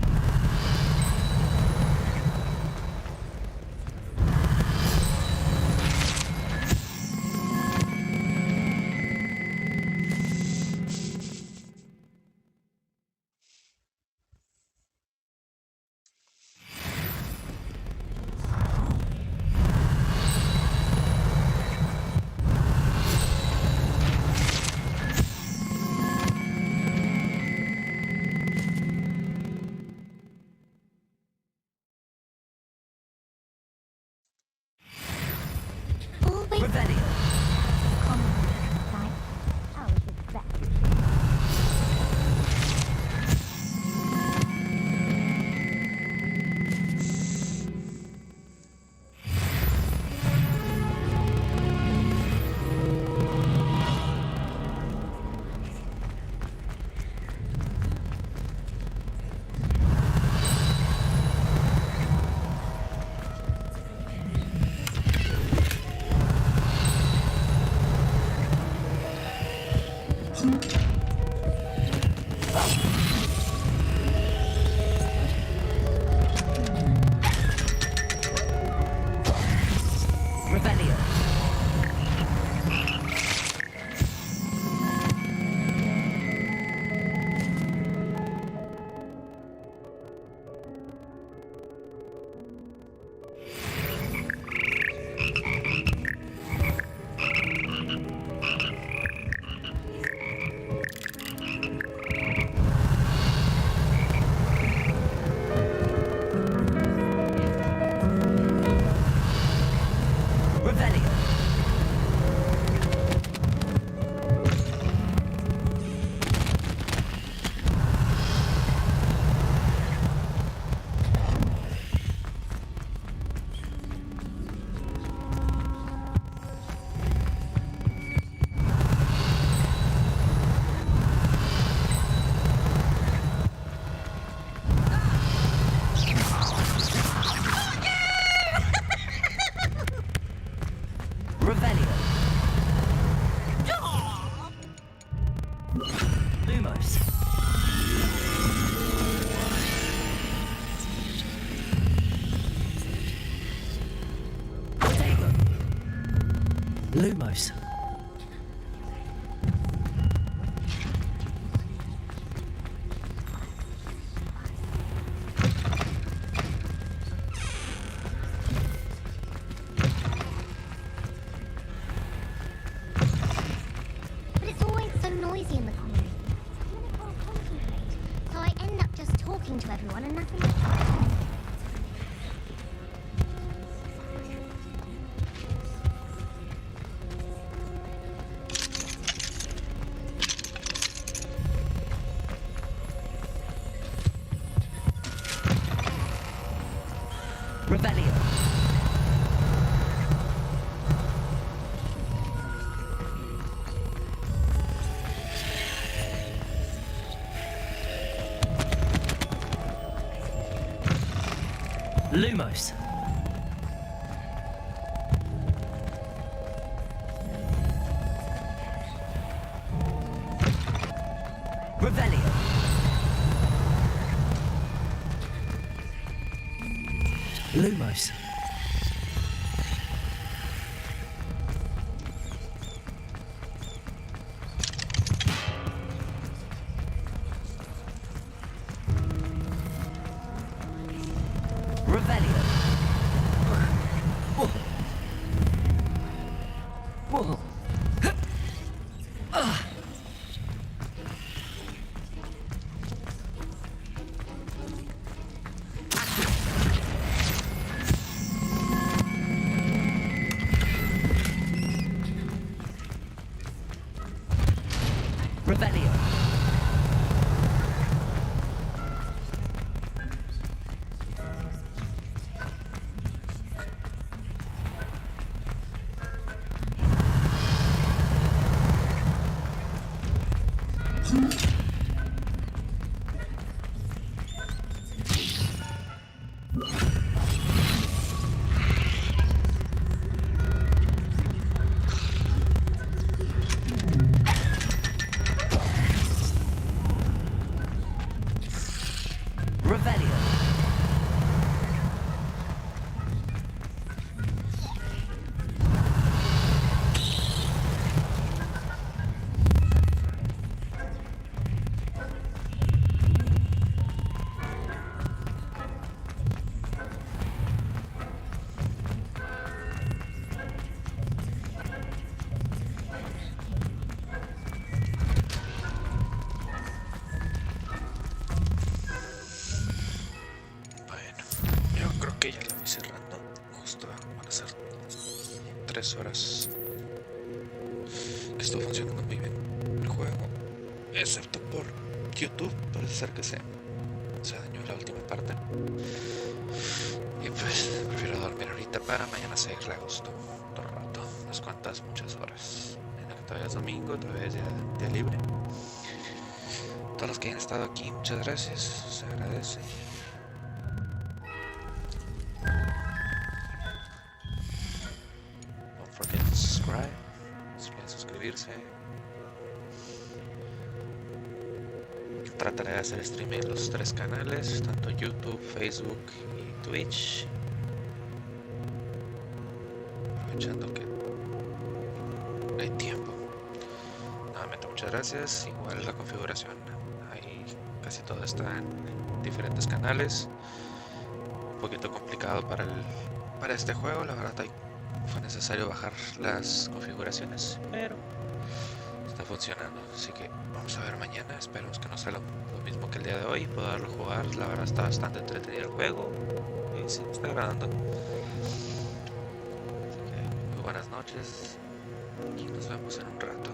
Lumos. But it's always so noisy in the community. I can't concentrate. So I end up just talking to everyone and nothing else. Revelio. Lumos. Revelio. Lumos. Revelio. Whoa. Revelio. Que ya la voy cerrando. Justo van a ser 3 horas que estuvo funcionando muy bien el juego, excepto por YouTube. Parece ser que se dañó la última parte y pues prefiero dormir ahorita para mañana seguirle a gusto todo el rato, muchas horas. Mañana que todavía es domingo, todavía es día libre. Todos los que hayan estado aquí, muchas gracias, se agradece. Suscribirse. Trataré de hacer streaming en los 3 canales, tanto YouTube, Facebook y Twitch, aprovechando que hay tiempo. Nuevamente muchas gracias. Igual la configuración, ahí casi todo está en diferentes canales. Un poquito complicado para este juego, la verdad fue necesario bajar las configuraciones, pero está funcionando, así que vamos a ver mañana. Esperemos que no sea lo mismo que el día de hoy, poderlo jugar. La verdad está bastante entretenido el juego y sí, me está agradando. Así que muy buenas noches y nos vemos en un rato.